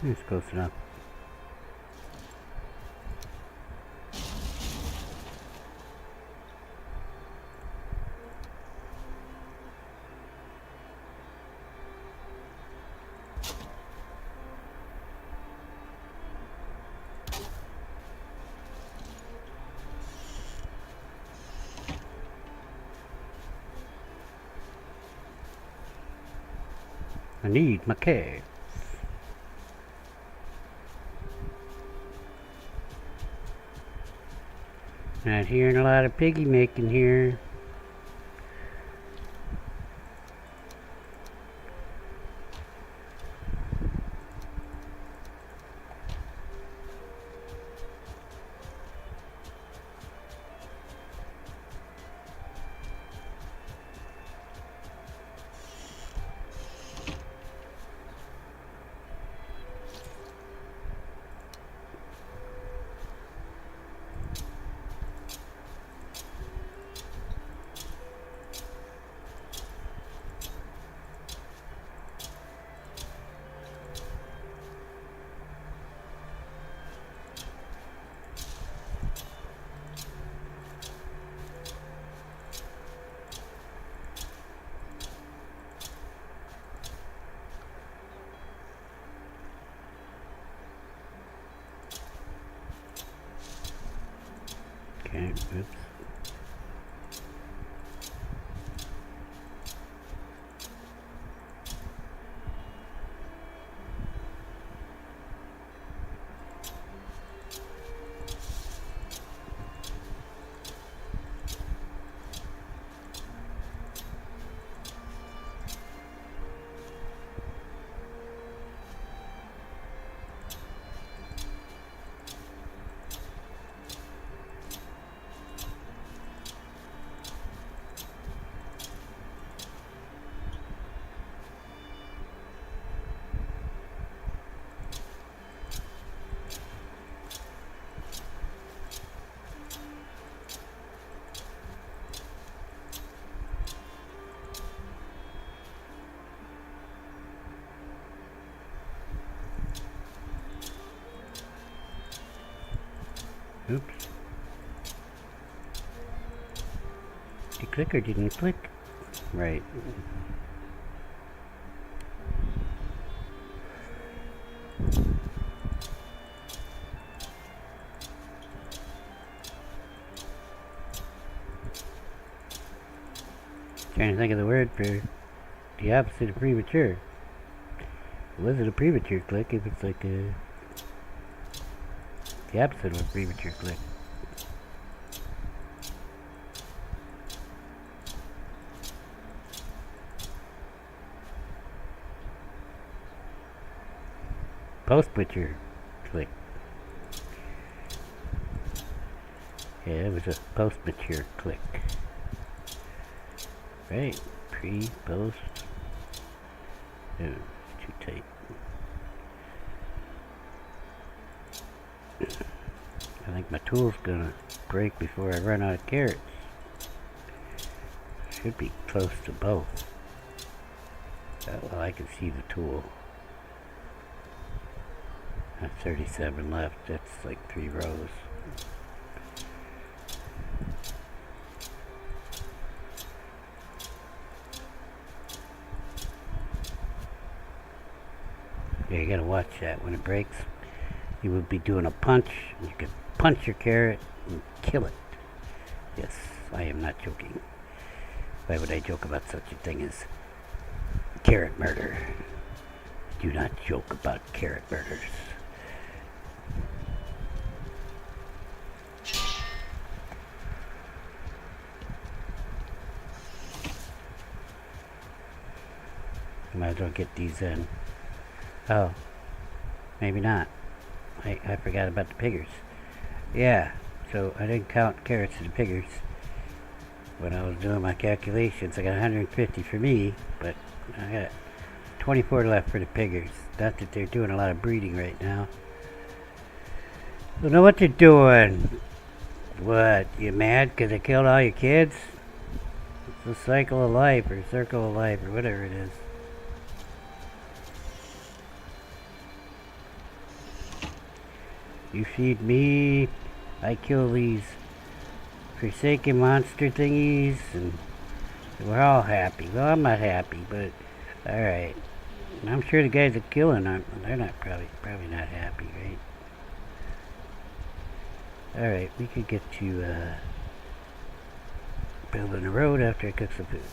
It's close enough. I need my carrots. Not hearing a lot of piggy making here. Okay, oops. Oops. The clicker didn't click. Right. Trying to think of the word for the opposite of premature. Was it a premature click if it's like the opposite of a premature click? Post-mature click. Yeah, it was a post-mature click. Right, pre, post. Oh, it's too tight. I think my tool's gonna break before I run out of carrots. Should be close to both. Well, I can see the tool. I have 37 left. That's like 3 rows. Yeah, you gotta watch that. When it breaks, you would be doing a punch. You could punch your carrot and kill it. Yes, I am not joking. Why would I joke about such a thing as carrot murder? Do not joke about carrot murders. Might as well get these in. Oh, maybe not. I forgot about the piggers. Yeah, so I didn't count carrots and piggers. when I was doing my calculations. I got 150 for me, but I got 24 left for the piggers. Not that they're doing a lot of breeding right now. Don't know what they're doing. What, you mad because I killed all your kids? It's a cycle of life, or circle of life, or whatever it is. You feed me, I kill these forsaken monster thingies, and we're all happy. Well, I'm not happy, but alright. I'm sure the guys that killing aren't, they're not probably not happy, right? Alright, we could get to building a road after I cook some food.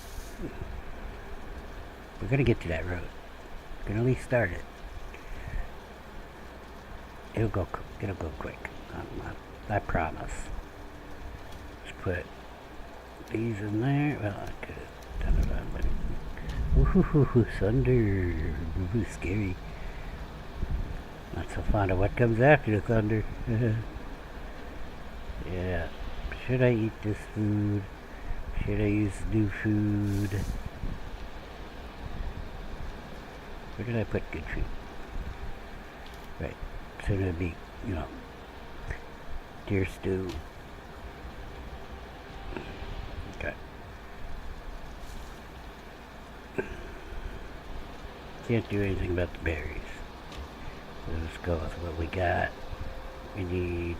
We're gonna get to that road. We're gonna at least start it. It'll go quick. I promise. Let's put these in there. Well, I could have done it on, but ooh, thunder. Ooh, scary. Not so fond of what comes after the thunder. Yeah. Should I eat this food? Should I use new food? Where did I put good food? Right. So it'd be, you know, deer stew. Okay. Can't do anything about the berries. So let's go with what we got. We need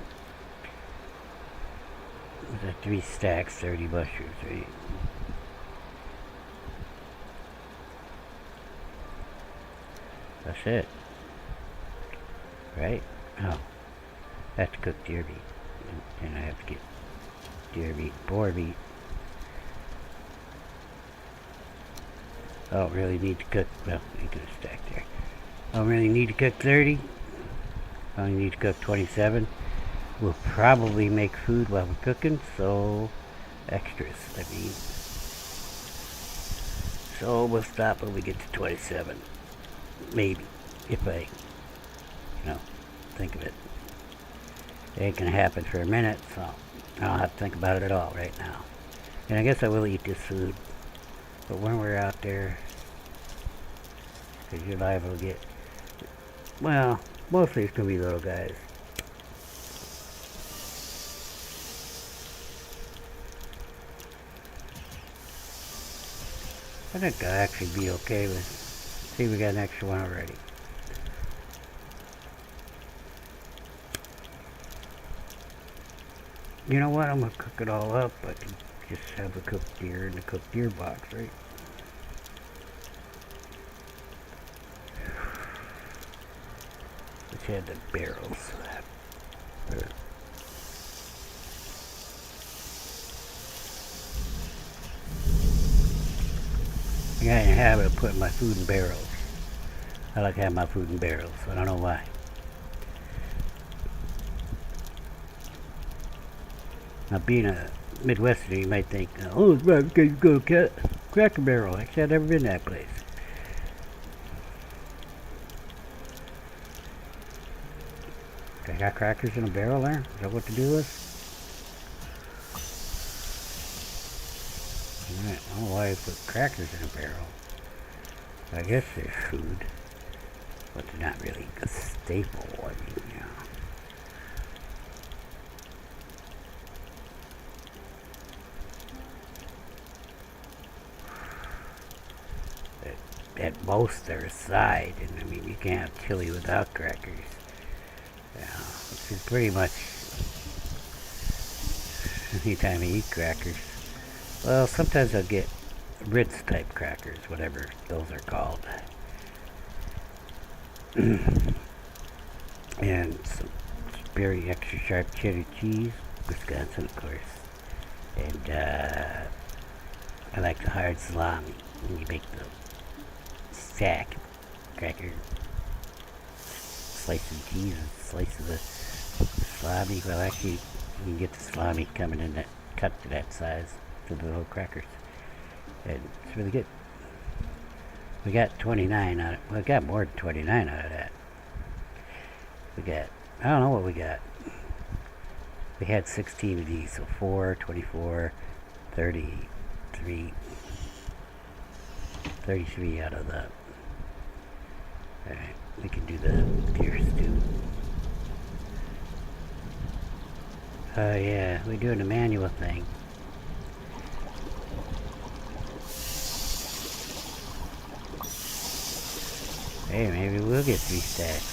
3 stacks, 30 mushrooms, right? That's it. Right? Oh. I have to cook deer meat. And I have to get deer meat, boar meat. I don't really need to cook, well, you could have stacked there. I don't really need to cook 30. I only need to cook 27. We'll probably make food while we're cooking, so extras, I mean. So we'll stop when we get to 27. Maybe, if I, you know, think of it. It ain't gonna happen for a minute, so I don't have to think about it at all right now. And I guess I will eat this food, but when we're out there, because you're liable to get, well, mostly it's gonna be little guys. I think I'll actually be okay with, see, we got an extra one already. You know what, I'm gonna cook it all up. I can just have the cooked deer in the cooked deer box, right? Let's add the barrels. I got in the habit of putting my food in barrels. I like to have my food in barrels. I don't know why. Now, being a Midwesterner, you might think, oh, it's right because you go Cracker Barrel. Actually, I've never been to that place. They got crackers in a barrel there? Is that what the deal is? I don't know why they put crackers in a barrel. I guess they're food, but they're not really a staple. I mean, you know. At most, they're a side, and I mean, you can't have chili without crackers. Yeah, which is pretty much anytime I eat crackers. Well, sometimes I'll get Ritz type crackers, whatever those are called. And some very extra sharp cheddar cheese, Wisconsin, of course. And I like the hard salami when you make the stack cracker, slice of cheese and slice of the salami. Well, actually, you can get the salami coming in that cut to that size to the little crackers, and it's really good. We got 29 out of it. Well, we got more than 29 out of that. We got, I don't know what we got. We had 16 of these, so 4, 24, 33. 33 out of the... Alright, we can do the deer stew. Oh yeah, we're doing the manual thing. Hey, maybe we'll get 3 stacks.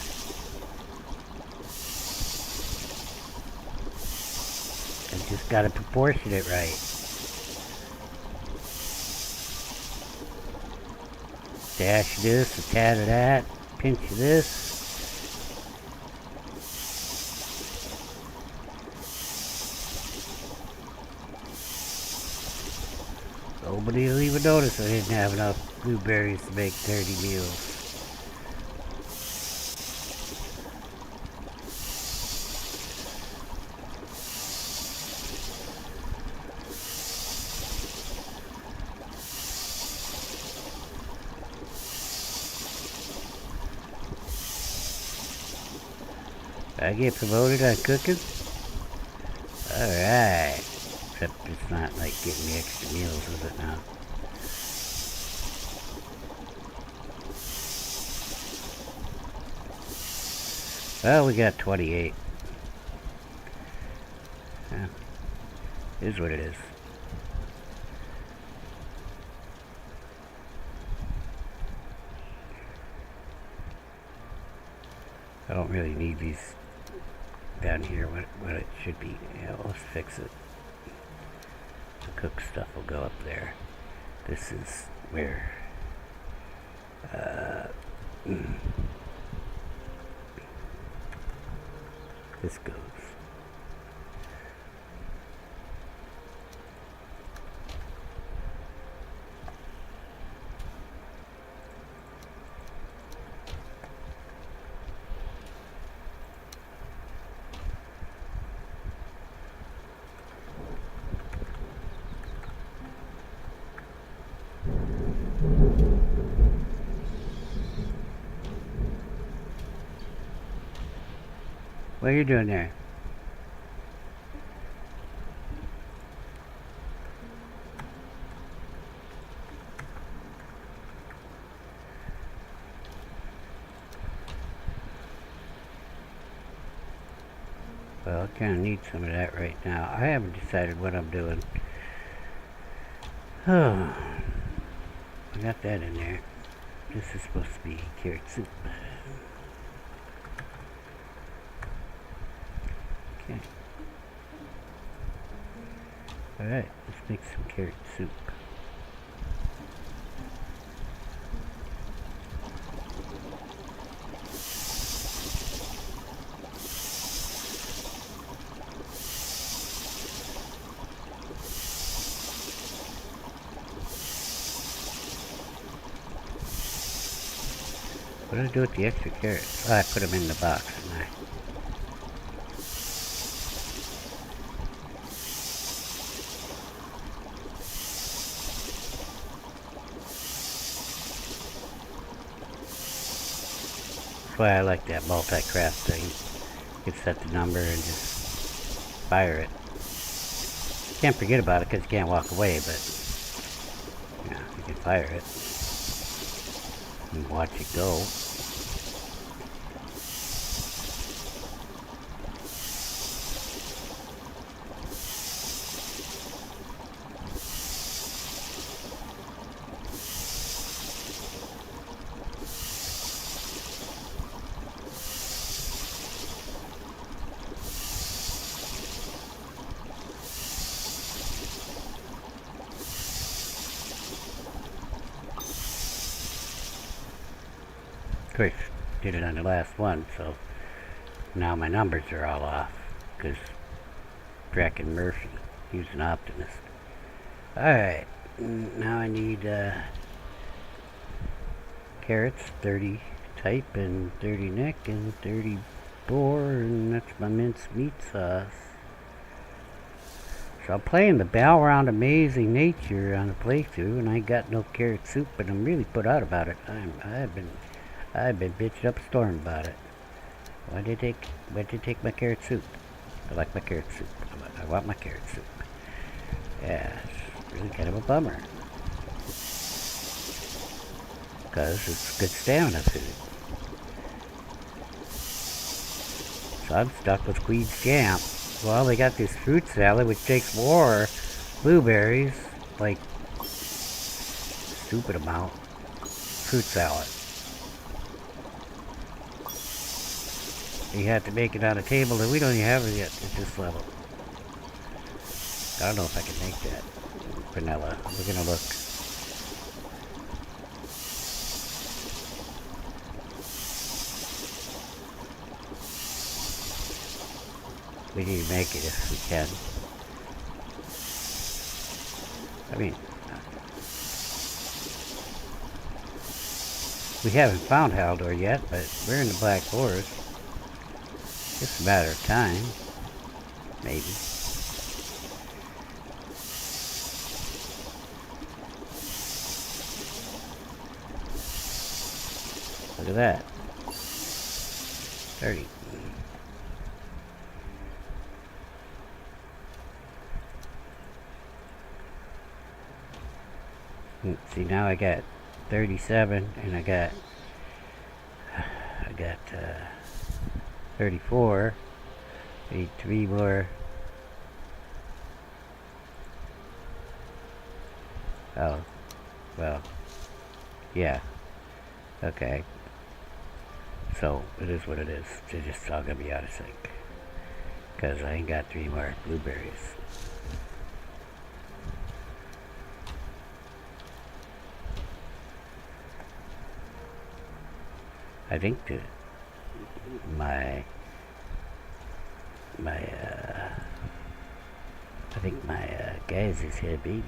I just gotta proportion it right. Dash this, a tad of that, pinch of this. Nobody will even notice I didn't have enough blueberries to make 30 meals. I get promoted on cooking? Alright. Except it's not like getting the extra meals, is it now? Well, we got 28. Yeah. It is what it is. I don't really need these down here, what it should be. Yeah, let's fix it. The cooked stuff will go up there. This is where this goes. What are you doing there? Well, I kind of need some of that right now. I haven't decided what I'm doing. Oh, I got that in there. This is supposed to be carrot soup. Okay. Alright, let's make some carrot soup. What did I do with the extra carrots? Oh, I put them in the box, didn't I? That's why I like that multi-craft thing. You can set the number and just fire it. You can't forget about it because you can't walk away, but yeah, you can fire it and watch it go. Of course, did it on the last one, so now my numbers are all off because frackin' Murphy, he was an optimist. Alright, now I need carrots, 30 type and 30 neck and 30 bore, and that's my minced meat sauce. So I'm playing the Balround Amazing Nature on the playthrough, and I ain't got no carrot soup, and I'm really put out about it. I've been bitching up a storm about it. Why'd they take my carrot soup? I like my carrot soup. I want my carrot soup. Yes. really kind of a bummer. Because it's good stamina food. So I'm stuck with Queen's Jam. Well, they got this fruit salad which takes more blueberries, like stupid amount. Fruit salad. You have to make it on a table that we don't even have it yet at this level. I don't know if I can make that vanilla. We're gonna look. We need to make it if we can. I mean, we haven't found Haldor yet, but we're in the Black Forest. It's a matter of time. Maybe. Look at that. 30. See, now I got 37 and I got 34. I need 3 more. Oh, well, yeah. Okay. So, it is what it is. They're just all gonna be out of sync. Because I ain't got 3 more blueberries. I think that my guys is had a baby.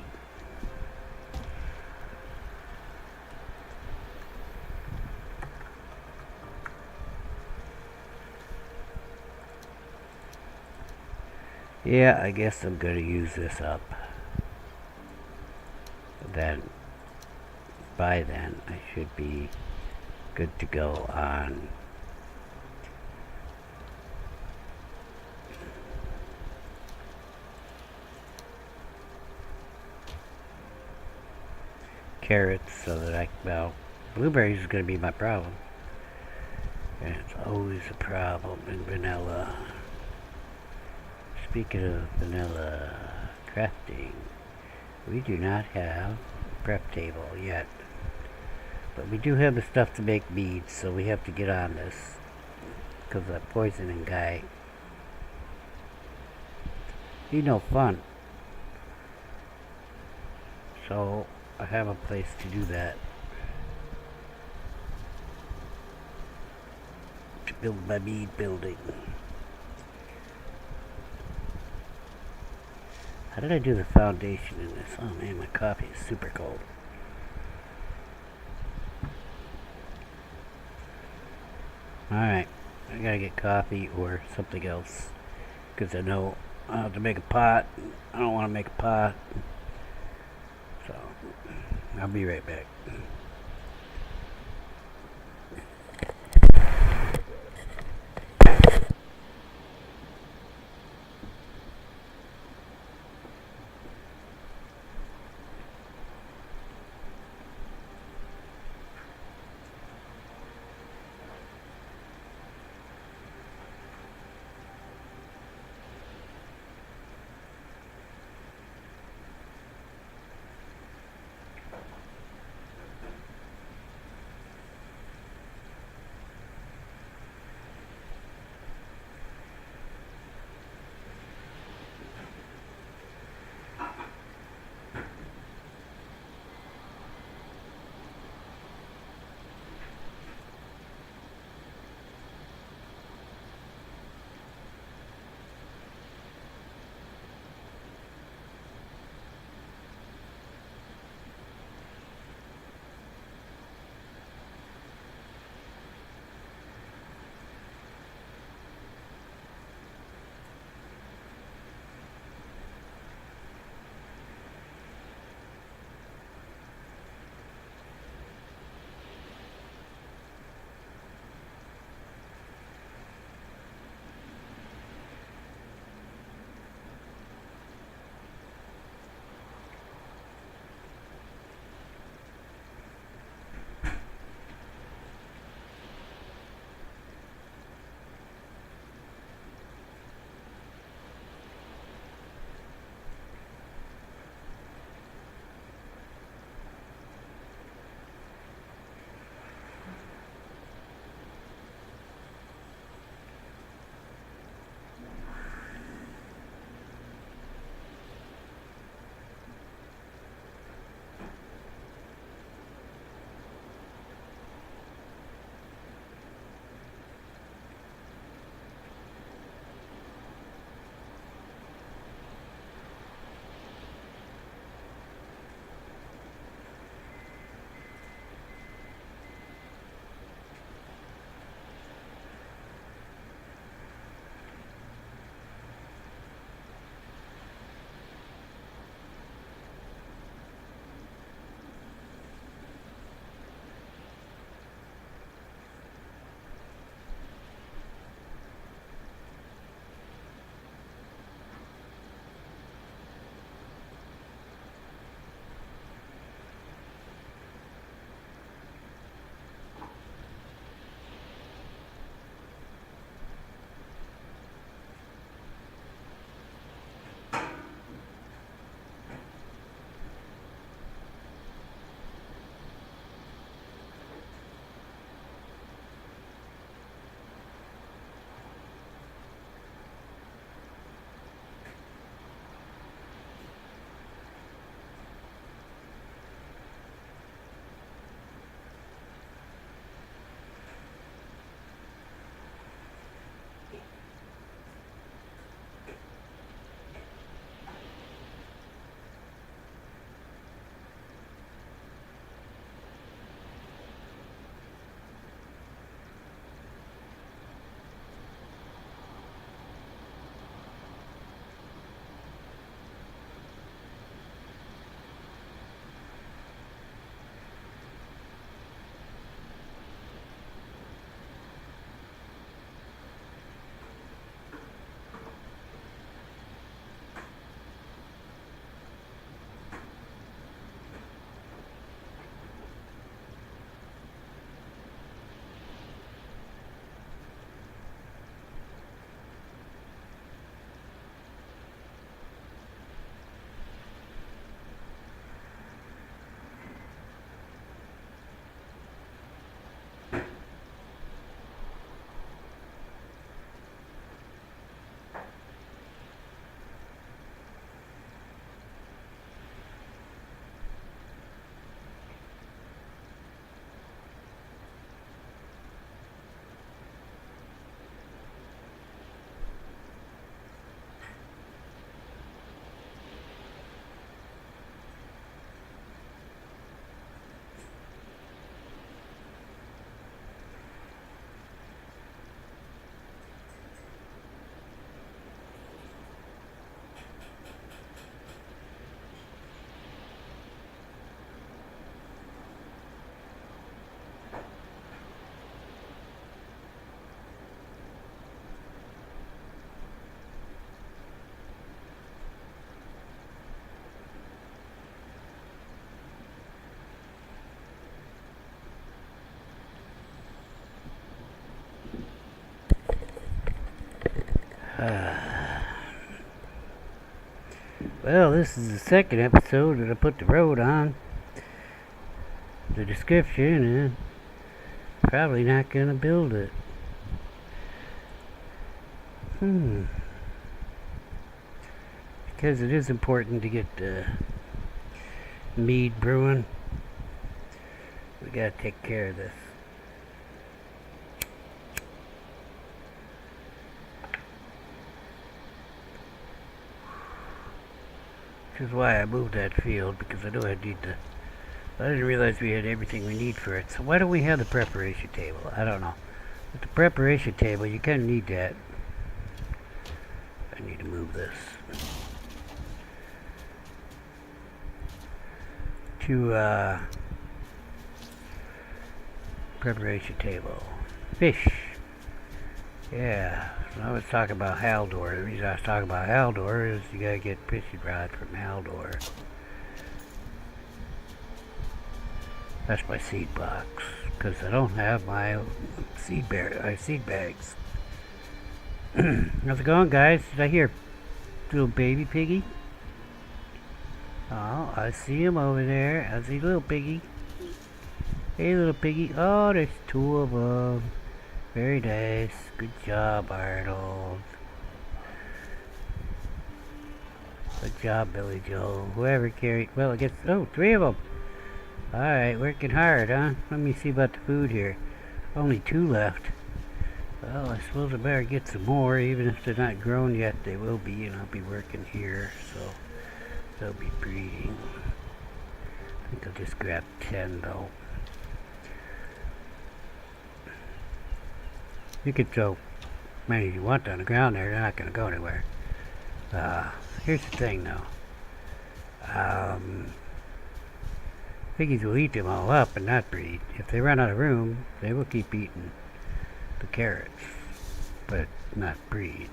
Yeah, I guess I'm gonna use this up. Then, by then, I should be good to go on carrots, so that well, blueberries is going to be my problem. And it's always a problem in vanilla. Speaking of vanilla crafting, we do not have a prep table yet. But we do have the stuff to make beads, so we have to get on this. Because that poisoning guy, he's no fun. So, I have a place to do that. To build my bead building. How did I do the foundation in this? Oh man, my coffee is super cold. Alright, I gotta get coffee or something else. Because I know I have to make a pot. I don't want to make a pot. So, I'll be right back. Well, this is the second episode that I put the road on. The description, and probably not gonna build it. Because it is important to get the mead brewing. We gotta take care of this. Which is why I moved that field, because I know I need to. I didn't realize we had everything we need for it. So why don't we have the preparation table? I don't know. With the preparation table, you kind of need that. I need to move this to preparation table. Fish. Yeah. So I was talking about Haldor. The reason I was talking about Haldor is you gotta get fishing rod from Haldor. That's my seed box, because I don't have my seed bags. How's it going, guys? Did I hear little baby piggy? Oh, I see him over there. I see little piggy. Hey, little piggy. Oh, there's two of them. Very nice. Good job, Arnold. Good job, Billy Joe. Whoever carried... Well, I guess... Oh, three of them. Alright, working hard, huh? Let me see about the food here. Only two left. Well, I suppose I better get some more. Even if they're not grown yet, they will be. And I'll be working here, so... they'll be breeding. I think I'll just grab 10, though. You could throw many as you want on the ground there. They're not going to go anywhere. Here's the thing, though. Piggies will eat them all up and not breed. If they run out of room, they will keep eating the carrots, but not breed.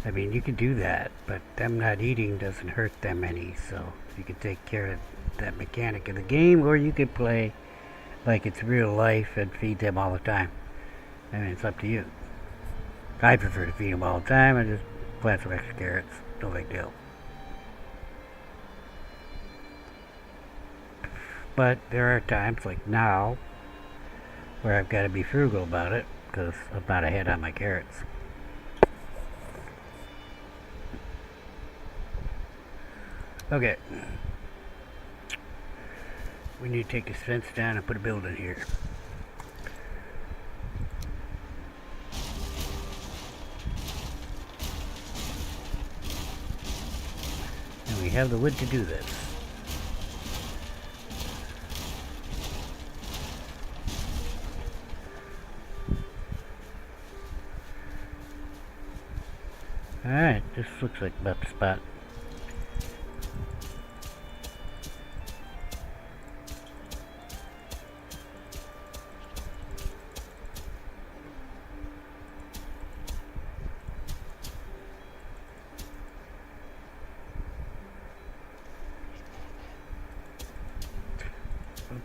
I mean, you can do that, but them not eating doesn't hurt them any, so you can take care of that mechanic of the game, or you could play like it's real life and feed them all the time. I mean, it's up to you. I prefer to feed them all the time and just plant some extra carrots. No big deal. But there are times, like now, where I've got to be frugal about it, because I'm not ahead on my carrots. Okay. We need to take this fence down and put a building here. And we have the wood to do this. Alright, this looks like about the spot.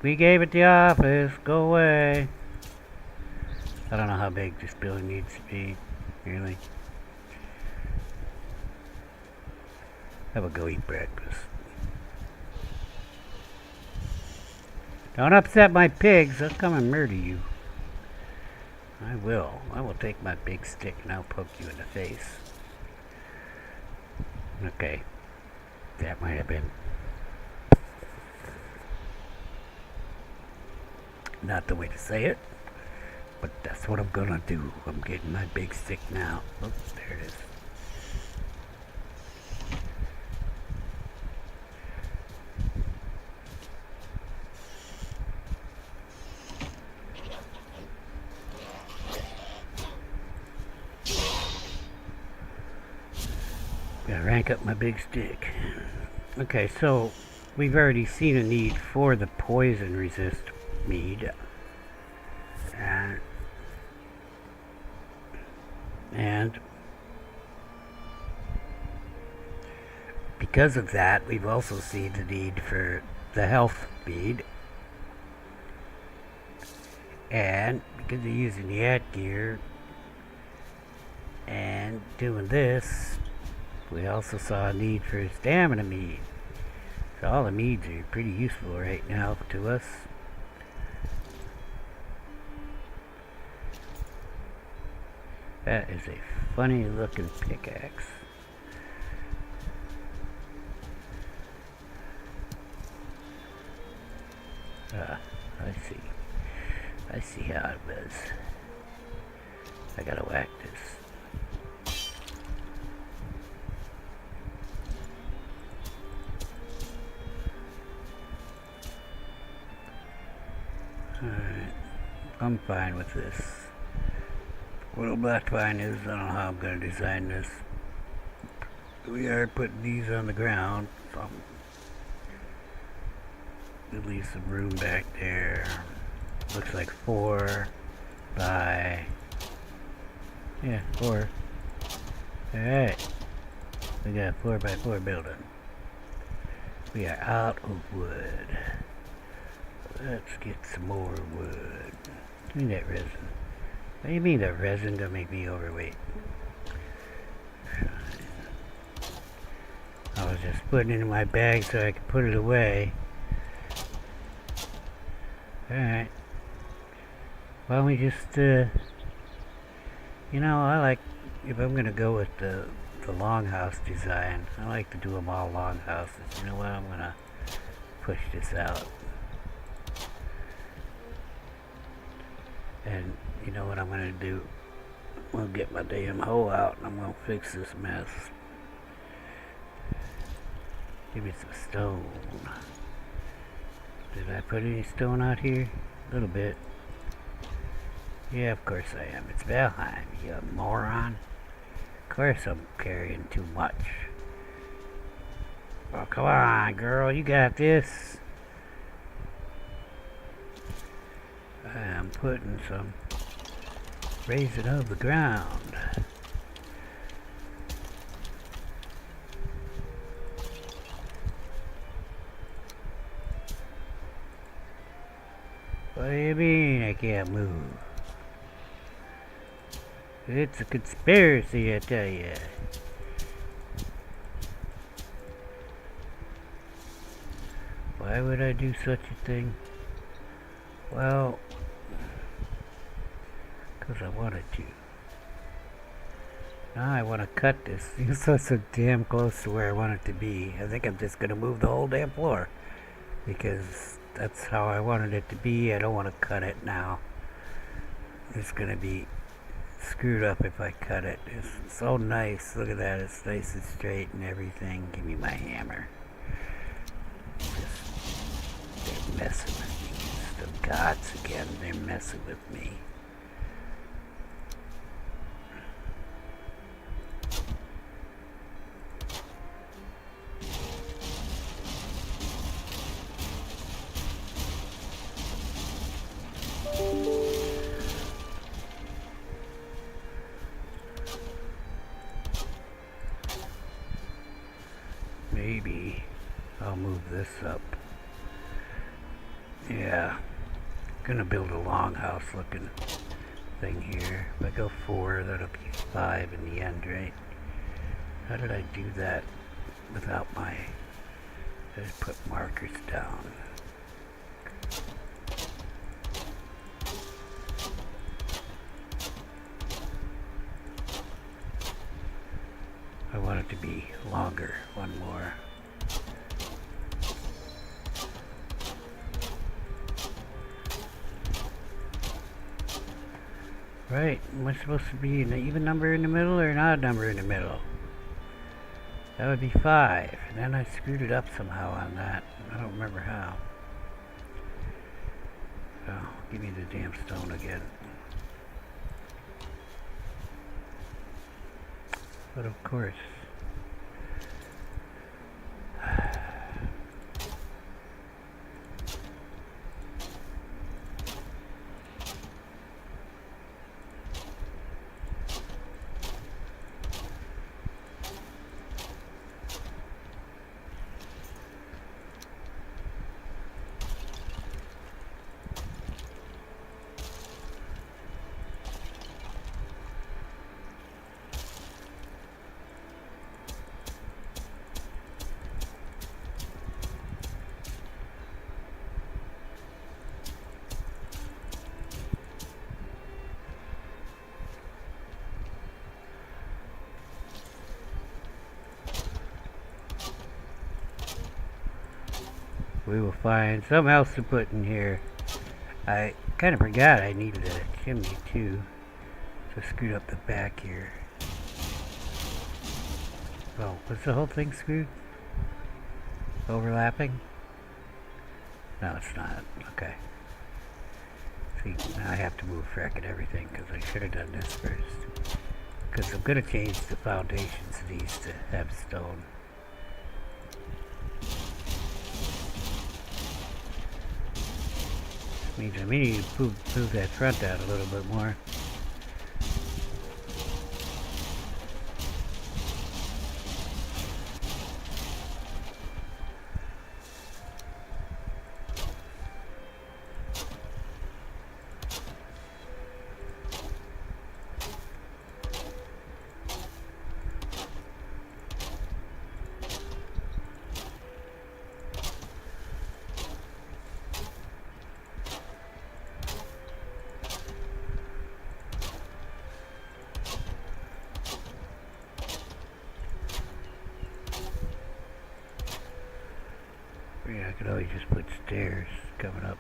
We gave it the office, go away. I don't know how big this building needs to be, really. I will go eat breakfast. Don't upset my pigs, I'll come and murder you. I will. I will take my big stick and I'll poke you in the face. Okay. That might have been not the way to say it, but that's what I'm gonna do. I'm getting my big stick now. Oh, there it is. Gotta rank up my big stick. Okay, so we've already seen a need for the poison resist mead. And because of that, we've also seen the need for the health mead. And because of using the ad gear, And doing this, we also saw a need for stamina mead. So all the meads are pretty useful right now to us. That is a funny looking pickaxe. I see. I see how it was. I gotta whack this. Alright. I'm fine with this. What I'm not fine is, I don't know how I'm gonna design this. We are putting these on the ground. So at least some room back there. Looks like 4 by... yeah, 4. Alright. We got a 4 by 4 building. We are out of wood. Let's get some more wood. Give me that resin. What do you mean that resin gonna make me overweight? I was just putting it in my bag so I could put it away. Alright. Why don't we just, you know, I like, if I'm gonna go with the longhouse design, I like to do them all longhouses. You know what, I'm gonna push this out. And you know what I'm gonna do? I'm gonna get my damn hoe out and I'm gonna fix this mess. Give me some stone. Did I put any stone out here? A little bit. Yeah, of course I am. It's Valheim, you moron. Of course I'm carrying too much. Oh, come on, girl, you got this. I'm putting some raising of the ground. What do you mean I can't move? It's a conspiracy, I tell you. Why would I do such a thing? Well, because I wanted to. Now I want to cut this. It's so damn close to where I want it to be. I think I'm just going to move the whole damn floor. Because that's how I wanted it to be. I don't want to cut it now. It's going to be screwed up if I cut it. It's so nice. Look at that. It's nice and straight and everything. Give me my hammer. They're messing with me. It's the gods again. They're messing with me. Maybe I'll move this up. Yeah, gonna build a longhouse looking thing here. If I go 4, that'll be 5 in the end, right? How did I do that without my... I just put markers down. I want it to be longer, one more. Right, am I supposed to be an even number in the middle or an odd number in the middle? That would be 5. And then I screwed it up somehow on that. I don't remember how. Oh, give me the damn stone again. But of course. we will find something else to put in here. I kind of forgot I needed a chimney too. So screwed up the back here. Oh, was the whole thing screwed? Overlapping? No, it's not. Okay. See, now I have to move frickin' everything because I should have done this first. Because I'm going to change the foundations of these to have stone. Means I may need to move that front out a little bit more. Yeah, I could always just put stairs coming up.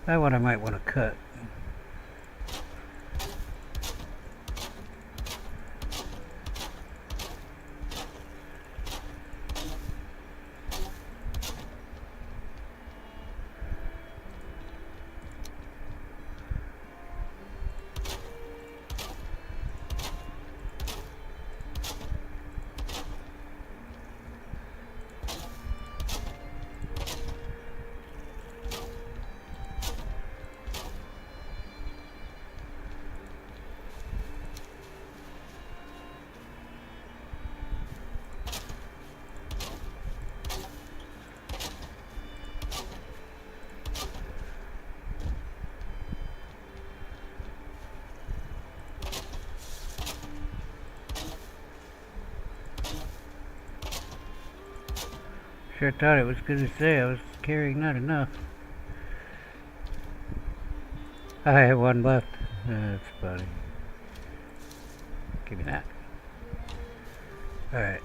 That one I might want to cut. Sure thought it was going to say I was carrying not enough. I have one left. That's funny. Give me that. Alright.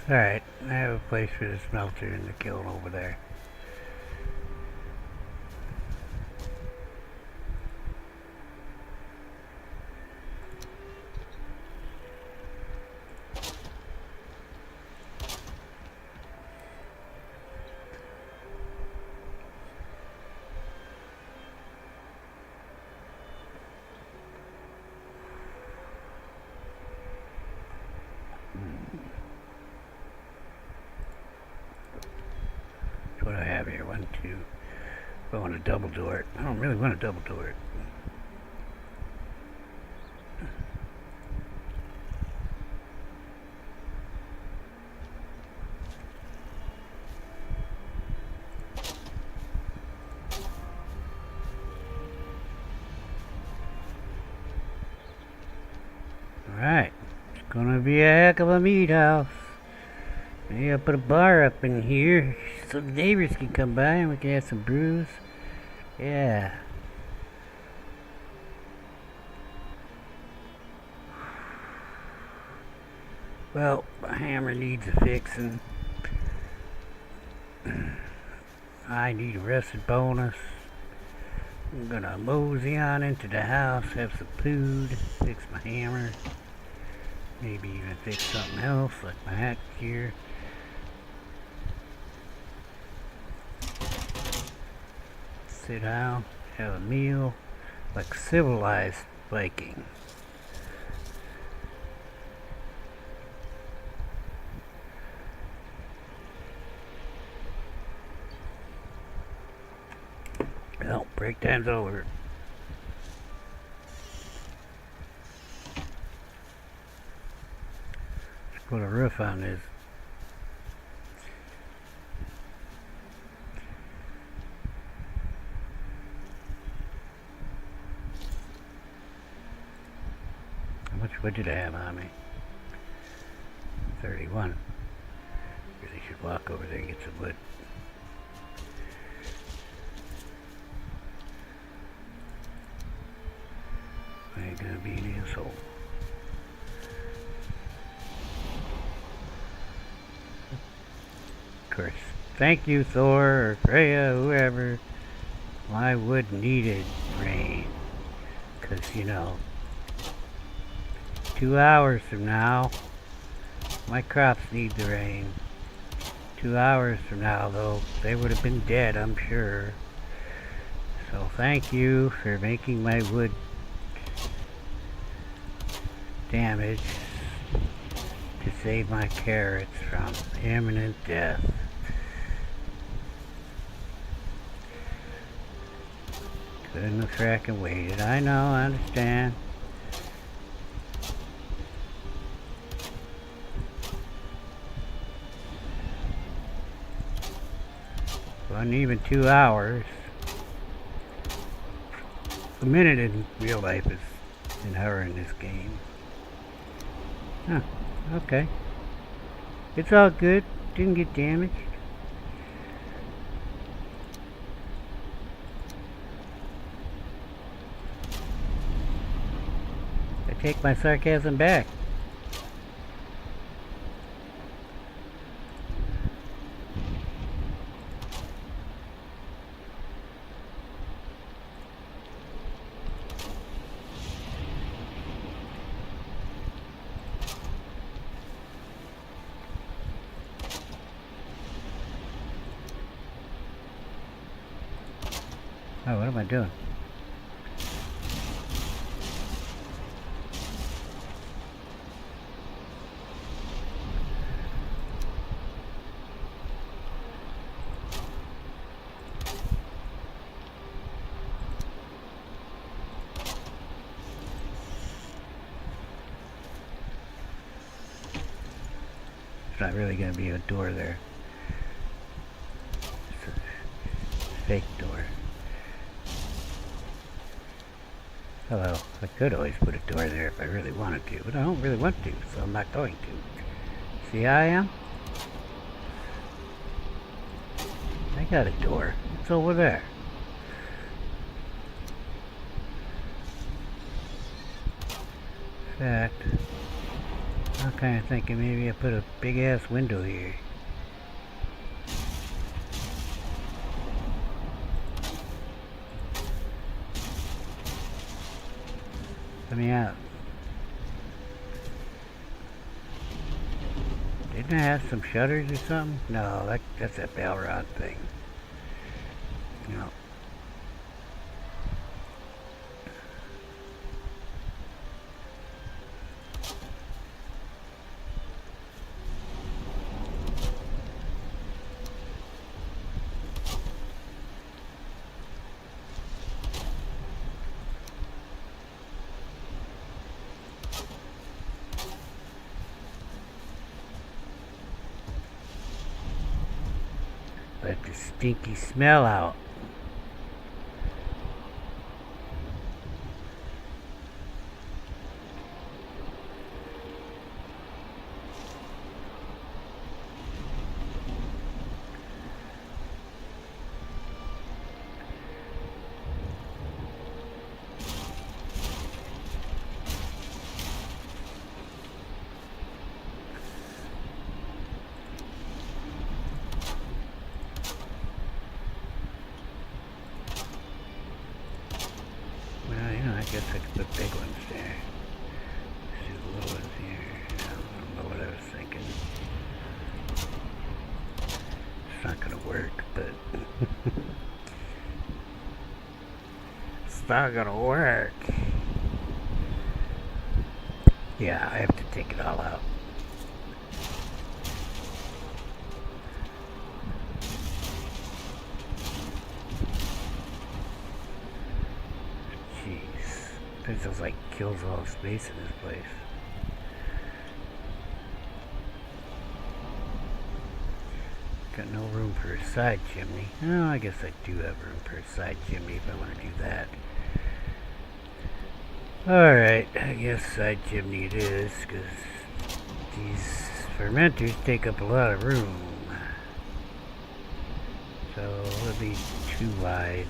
Alright, I have a place for the smelter in the kiln over there. I want to double door it. I don't really want to double door it. Alright, it's gonna be a heck of a meat house. Maybe I'll put a bar up in here so the neighbors can come by and we can have some brews. Yeah. Well, my hammer needs a fixing. I need a rusted bonus. I'm gonna mosey on into the house, have some food, fix my hammer. Maybe even fix something else like my hat gear. Sit down, have a meal like civilized Viking. Well, break time's over. Let's put a roof on this. How much wood did I have on me? 31. Really should walk over there and get some wood. I ain't gonna be an asshole. Of course. Thank you, Thor, or Freya, whoever. My wood needed rain. 'Cause, you know, 2 hours from now, my crops need the rain. 2 hours from now, though, they would have been dead, I'm sure. So thank you for making my wood damage to save my carrots from imminent death. Couldn't have fracking waited. I know, I understand. Wasn't even 2 hours. A minute in real life is an hour in this game. Huh, okay. It's all good. Didn't get damaged. I take my sarcasm back. Oh, what am I doing? It's not really going to be a door there. It's a fake door. Hello. I could always put a door there if I really wanted to, but I don't really want to, so I'm not going to. See how I am? I got a door. It's over there. In fact, I'm kind of thinking maybe I put a big ass window here. Let me out. Didn't I have some shutters or something? No, that's that Balrog thing. No. Got the stinky smell out. I guess I could put big ones there. Let's do the little ones here. I don't know what I was thinking. It's not gonna work, but it's not gonna work. Yeah, I have to take it all out. It just like kills all the space in this place. Got no room for a side chimney. Oh, I guess I do have room for a side chimney if I want to do that. Alright, I guess side chimney it is, because these fermenters take up a lot of room. So it'll be too wide.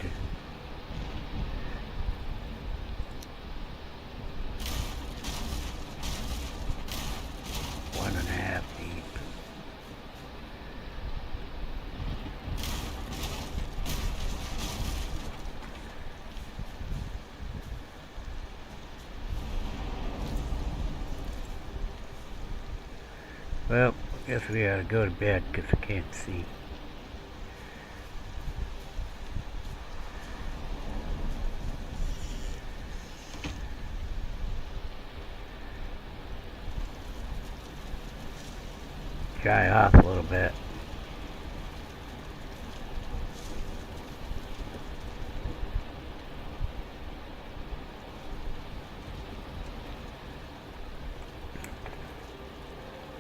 Well, I guess we ought to go to bed because I can't see. Dry off a little bit.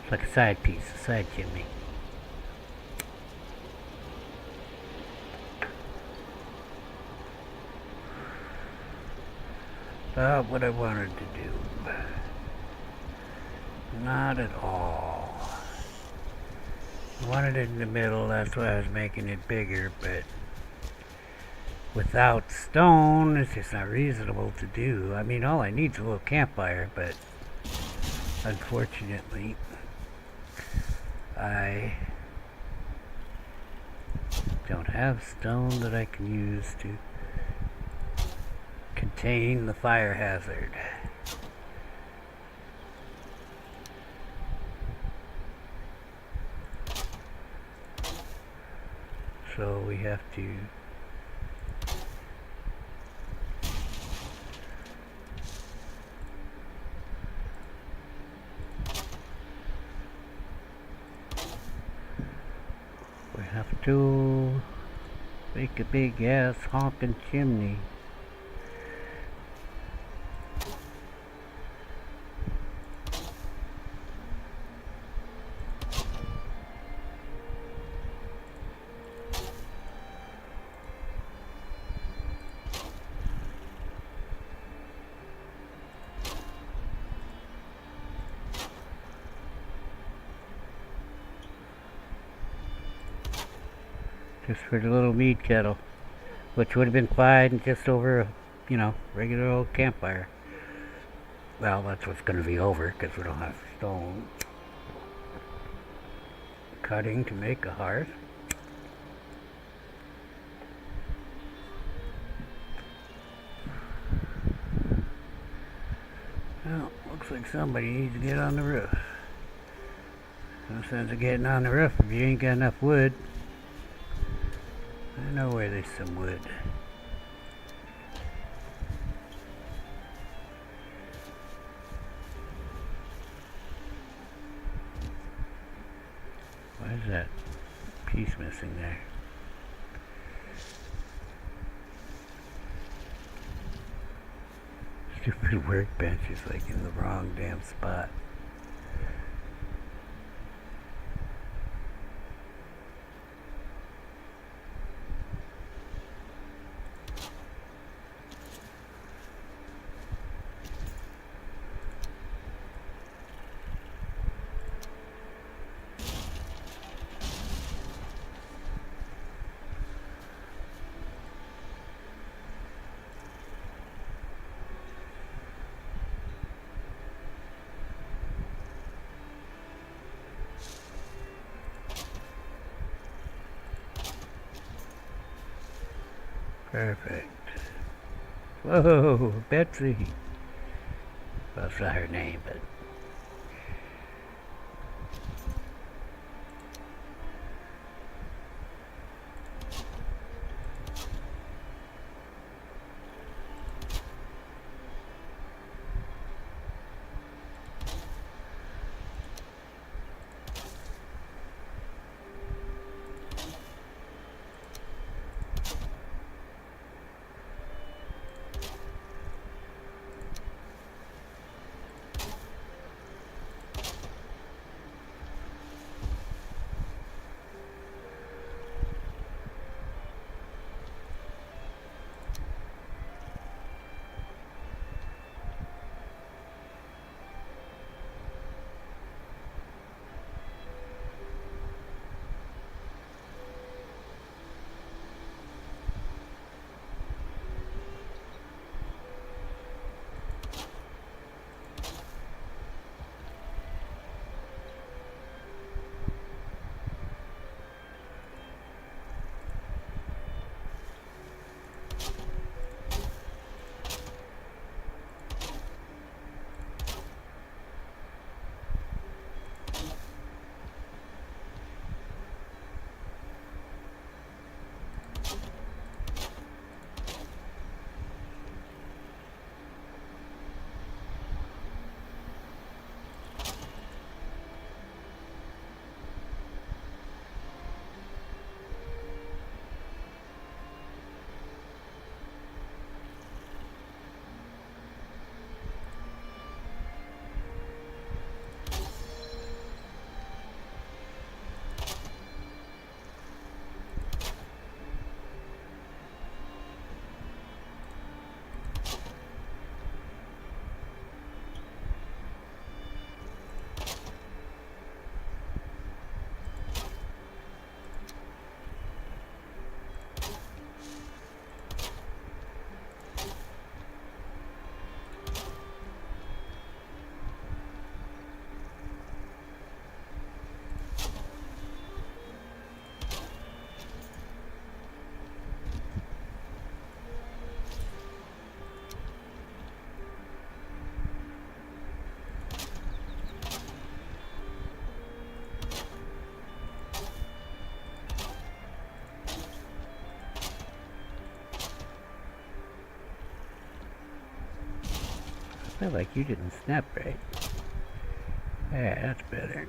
It's like a side piece, a side chimney. Not what I wanted to do. Not at all. I wanted it in the middle, that's why I was making it bigger, but without stone, it's just not reasonable to do. I mean, all I need is a little campfire, but unfortunately, I don't have stone that I can use to contain the fire hazard. So we have to make a big ass honking chimney. Just for the little mead kettle, which would have been fine just over a, regular old campfire. Well, that's what's going to be over because we don't have stone. Cutting to make a hearth. Well, looks like somebody needs to get on the roof. No sense of getting on the roof if you ain't got enough wood. I know where there's some wood. Why is that piece missing there? Stupid workbench is like in the wrong damn spot. Perfect. Whoa, Betsy. Well, it's not her name, but... I feel like you didn't snap right. Yeah, that's better.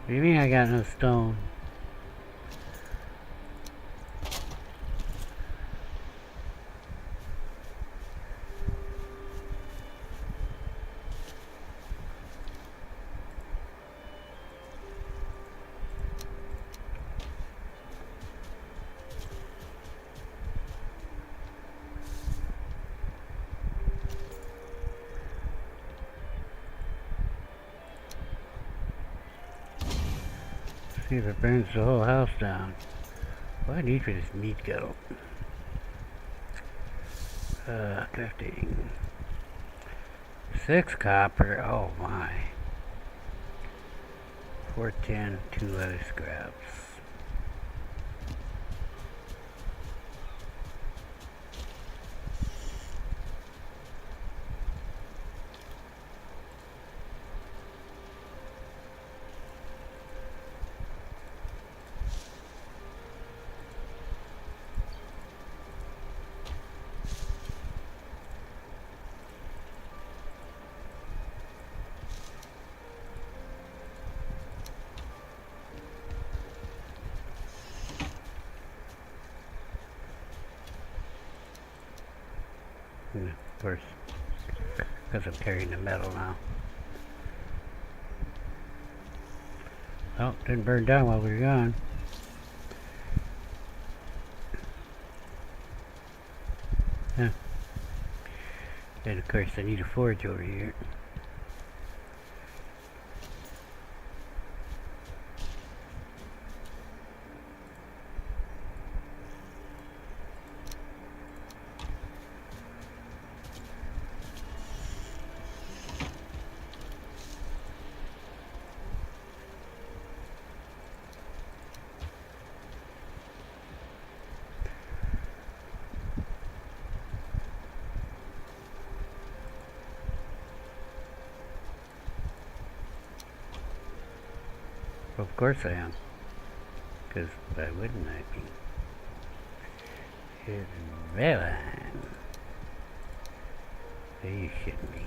What do you mean I got no stone? See if it burns the whole house down. What do I need for this meat go? Crafting. 6 copper, oh my. 4 tin, 2 leather scraps. And of course, because I'm carrying the metal now. Oh, didn't burn down while we were gone. Huh. And of course I need a forge over here. Of course I am. Because why wouldn't I be? It's Valheim. Are you shitting me?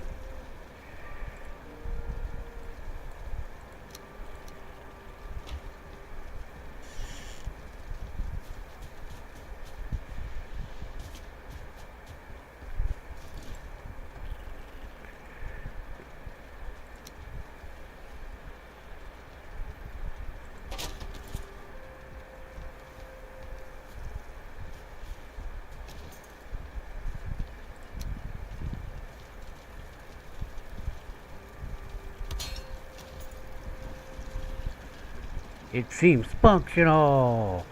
It seems functional!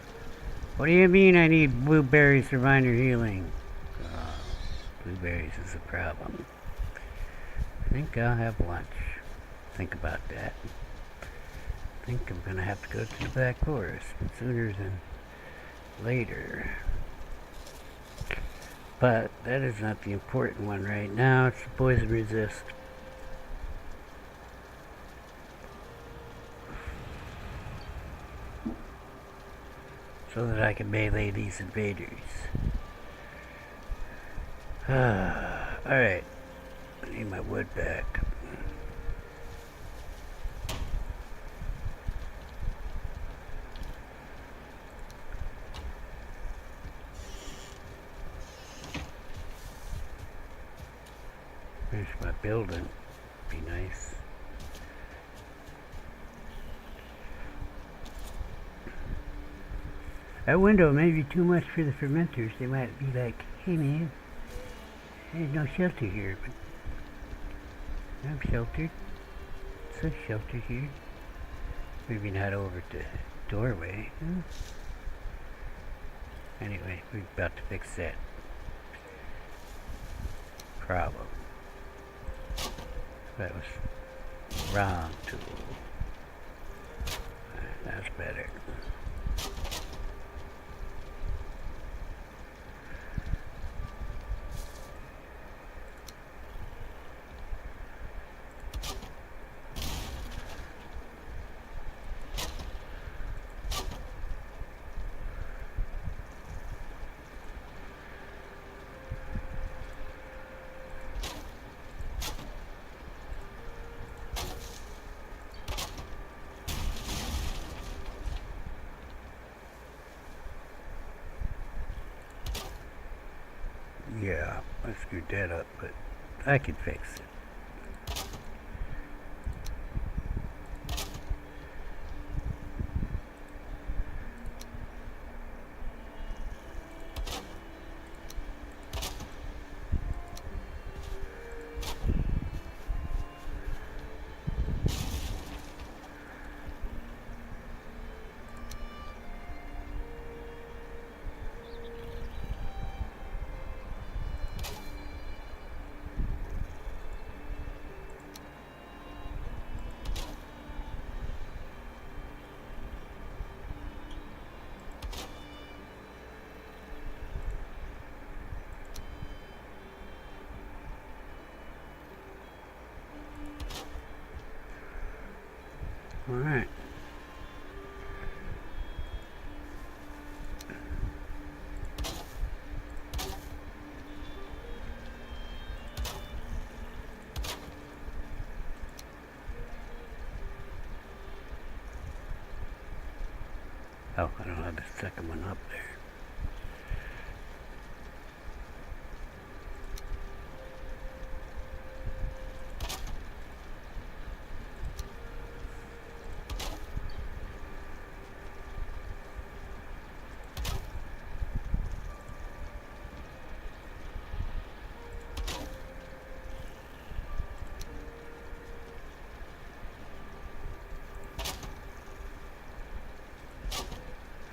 What do you mean I need blueberries for minor healing? Blueberries is a problem. I think I'll have lunch. Think about that. I think I'm gonna have to go to the Black Forest sooner than later. But that is not the important one right now. It's the poison resist. So that I can melee these invaders. Alright. I need my wood back. Finish my building. Be nice. That window may be too much for the fermenters. They might be like, hey man, there's no shelter here, but I'm sheltered. So sheltered here. Maybe not over the doorway. Anyway, we're about to fix that problem. That was wrong tool. That's better. Yeah, I screwed that up, but I can fix it. Alright. Oh, I don't have the second one up there.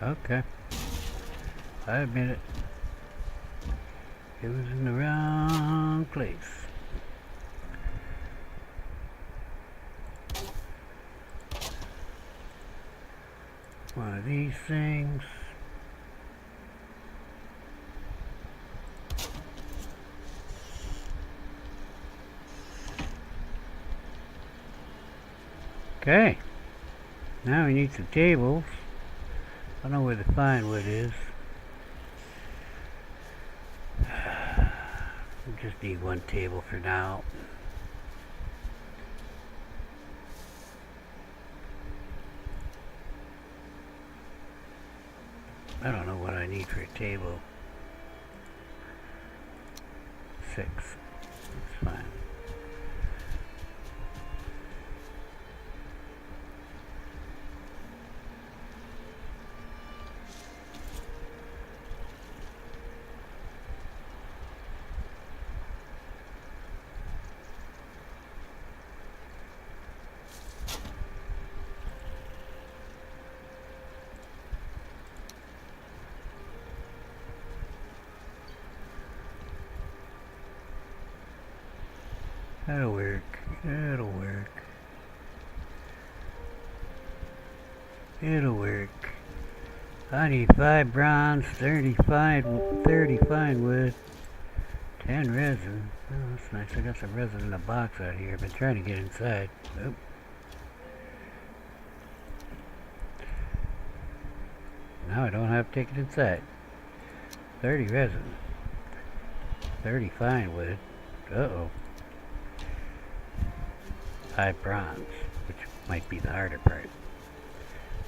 Okay. I admit it. It was in the wrong place. One of these things. Okay. Now we need some tables. I don't know where the fine wood is. We just need one table for now. I don't know what I need for a table. 6. That's fine. That'll work. That'll work. It'll work. I need 5 bronze, 30 fine wood, 10 resin. Oh, that's nice. I got some resin in a box out here. I've been trying to get inside. Nope. Now I don't have to take it inside. 30 resin. 30 fine wood. Uh-oh. 5 bronze, which might be the harder part.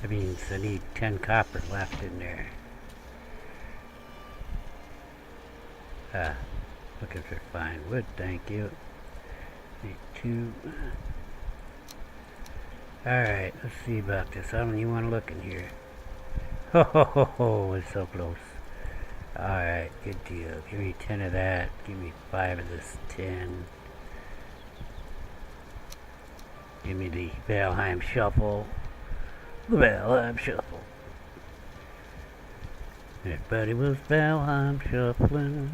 That means I need 10 copper left in there. Looking for fine wood, thank you. Need 2. Alright, let's see about this. I don't even want to look in here. Ho ho ho ho, it's so close. Alright, good deal. Give me 10 of that. Give me 5 of this 10. Give me the Valheim shuffle. The Valheim shuffle. Everybody was Valheim shuffling.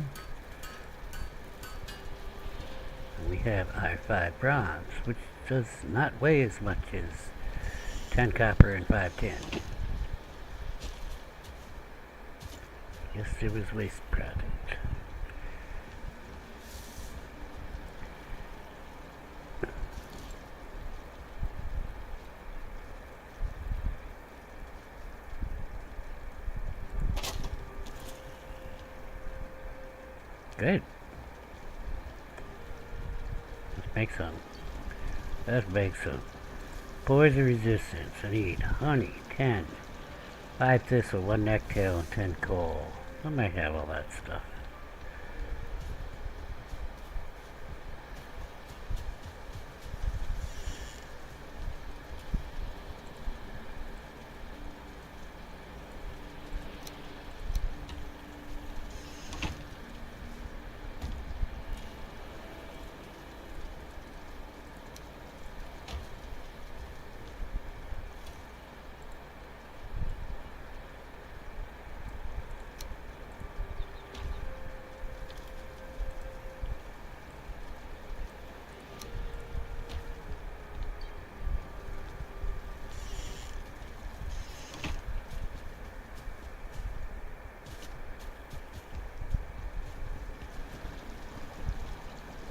And we have our 5 bronze, which does not weigh as much as 10 copper and 5 tin. Yes, it was waste product. Good. Let's make some. Let's make some. Poison resistance. I need honey, 10. 5 thistle, 1 necktail, and 10 coal. I might have all that stuff.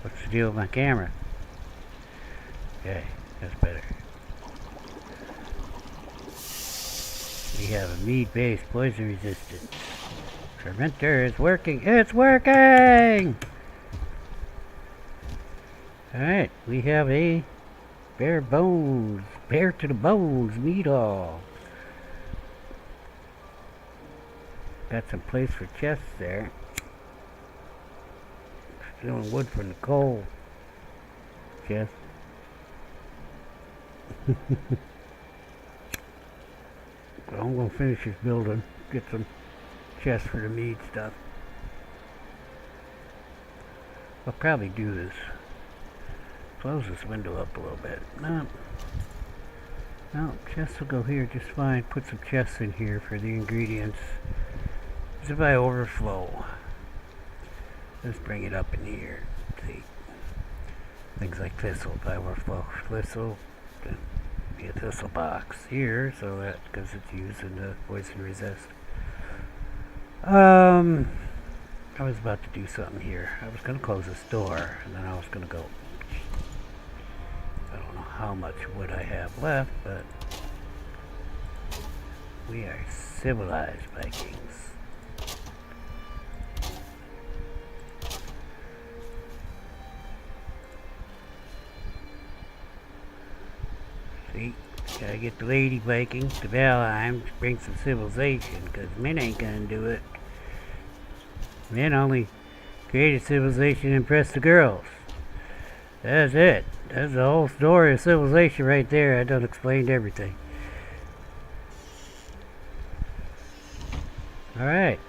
What's the deal with my camera? Okay, that's better. We have a mead-based poison resistance. Fermenter is working. It's working! Alright, we have a bare to the bones meat all. Got some place for chests there. Stealing wood from the coal chest. So I'm going to finish this building, get some chests for the meat stuff. I'll probably do this. Close this window up a little bit. No. No, chests will go here just fine. Put some chests in here for the ingredients. As if I overflow. Let's bring it up in here. See. Things like thistle. If I overflow thistle, then be a thistle box here, so that because it's used in the poison resist. I was about to do something here. I was going to close this door, and then I was going to go. I don't know how much wood I have left, but we are civilized Vikings. See, gotta get the lady Vikings to Valheim to bring some civilization, because men ain't gonna do it. Men only created civilization to impress the girls. That's it. That's the whole story of civilization right there. I done explained everything. Alright,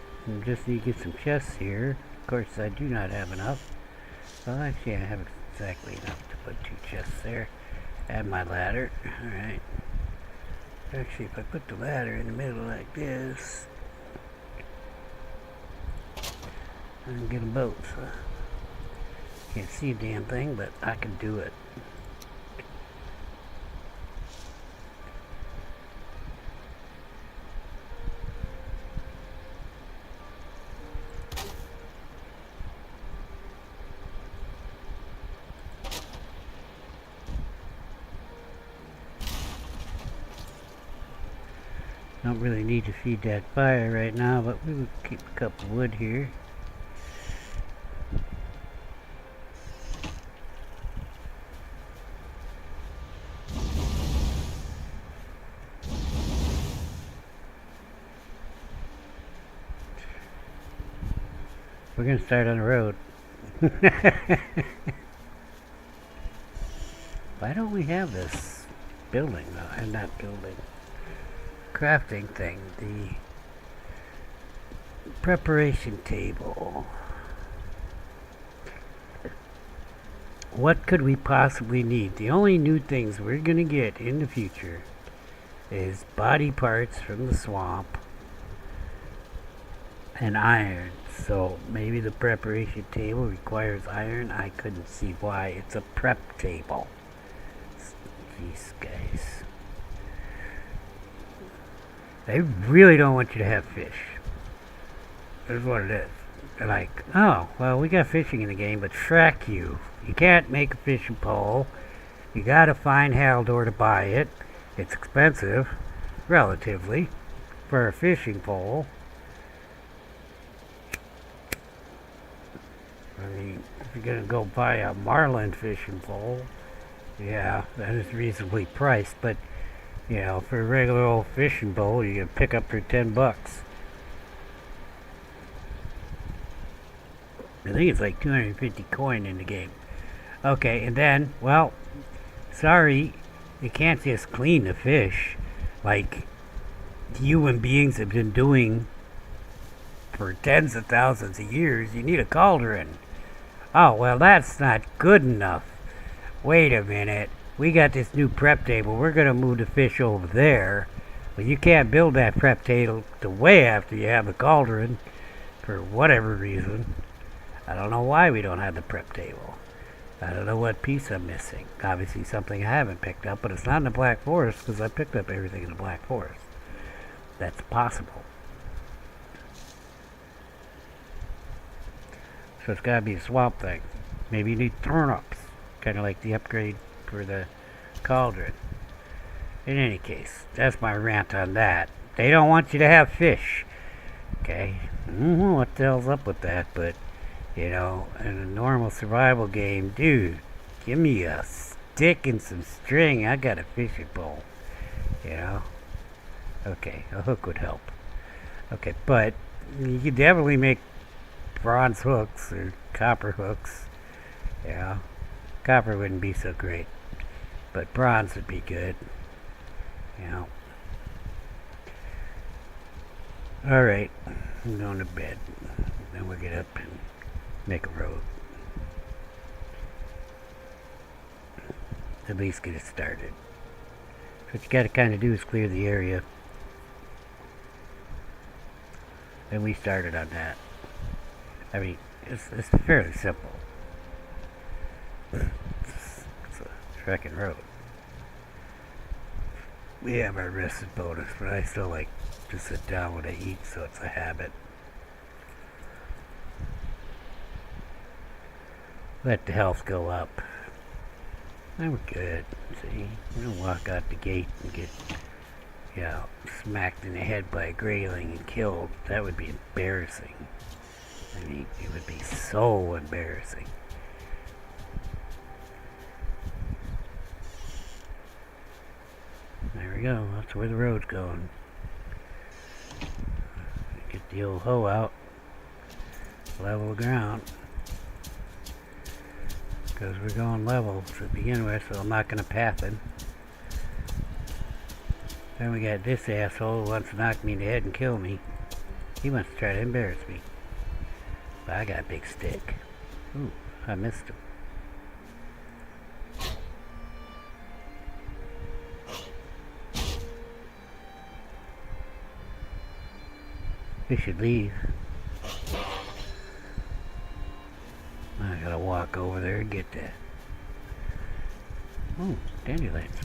just need to get some chests here. Of course, I do not have enough. Well, actually, I have exactly enough to put 2 chests there. Add my ladder. Alright. Actually, if I put the ladder in the middle like this, I can get them both. Can't see a damn thing, but I can do it. Don't really need to feed that fire right now, but we will keep a cup of wood here. We're going to start on the road. Why don't we have this building, though? And not building. Crafting thing. The preparation table. What could we possibly need? The only new things we're going to get in the future is body parts from the swamp and iron. So maybe the preparation table requires iron. I couldn't see why. It's a prep table. Jeez, guys. They really don't want you to have fish. That's what it is. They're like, oh, well, we got fishing in the game, but frack you. You can't make a fishing pole. You gotta find Haldor to buy it. It's expensive, relatively, for a fishing pole. I mean, if you're gonna go buy a marlin fishing pole, yeah, that is reasonably priced, but, you know, for a regular old fishing pole, you can pick up for $10. I think it's like 250 coin in the game. Okay, and then, well, sorry, you can't just clean the fish like human beings have been doing for tens of thousands of years. You need a cauldron. Oh, well, that's not good enough. Wait a minute. We got this new prep table. We're going to move the fish over there. But you can't build that prep table the way after you have the cauldron for whatever reason. I don't know why we don't have the prep table. I don't know what piece I'm missing. Obviously something I haven't picked up, but it's not in the Black Forest because I picked up everything in the Black Forest. That's possible. So it's got to be a swamp thing. Maybe you need turnips. Kind of like the upgrade for the cauldron. In any case, that's my rant on that. They don't want you to have fish. Okay? I don't know what the hell's up with that, but, you know, in a normal survival game, dude, give me a stick and some string. I got a fishing pole. You know? Okay, a hook would help. Okay, but you could definitely make bronze hooks or copper hooks. Yeah. Copper wouldn't be so great, but bronze would be good. You know. Alright, I'm going to bed. Then we'll get up and make a road. At least get it started. What you gotta kinda do is clear the area. And we started on that. I mean, it's fairly simple. It's a frickin' road. We have our rested bonus, but I still like to sit down when I eat, so it's a habit. Let the health go up. And we're good. See, we don't walk out the gate and get, you know, smacked in the head by a grayling and killed. That would be embarrassing. I mean, it would be so embarrassing. There we go. That's where the road's going. Get the old hoe out. Level the ground. Because we're going level to begin with, so I'm not going to path it. Then we got this asshole who wants to knock me in the head and kill me. He wants to try to embarrass me. But I got a big stick. Ooh, I missed him. We should leave. I gotta walk over there and get that. Oh, dandelions.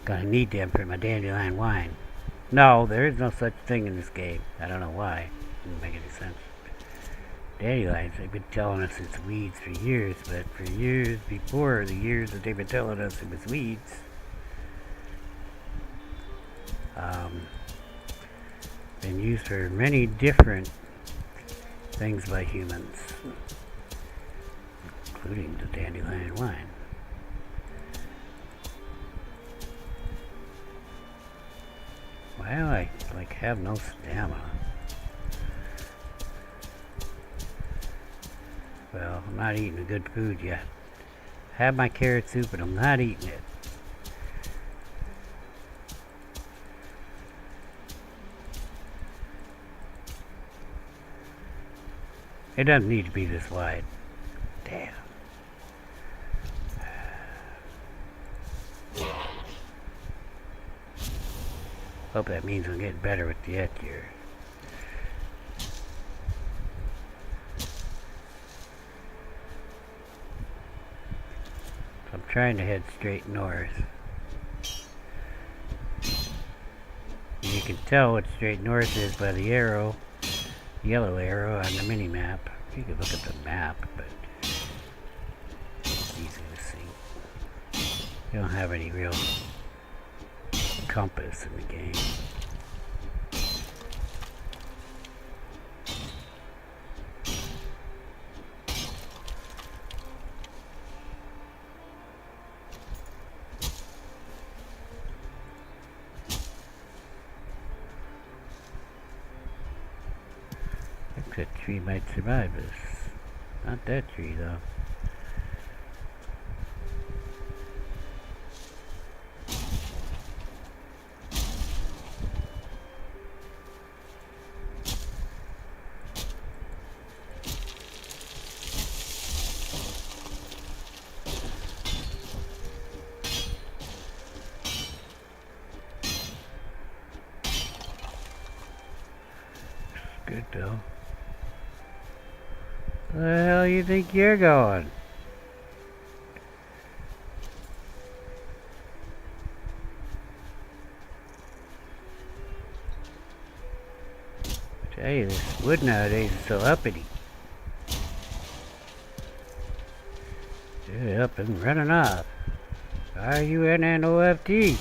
Gonna need them for my dandelion wine. No, there is no such thing in this game. I don't know why. Doesn't make any sense. Dandelions, they've been telling us it's weeds for years, but for years before the years that they've been telling us it was weeds, been used for many different things by humans, including the dandelion wine. Well, I have no stamina. Well, I'm not eating the good food yet. I have my carrot soup, but I'm not eating it. It doesn't need to be this wide. Damn. Hope that means I'm getting better with the edge here. So I'm trying to head straight north. And you can tell what straight north is by the arrow, yellow arrow on the mini map. You can look at the map, but it's easy to see. You don't have any real compass in the game. I think that tree might survive this. Not that tree though. Good though. Where the hell you think you're going? I tell you, this wood nowadays is so uppity. Get up and running off. RUNNOFT.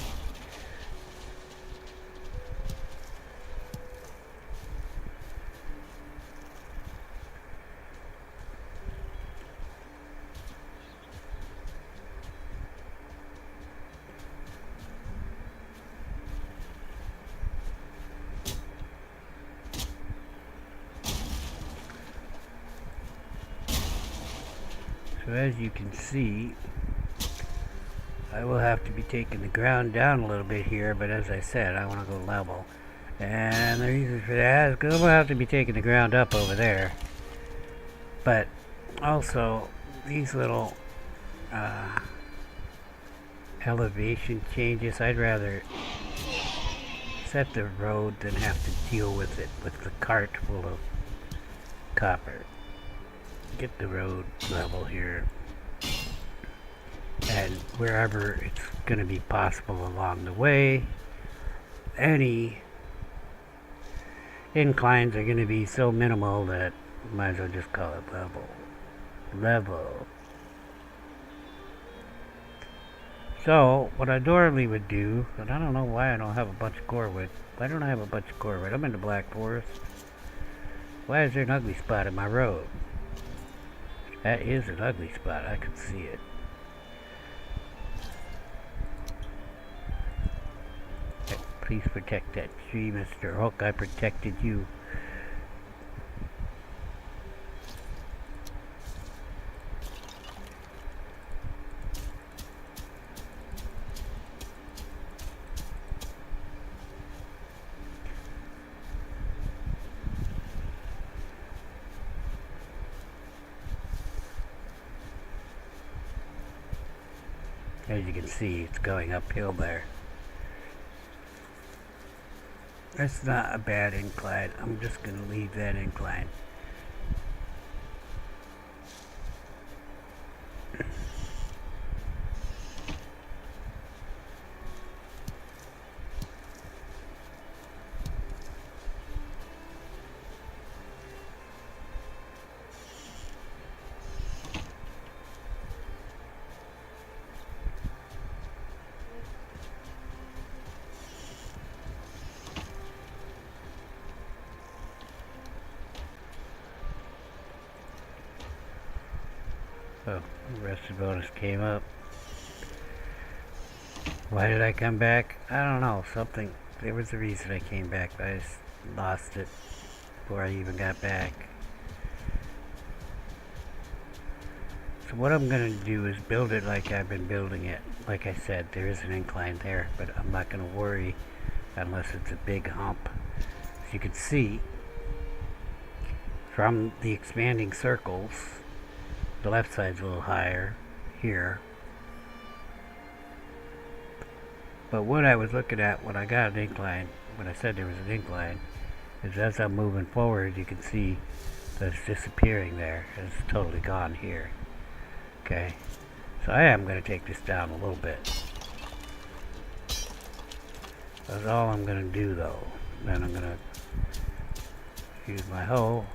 So as you can see, I will have to be taking the ground down a little bit here, but as I said, I want to go level. And the reason for that is because we'll have to be taking the ground up over there. But also, these little elevation changes. I'd rather set the road than have to deal with it with the cart full of copper. Get the road level here, and wherever it's going to be possible along the way, any inclines are going to be so minimal that might as well just call it level. So what I normally would do, and I don't know why I don't have a bunch of core wood. Why don't I have a bunch of core wood? I'm in the Black Forest. Why is there an ugly spot in my road? That is an ugly spot. I can see it. Please protect that tree, Mr. Hook. I protected you. As you can see, it's going uphill there. That's not a bad incline. I'm just going to leave that incline. Oh, the rest of the bonus came up. Why did I come back? I don't know. Something. There was a reason I came back, but I just lost it before I even got back. So what I'm going to do is build it like I've been building it. Like I said, there is an incline there, but I'm not going to worry unless it's a big hump. As you can see, from the expanding circles, the left side's a little higher here. But what I was looking at when I got an incline, when I said there was an incline, is as I'm moving forward, you can see that it's disappearing there. It's totally gone here. Okay, so I am going to take this down a little bit. That's all I'm going to do though. Then I'm going to use my hoe.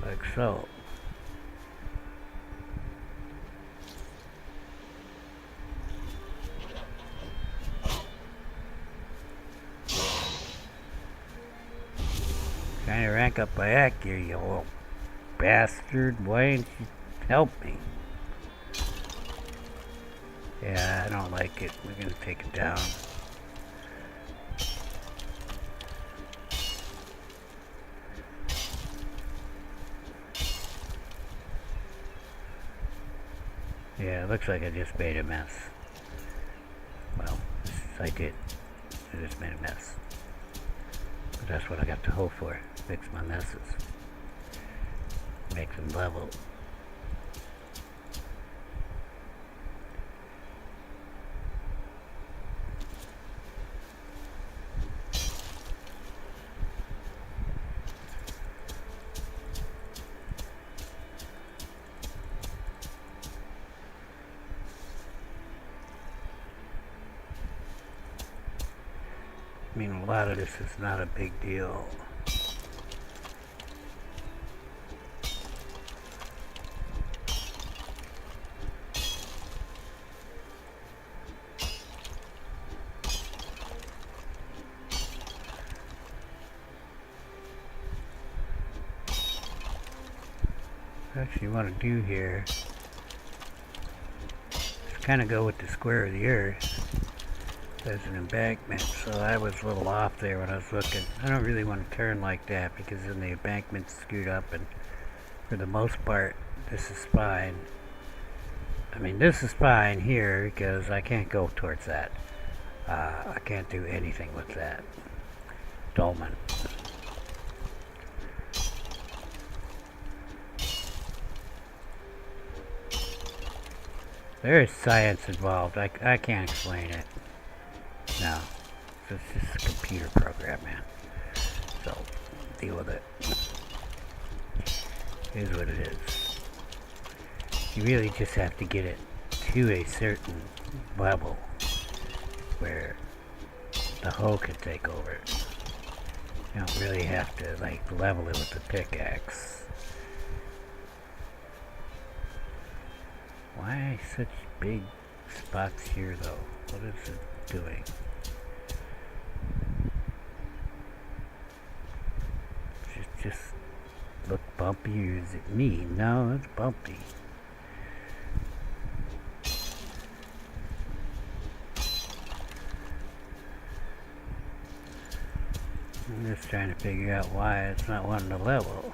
Like so. Trying to rank up my act here, you little bastard. Why didn't you help me? Yeah, I don't like it. We're gonna take it down. Yeah, it looks like I just made a mess. Well, I did. I just made a mess. But that's what I got the hoe for. Fix my messes. Make them level. I mean, a lot of this is not a big deal. What you want to do here is kind of go with the square of the earth. There's an embankment, so I was a little off there when I was looking. I don't really want to turn like that because then the embankment's screwed up, and for the most part, this is fine. I mean, this is fine here because I can't go towards that. I can't do anything with that. Dolman. There is science involved. I can't explain it. No. It's just a computer program, man. So, deal with it. Here's what it is. You really just have to get it to a certain level where the hoe can take over. You don't really have to, like, level it with the pickaxe. Why such big spots here, though? What is it doing? Just look bumpy, or is it me? No, it's bumpy. I'm just trying to figure out why it's not wanting to level.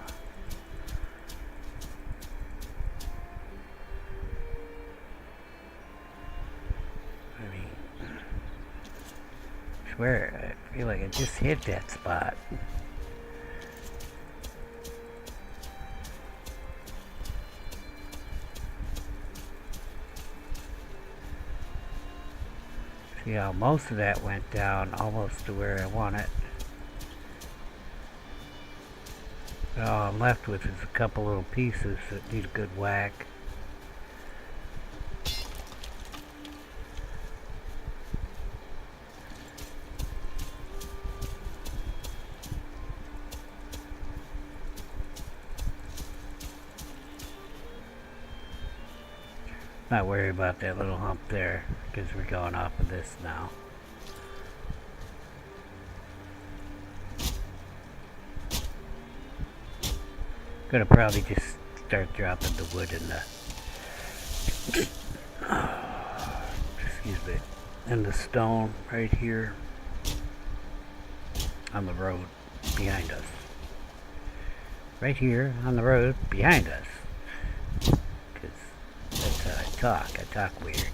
I mean, I swear, I feel like I just hit that spot. See how most of that went down almost to where I want it. All I'm left with is a couple little pieces that need a good whack. Not worry about that little hump there, because we're going off of this now. Gonna probably just start dropping the wood in the excuse me, in the stone right here on the road behind us. Right here on the road behind us. That's how I talk. I talk weird.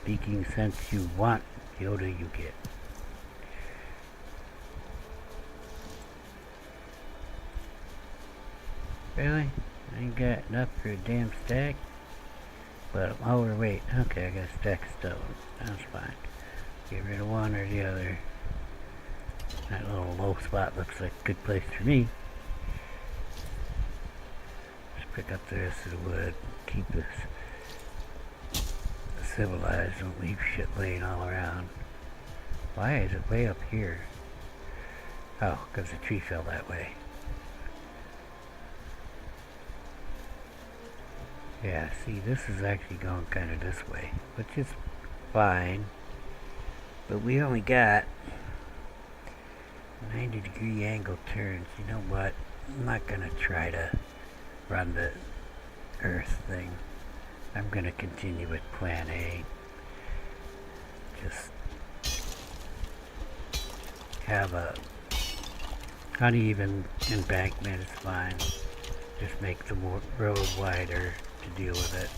Speaking sense you want, Yoda you get. Really? I ain't got enough for a damn stack? But I'm overweight. Okay, I got a stack of stone. That's fine. Get rid of one or the other. That little low spot looks like a good place for me. Just pick up the rest of the wood. Keep this civilized. Don't leave shit laying all around. Why is it way up here? Oh, because the tree fell that way. Yeah, see, this is actually going kind of this way, which is fine. But we only got 90-degree angle turns. You know what? I'm not going to try to run the earth thing. I'm going to continue with plan A. Just have a uneven embankment is fine. Just make the road wider to deal with it.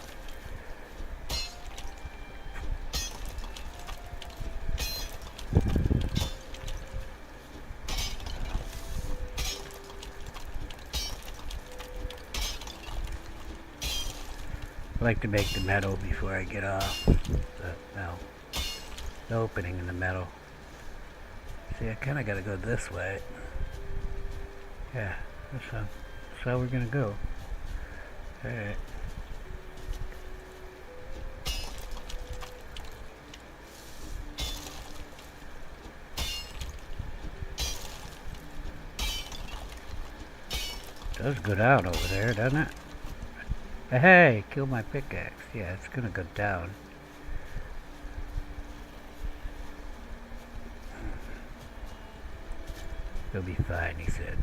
I like to make the metal before I get off the opening in the metal. See, I kind of got to go this way. Yeah, that's how we're going to go. Alright. Does go down over there, doesn't it? Hey, kill my pickaxe. Yeah, it's gonna go down. He'll be fine, he said.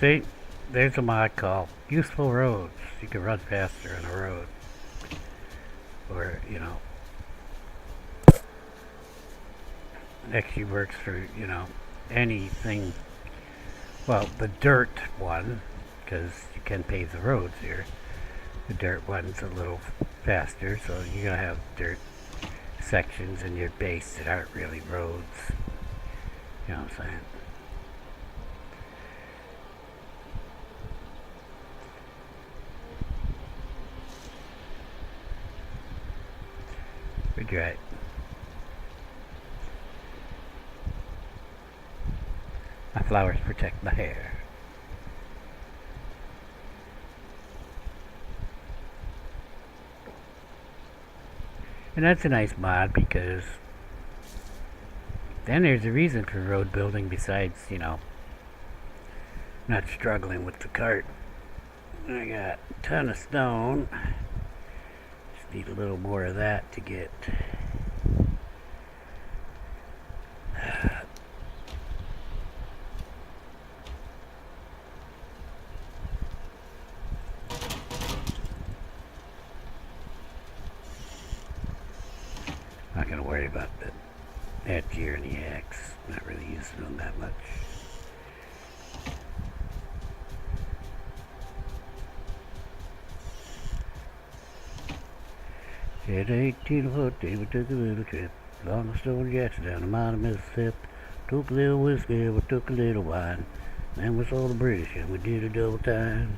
See, there's a mod called Useful Roads. You can run faster on a road. Or, you know, actually works for, you know, anything. Well, the dirt one, because you can pave the roads here. The dirt one's a little faster, so you're going to have dirt sections in your base that aren't really roads. You know what I'm saying? We're great. My flowers protect my hair. And that's a nice mod because then there's a reason for road building besides, you know, not struggling with the cart. I got a ton of stone. Just need a little more of that to get not gonna worry about that gear and the axe. Not really using them that much. At 18 or 14, we took a little trip along the Stone Jackson down the mile of Mississippi. Took a little whiskey, we took a little wine. Then we saw the British and we did a double time.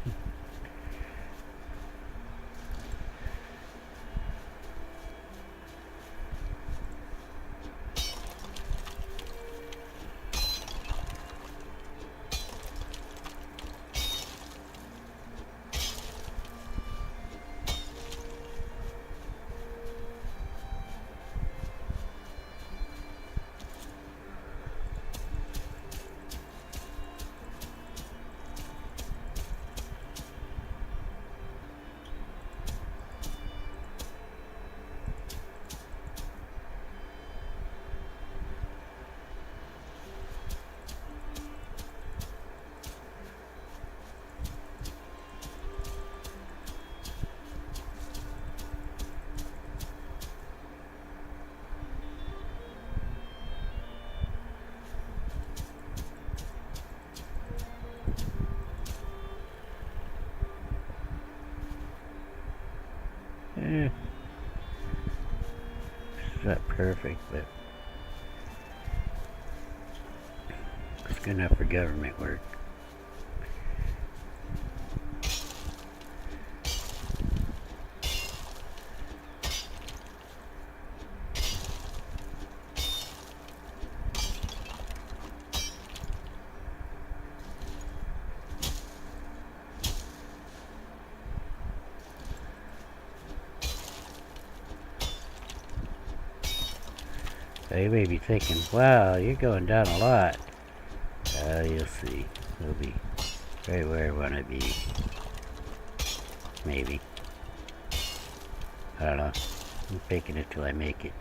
It's not perfect, but it's good enough for government work. So you may be thinking, wow, you're going down a lot. You'll see. It'll be right where I want to be. Maybe. I don't know. I'm faking it till I make it.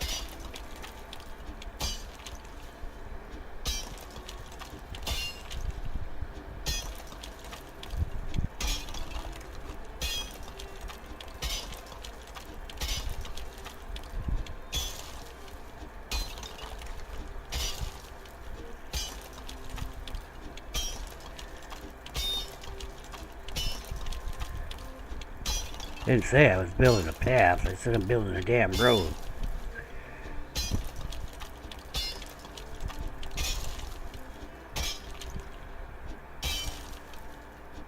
I didn't say I was building a path. I said I'm building a damn road.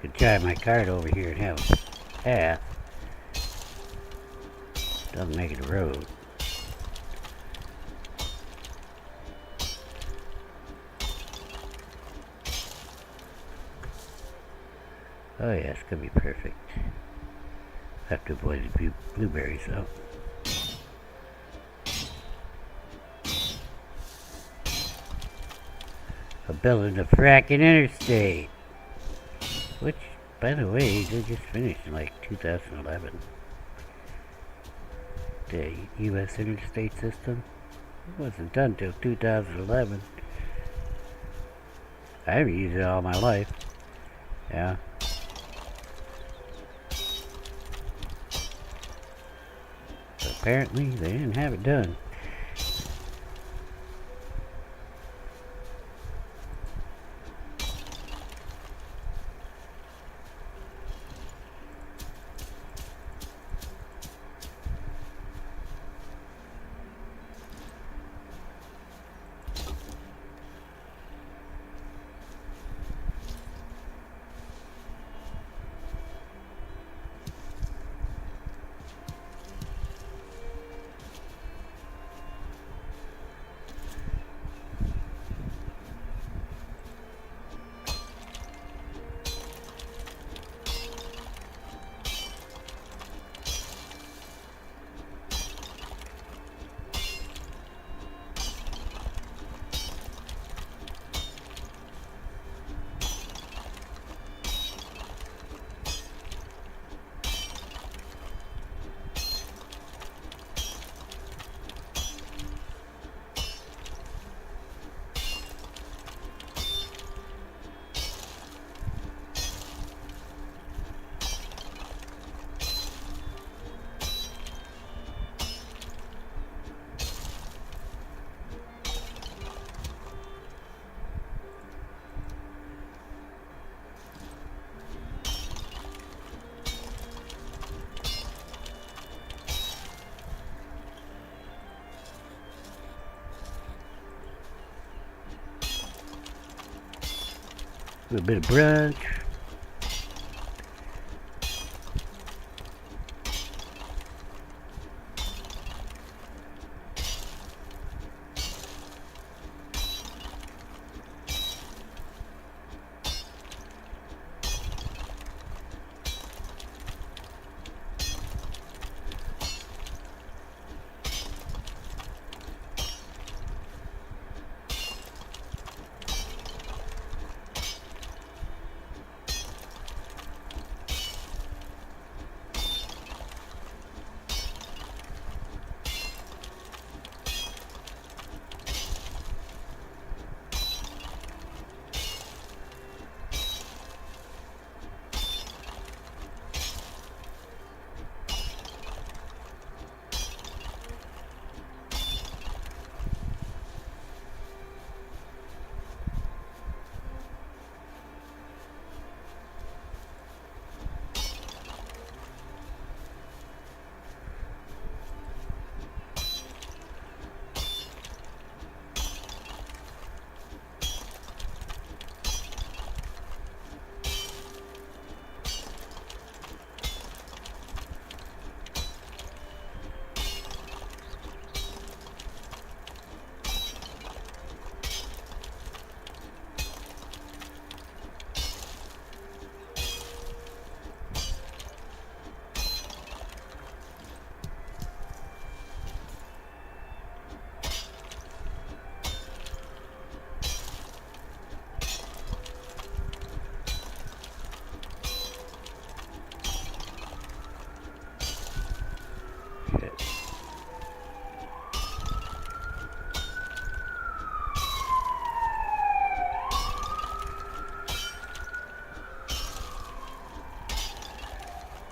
Could drive my cart over here and have a path. Doesn't make it a road. Oh yeah, it's gonna be perfect. Have to avoid the blueberries though. I'm building a fracking interstate. Which, by the way, they just finished in like 2011. The U.S. interstate system. It wasn't done till 2011. I haven't used it all my life. Yeah. But apparently they didn't have it done. A little bit of brunch.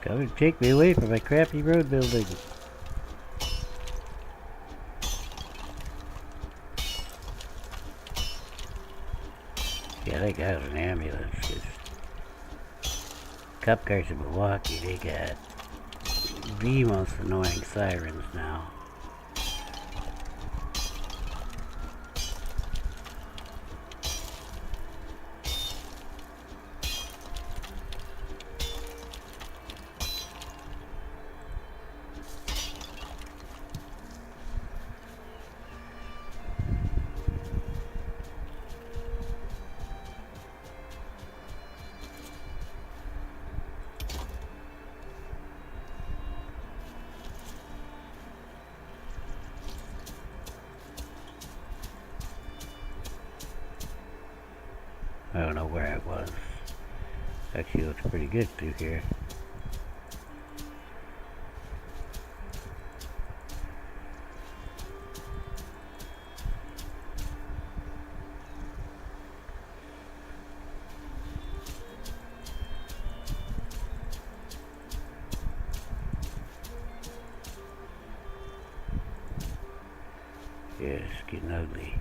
Come take me away from my crappy road building. Yeah, they got an ambulance. 'Cause cop cars in Milwaukee, they got the most annoying sirens now. I don't know where it was. Actually, looks pretty good through here. Yeah, it's getting ugly.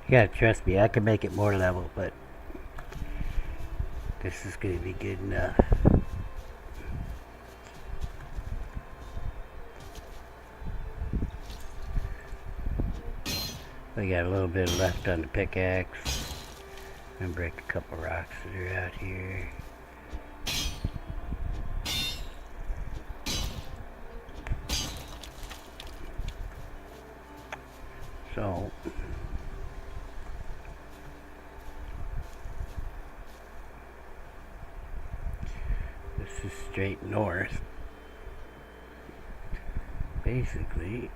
You gotta trust me, I can make it more level, but this is gonna be good enough. We got a little bit left on the pickaxe. I'm gonna break a couple rocks that are out here. is straight north. Basically.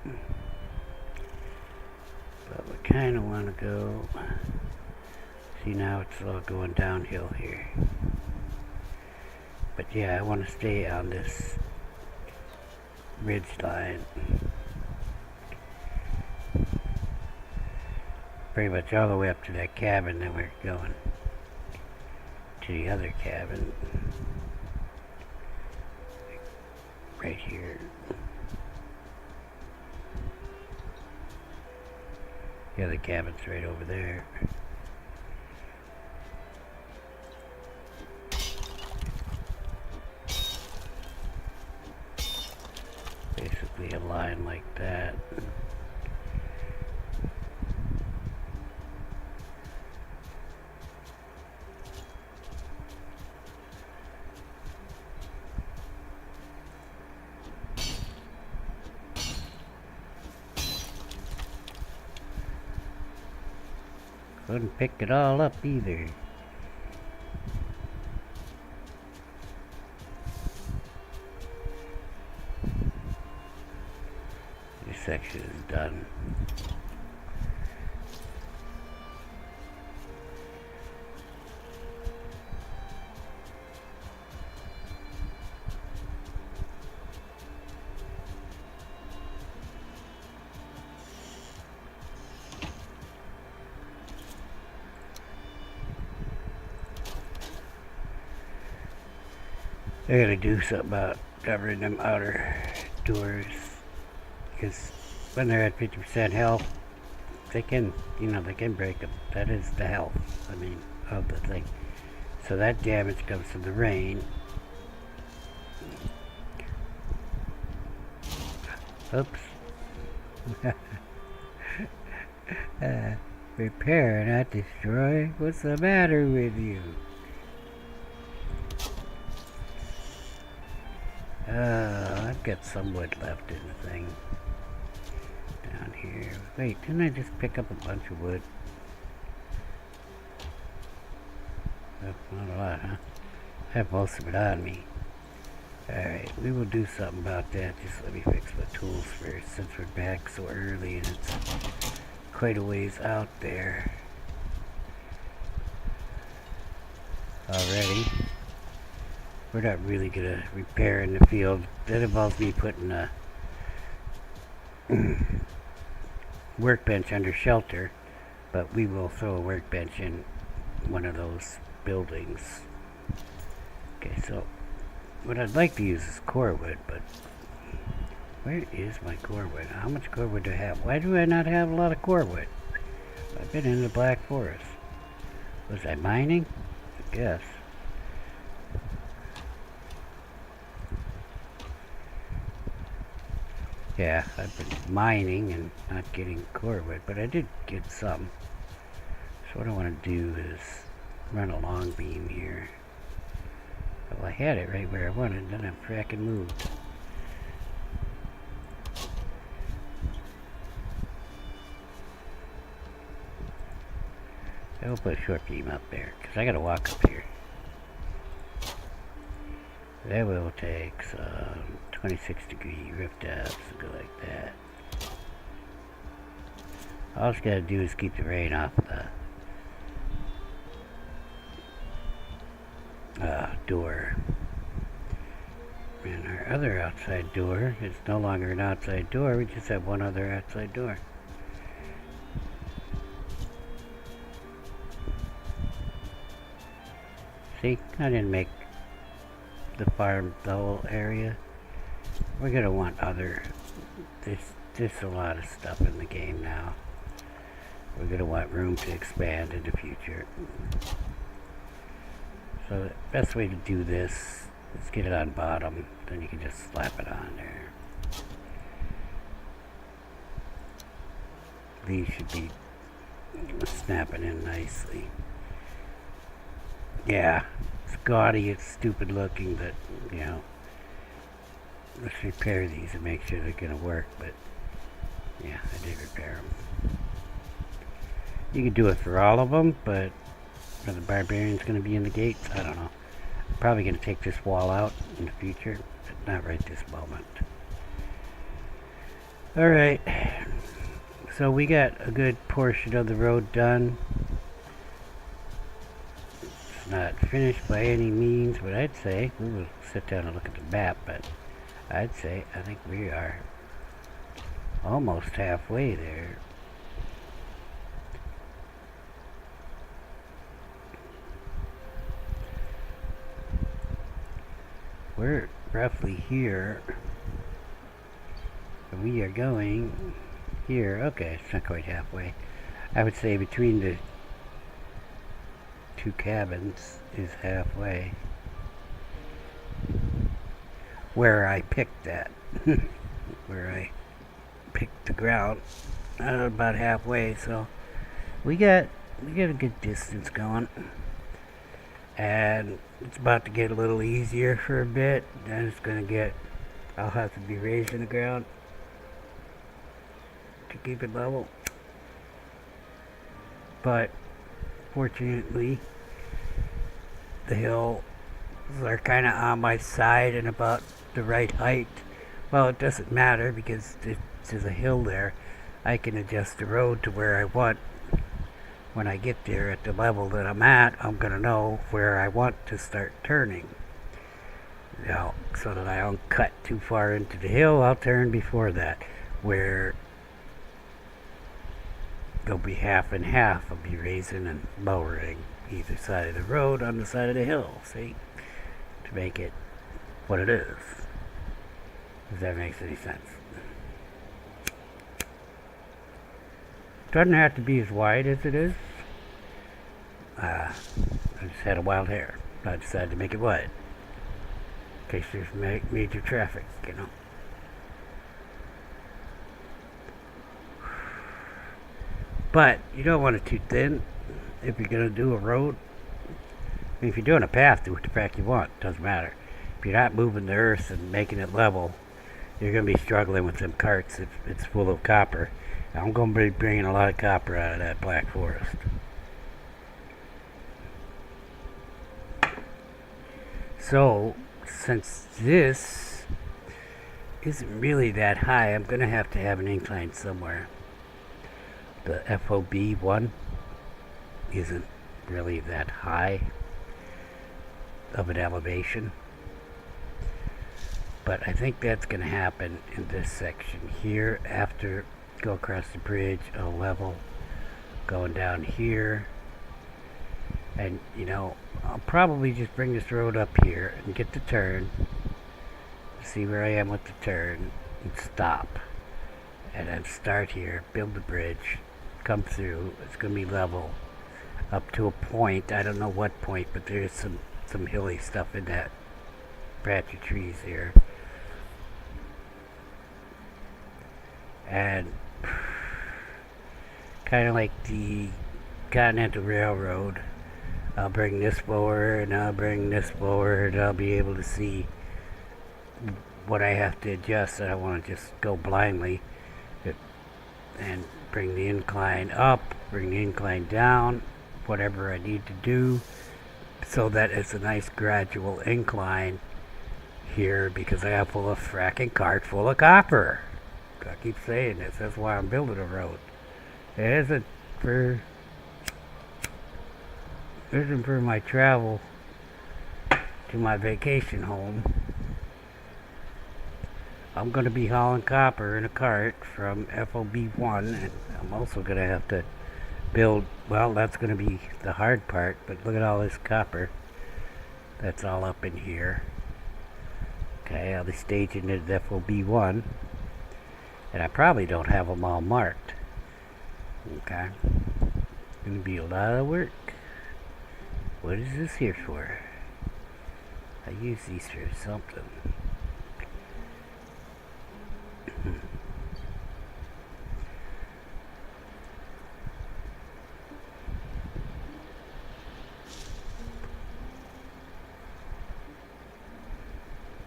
But we kind of want to go... See, now it's all going downhill here. But yeah, I want to stay on this ridge line. Pretty much all the way up to that cabin that we're going. To the other cabin. Right here. The other cabin's right over there. Basically a line like that. Couldn't pick it all up either. This section is done. I gotta do something about covering them outer doors, because when they're at 50% health, they can, they can break them. That is the health, of the thing. So that damage comes from the rain. Oops. Repair, not destroy. What's the matter with you? I've got some wood left in the thing. Down here. Wait, didn't I just pick up a bunch of wood? Oh, not a lot, huh? I have most of it on me. Alright, we will do something about that. Just let me fix the tools first, since we're back so early and it's quite a ways out there. Already. We're not really gonna repair in the field. That involves me putting a workbench under shelter, but we will throw a workbench in one of those buildings. Okay, so what I'd like to use is core wood, but where is my core wood? How much core wood do I have? Why do I not have a lot of core wood? I've been in the Black Forest. Was I mining? I guess. Yeah, I've been mining and not getting core wood, but I did get some. So what I want to do is run a long beam here. Well, I had it right where I wanted, then I fracking moved. I'll put a short beam up there, because I gotta walk up here. That will take some 26-degree rift ups and go like that. All it's gotta do is keep the rain off the door. And our other outside door is no longer an outside door, we just have one other outside door. See, I didn't make the farm, the whole area. We're gonna want other, there's a lot of stuff in the game now. We're gonna want room to expand in the future. So the best way to do this is get it on bottom, then you can just slap it on there. These should be snapping in nicely. Yeah, it's gaudy, it's stupid looking, but, let's repair these and make sure they're going to work, but, yeah, I did repair them. You can do it for all of them, but are the barbarians going to be in the gates? I don't know. probably going to take this wall out in the future, but not right this moment. Alright, so we got a good portion of the road done. It's not finished by any means, but I'd say, we will sit down and look at the map, but I'd say, I think we are almost halfway there. We're roughly here. We are going here. Okay, it's not quite halfway. I would say between the two cabins is halfway. Where I picked that. Where I picked the ground. About halfway, so we got a good distance going. And it's about to get a little easier for a bit. Then it's gonna get, I'll have to be raising the ground to keep it level. But fortunately, the hills are kind of on my side and about the right height. Well, it doesn't matter because there's a hill there. I can adjust the road to where I want. When I get there at the level that I'm at, I'm going to know where I want to start turning. Now, so that I don't cut too far into the hill, I'll turn before that. Where there'll be half and half. I'll be raising and lowering either side of the road on the side of the hill, see? To make it what it is. If that makes any sense. Doesn't have to be as wide as it is. I just had a wild hair. I decided to make it wide. In case there's major traffic, you know. But you don't want it too thin if you're going to do a road. I mean, if you're doing a path, do what the path you want. Doesn't matter. If you're not moving the earth and making it level, you're going to be struggling with them carts if it's full of copper. I'm going to be bringing a lot of copper out of that black forest. So, since this isn't really that high, I'm going to have an incline somewhere. The FOB one isn't really that high of an elevation. But I think that's going to happen in this section here after go across the bridge, a level going down here, and you know, I'll probably just bring this road up here and get the turn, see where I am with the turn, and stop, and then start here, build the bridge, come through. It's going to be level up to a point. I don't know what point, but there's some hilly stuff in that patch of trees here, and kind of like the Continental Railroad. I'll bring this forward and I'll bring this forward. I'll be able to see what I have to adjust. I don't want to just go blindly and bring the incline up, bring the incline down, whatever I need to do, so that it's a nice gradual incline here, because I have full of fracking cart full of copper. I keep saying this. That's why I'm building a road. It isn't for my travel to my vacation home. I'm going to be hauling copper in a cart from FOB1, and I'm also going to have to build, well, that's going to be the hard part, but look at all this copper that's all up in here. Okay, I'll be staging it at FOB1, and I probably don't have them all marked. Okay, going to be a lot of work. What is this here for? I use these for something.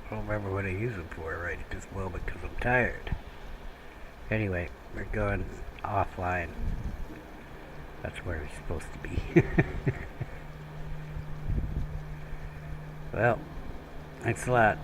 I don't remember what I use them for right at this moment because I'm tired. Anyway, we're going offline. That's where we're supposed to be. Well, thanks a lot.